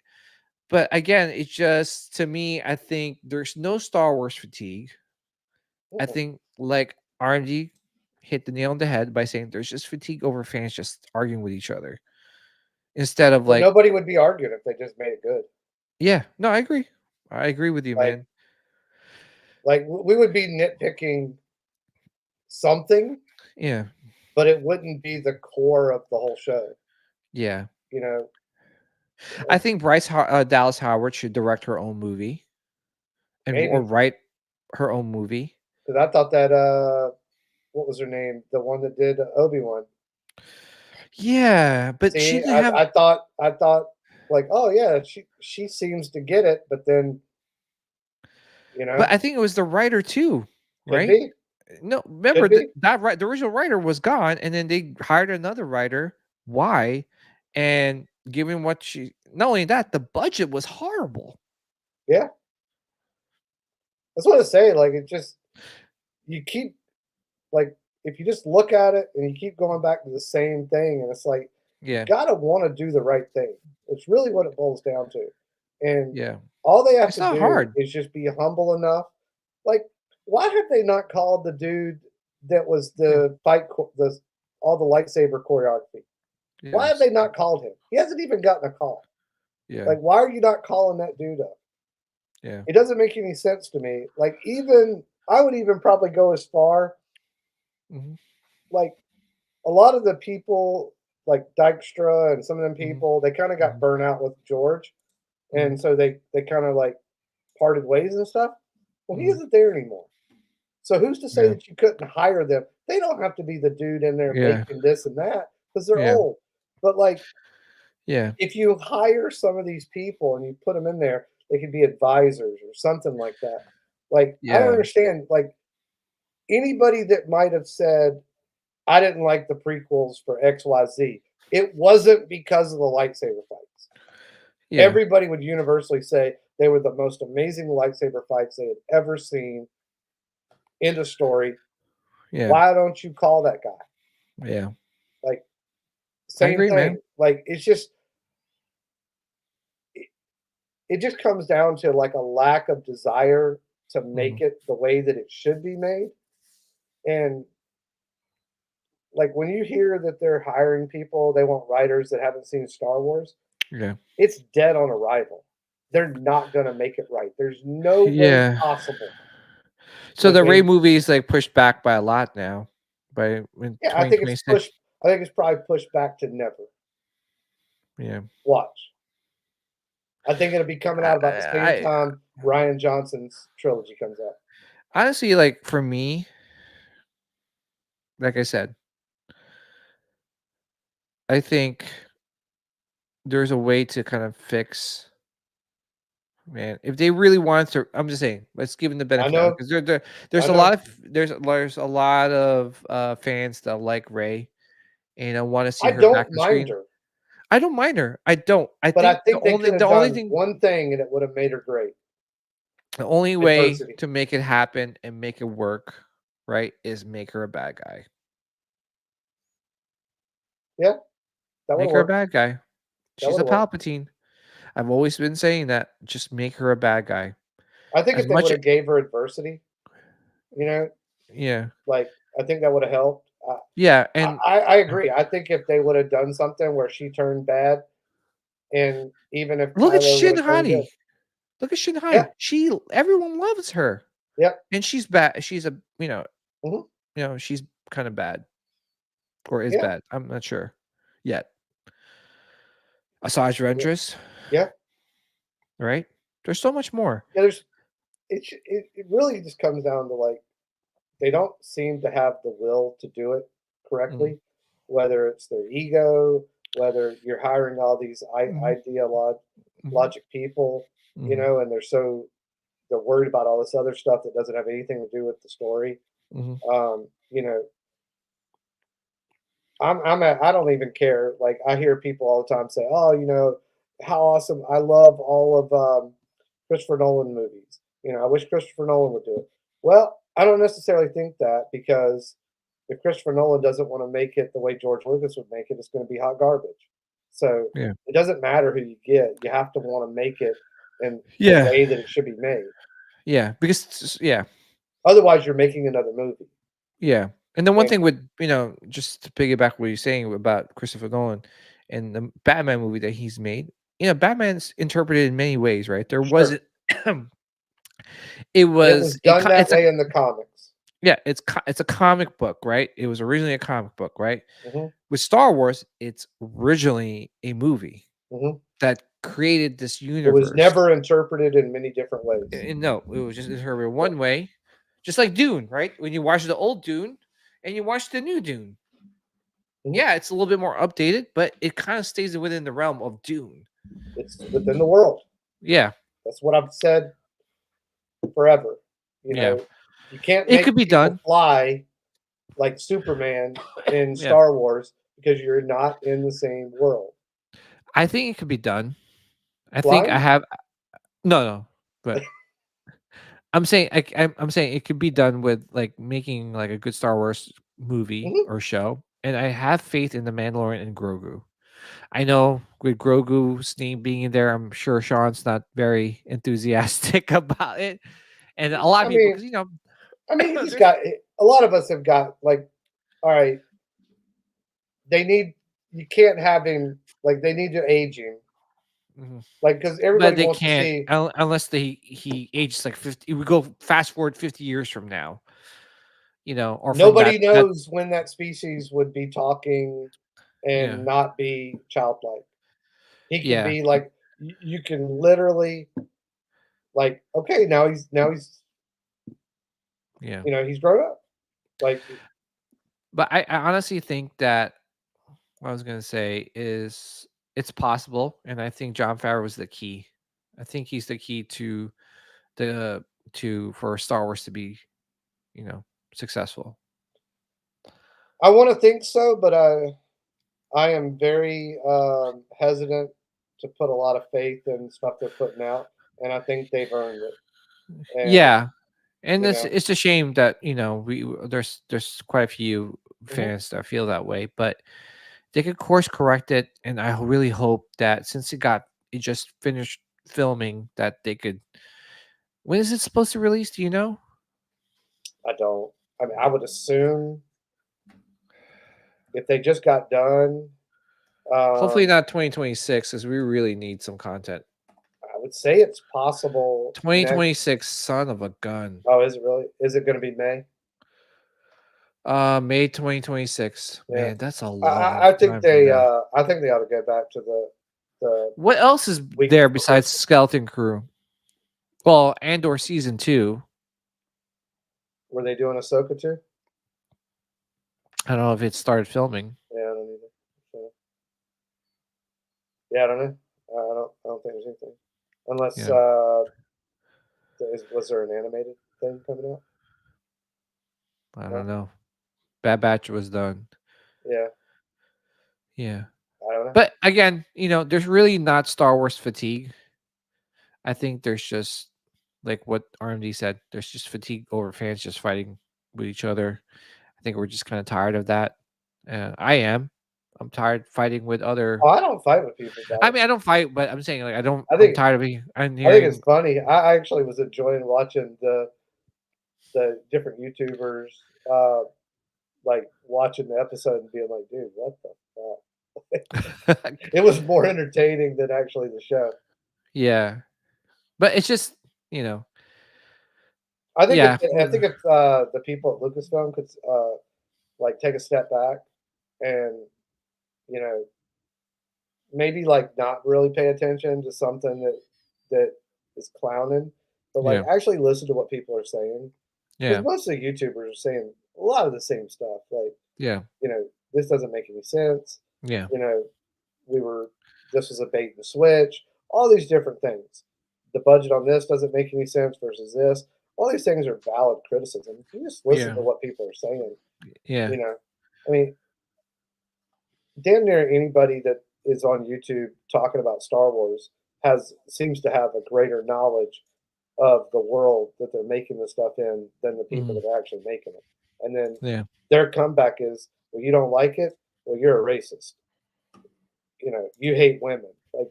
But again, it's just, to me, I think there's no Star Wars fatigue. I think, like, RMD hit the nail on the head by saying there's just fatigue over fans just arguing with each other. Instead of like, nobody would be arguing if they just made it good. Yeah, no, I agree. I agree with you, man. Like, we would be nitpicking something. Yeah. But it wouldn't be the core of the whole show. Yeah. I think Bryce Dallas Howard should direct her own movie, or write her own movie. Because I thought that what was her name? The one that did Obi-Wan. Yeah, but she didn't have. I thought like, oh yeah, she seems to get it, but then But I think it was the writer too, right? Be. No, remember the original writer was gone, and then they hired another writer. Why? And given what not only that, the budget was horrible. Yeah. That's what I say. Like, it just, you keep, like, if you just look at it and you keep going back to the same thing, and it's like, yeah, you gotta want to do the right thing. It's really what it boils down to. And yeah, all they have it's to not do hard. is just be humble enough. Like, why have they not called the dude that was the all the lightsaber choreography? Yes. Why have they not called him? He hasn't even gotten a call. Yeah. Like, why are you not calling that dude up? Yeah. It doesn't make any sense to me. Like, I would even probably go as far. Like, a lot of the people, like Dykstra and some of them people, they kind of got burnt out with George. And so they kind of like parted ways and stuff. Well, he isn't there anymore. So who's to say that you couldn't hire them? They don't have to be the dude in there making this and that because they're old. But like, if you hire some of these people and you put them in there, they could be advisors or something like that. Like, I don't understand. Like, anybody that might have said, I didn't like the prequels for XYZ, it wasn't because of the lightsaber fights. Yeah. Everybody would universally say they were the most amazing lightsaber fights they had ever seen. End of story. Yeah. Why don't you call that guy? Yeah. Like, I same agree, man. thing. Like, it's just it just comes down to, like, a lack of desire to Mhm. make it the way that it should be made, and, like, when you hear that they're hiring people, they want writers that haven't seen Star Wars, Yeah. it's dead on arrival. They're not gonna make it right. There's no way Yeah. possible So with the Rey any movie is like pushed back by a lot now, by in yeah, I think it's 2026. pushed I think it's probably pushed back to never. Yeah. Watch. I think it'll be coming out about the same I time Ryan Johnson's trilogy comes out. honestly, like for me, like I said, I think there's a way to kind of fix. Man, if they really want to, I'm just saying, let's give them the I benefit of know, because there's I a know. lot of there's a lot of fans that like Ray, and I want to see I her back don't on mind screen. her, I don't mind her. I don't. I but I think think they could the have only done thing one thing and it would have made her great. the only way Adversity. to make it happen and make it work, right, is make her a bad guy. Yeah, that would Make have her a worked. bad guy. That She's would a have worked. Palpatine. I've always been saying that. Just make her a bad guy. I think As if they much, would have gave her adversity, you know, yeah, like I think that would have helped. yeah, and I agree. I think if they would have done something where she turned bad, and even if look at Kylo would have turned good, Shinhati. Look at yeah, Shinhai. Everyone loves her, yep, and she's bad. She's a hmm she's kind of bad or is yeah, bad. I'm not sure yet. Asajj yeah, Ventress, yeah. right? There's so much more. Yeah, there's it really just comes down to like they don't seem to have the will to do it Mhm, correctly, whether it's their ego, whether you're hiring all these mhm, mhm, logic people, mhm, and they're worried about all this other stuff that doesn't have anything to do with the story. mhm, You know, I don't even care. Like I hear people all the time say, "Oh, how awesome! I love all of Christopher Nolan movies. I wish Christopher Nolan would do it." Well, I don't necessarily think that because if Christopher Nolan doesn't want to make it the way George Lucas would make it, it's going to be hot garbage. So yeah, it doesn't matter who you get; you have to want to make it in the yeah, way that it should be made. yeah. Because yeah, Otherwise, you're making another movie. yeah. And the one And thing with just to piggyback what you're saying about Christopher Nolan and the Batman movie that he's made, Batman's interpreted in many ways, right? There sure, wasn't. It and it was was done that it's a way in the comics. yeah, it's a comic book, right? It was originally a comic book, right? hmm With Star Wars, it's originally a movie hmm that created this It was universe. never interpreted in many different ways. And no, it was just interpreted Yeah. one way, just like Dune, right? When you watch the old Dune and you watch the new Dune, Mhm. yeah, it's a little bit more updated, but it kind of stays within the realm of Dune. It's within the world. Yeah, That's what I've said forever. You yeah, know, you can't it make could be people done. fly like Superman in Yeah, Star Wars because you're not in the same world. I think it could be done. I think I Flying? have no, but I'm saying it could be done with like making like a good Star Wars movie Mhm. or show, and I have faith in the Mandalorian and Grogu. I know with Grogu's name being in there, I'm sure Sean's not very enthusiastic about it, and a lot I of people mean, because he's there's got a lot of us have got like, all right, they need you can't have him like they need to age him mhm, like because but everybody they wants to can't see. unless he ages like 50. We go fast forward 50 years from now, or from Nobody that knows when that species would be talking yeah and not be childlike. He could yeah be like you can literally like okay now he's yeah. he's grown up like But I honestly think that what I was gonna say is it's possible, and I think John Favreau was the key. I think he's the key to the for Star Wars to be, successful. I want to think so, but I am very hesitant to put a lot of faith in stuff they're putting out, and I think they've earned it. And, Yeah, and you it's know, it's a shame that there's quite a few mhm. fans that feel that way, but they could course correct it, and I really hope that since it just finished filming that they could. When is it supposed to release? Do you know? I don't. I mean, I would assume if they just got done, Hopefully um, not 2026, because we really need some content. I would say it's possible next. 2026, son of a gun. Oh, is it really? Is it going to be May? May 2026. Yeah, Man, that's a I, long I I think time from they. now. I think they ought to go back to the What else is week there before besides Christmas. Skeleton Crew? Well, Andor season 2. Were they doing Ahsoka too? I don't know if it started filming. Yeah, I don't either. So, yeah, I don't know. I don't think there's anything unless Yeah, was there an animated thing coming out? I No. don't know. Bad Batch was done. Yeah, Yeah. I don't know. But again, there's really not Star Wars fatigue. I think there's just like what RMD said, there's just fatigue over fans just fighting with each other. I think we're just kind of tired of that. I am. I'm tired fighting with other. Oh, I don't fight with people about I it. mean, I don't fight, but I'm saying like I don't. I I'm think tired of it. I'm I think it's hearing. funny. I actually was enjoying watching the different YouTubers, uh, like watching the episode and being like, dude, what the fuck? It was more entertaining than actually the show. Yeah, but it's just you know, I think yeah, if the people at Lucasfilm could like take a step back and you know maybe like not really pay attention to something that is clowning, but like yeah, actually listen to what people are saying because yeah, most of the YouTubers are saying a lot of the same stuff. Like yeah, this doesn't make any sense. yeah, You know, we were this was a bait and switch. All these different things. The budget on this doesn't make any sense versus this. All these things are valid criticism. You just listen yeah, to what people are saying. yeah, You know, I mean, damn near anybody that is on YouTube talking about Star Wars seems to have a greater knowledge of the world that they're making the stuff in than the people mhm, that are actually making it. And then yeah, their comeback is, well, you don't like it? Well, you're a racist. You hate women. Like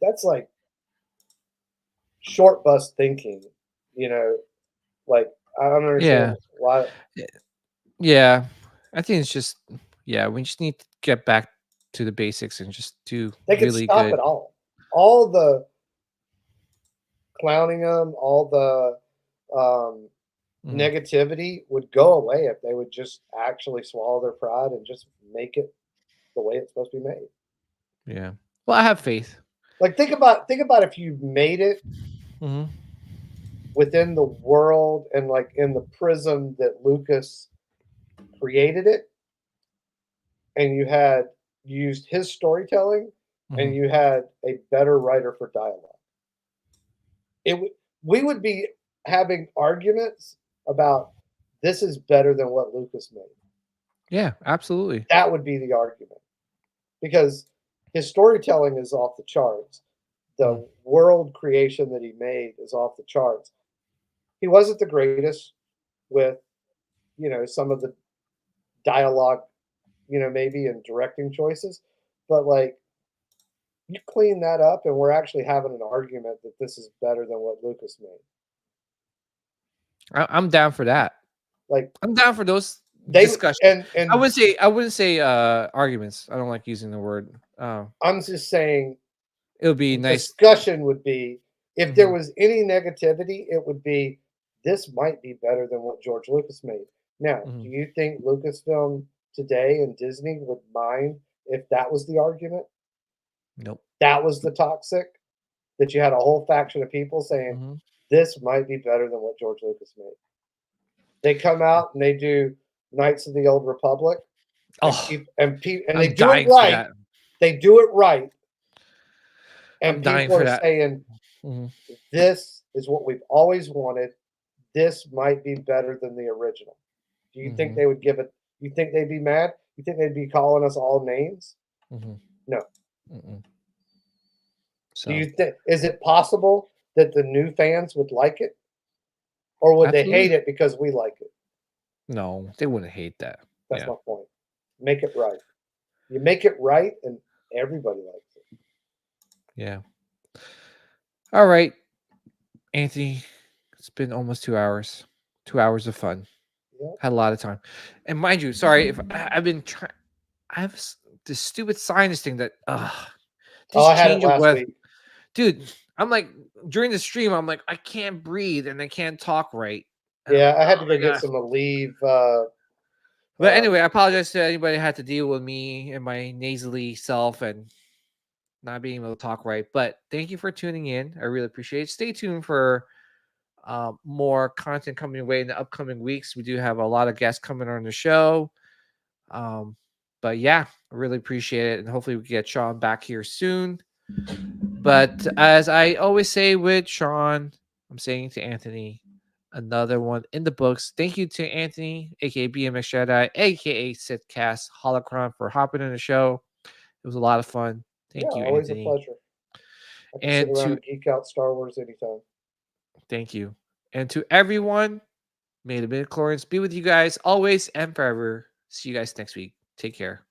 that's like short bus thinking, you know, like I don't understand yeah, why yeah. I think it's just we just need to get back to the basics and just do they could really stop good. it all. All the clowning them, all the Mhm, negativity would go away if they would just actually swallow their pride and just make it the way it's supposed to be made. yeah. Well, I have faith. Like think about if you made it Mhm, within the world and like in the prism that Lucas created it, and you used his storytelling, and mhm, you had a better writer for dialogue. We would be having arguments about this is better than what Lucas made. yeah, absolutely. That would be the argument because his storytelling is off the charts. Mhm, The world creation that he made is off the charts. He wasn't the greatest with, some of the dialogue, maybe and directing choices, but like you clean that up and we're actually having an argument that this is better than what Lucas made. I'm down for that. Like I'm down for those they discussions. and I wouldn't say arguments. I don't like using the word. I'm just saying It would be the nice. discussion would be if there Mhm, was any negativity, it would be this might be better than what George Lucas made. Now, do mhm. you think Lucasfilm today and Disney would mind if that was the argument? Nope. That was the toxic that you had a whole faction of people saying Mhm. this might be better than what George Lucas made. They come out and they do Knights of the Old Republic and Oh, they I'm do it dying for right. that. They do it right and I'm dying people for are that. saying Mhm. this is what we've always wanted. This might be better than the original. Do you think Mhm. they would give it? You think they'd be mad? You think they'd be calling us all names? Mhm. No. Mm-mm. So Do you think is it possible that the new fans would like it, or would they hate absolutely. it because we like it? No, they wouldn't hate that. That's Yeah. my point. Make it right. You make it right, and everybody likes it. Yeah. All right, Anthony. It's been almost 2 hours. 2 hours of fun. Yeah. Had a lot of time. And mind you, sorry if I've been trying. I have this stupid sinus thing that Oh, this I had it change of last weather, week. dude. I'm like during the stream, I'm like I can't breathe and I can't talk right. And Yeah, I had oh to my go get god. some Aleve. But anyway, I apologize to anybody who had to deal with me and my nasally self and not being able to talk right. But thank you for tuning in. I really appreciate it. Stay tuned for more content coming away in the upcoming weeks. We do have a lot of guests coming on the show. But yeah, I really appreciate it. And hopefully we can get Sean back here soon. But as I always say with Sean, I'm saying to Anthony, another one in the books. Thank you to Anthony, aka BMX Jedi, aka Sithcast Holocron, for hopping on the show. It was a lot of fun. Thank you, Always Anthony. a pleasure. I can And sit around to and geek out Star Wars anytime. thank you. And to everyone, may the midichlorians be with you guys always and forever. See you guys next week. Take care.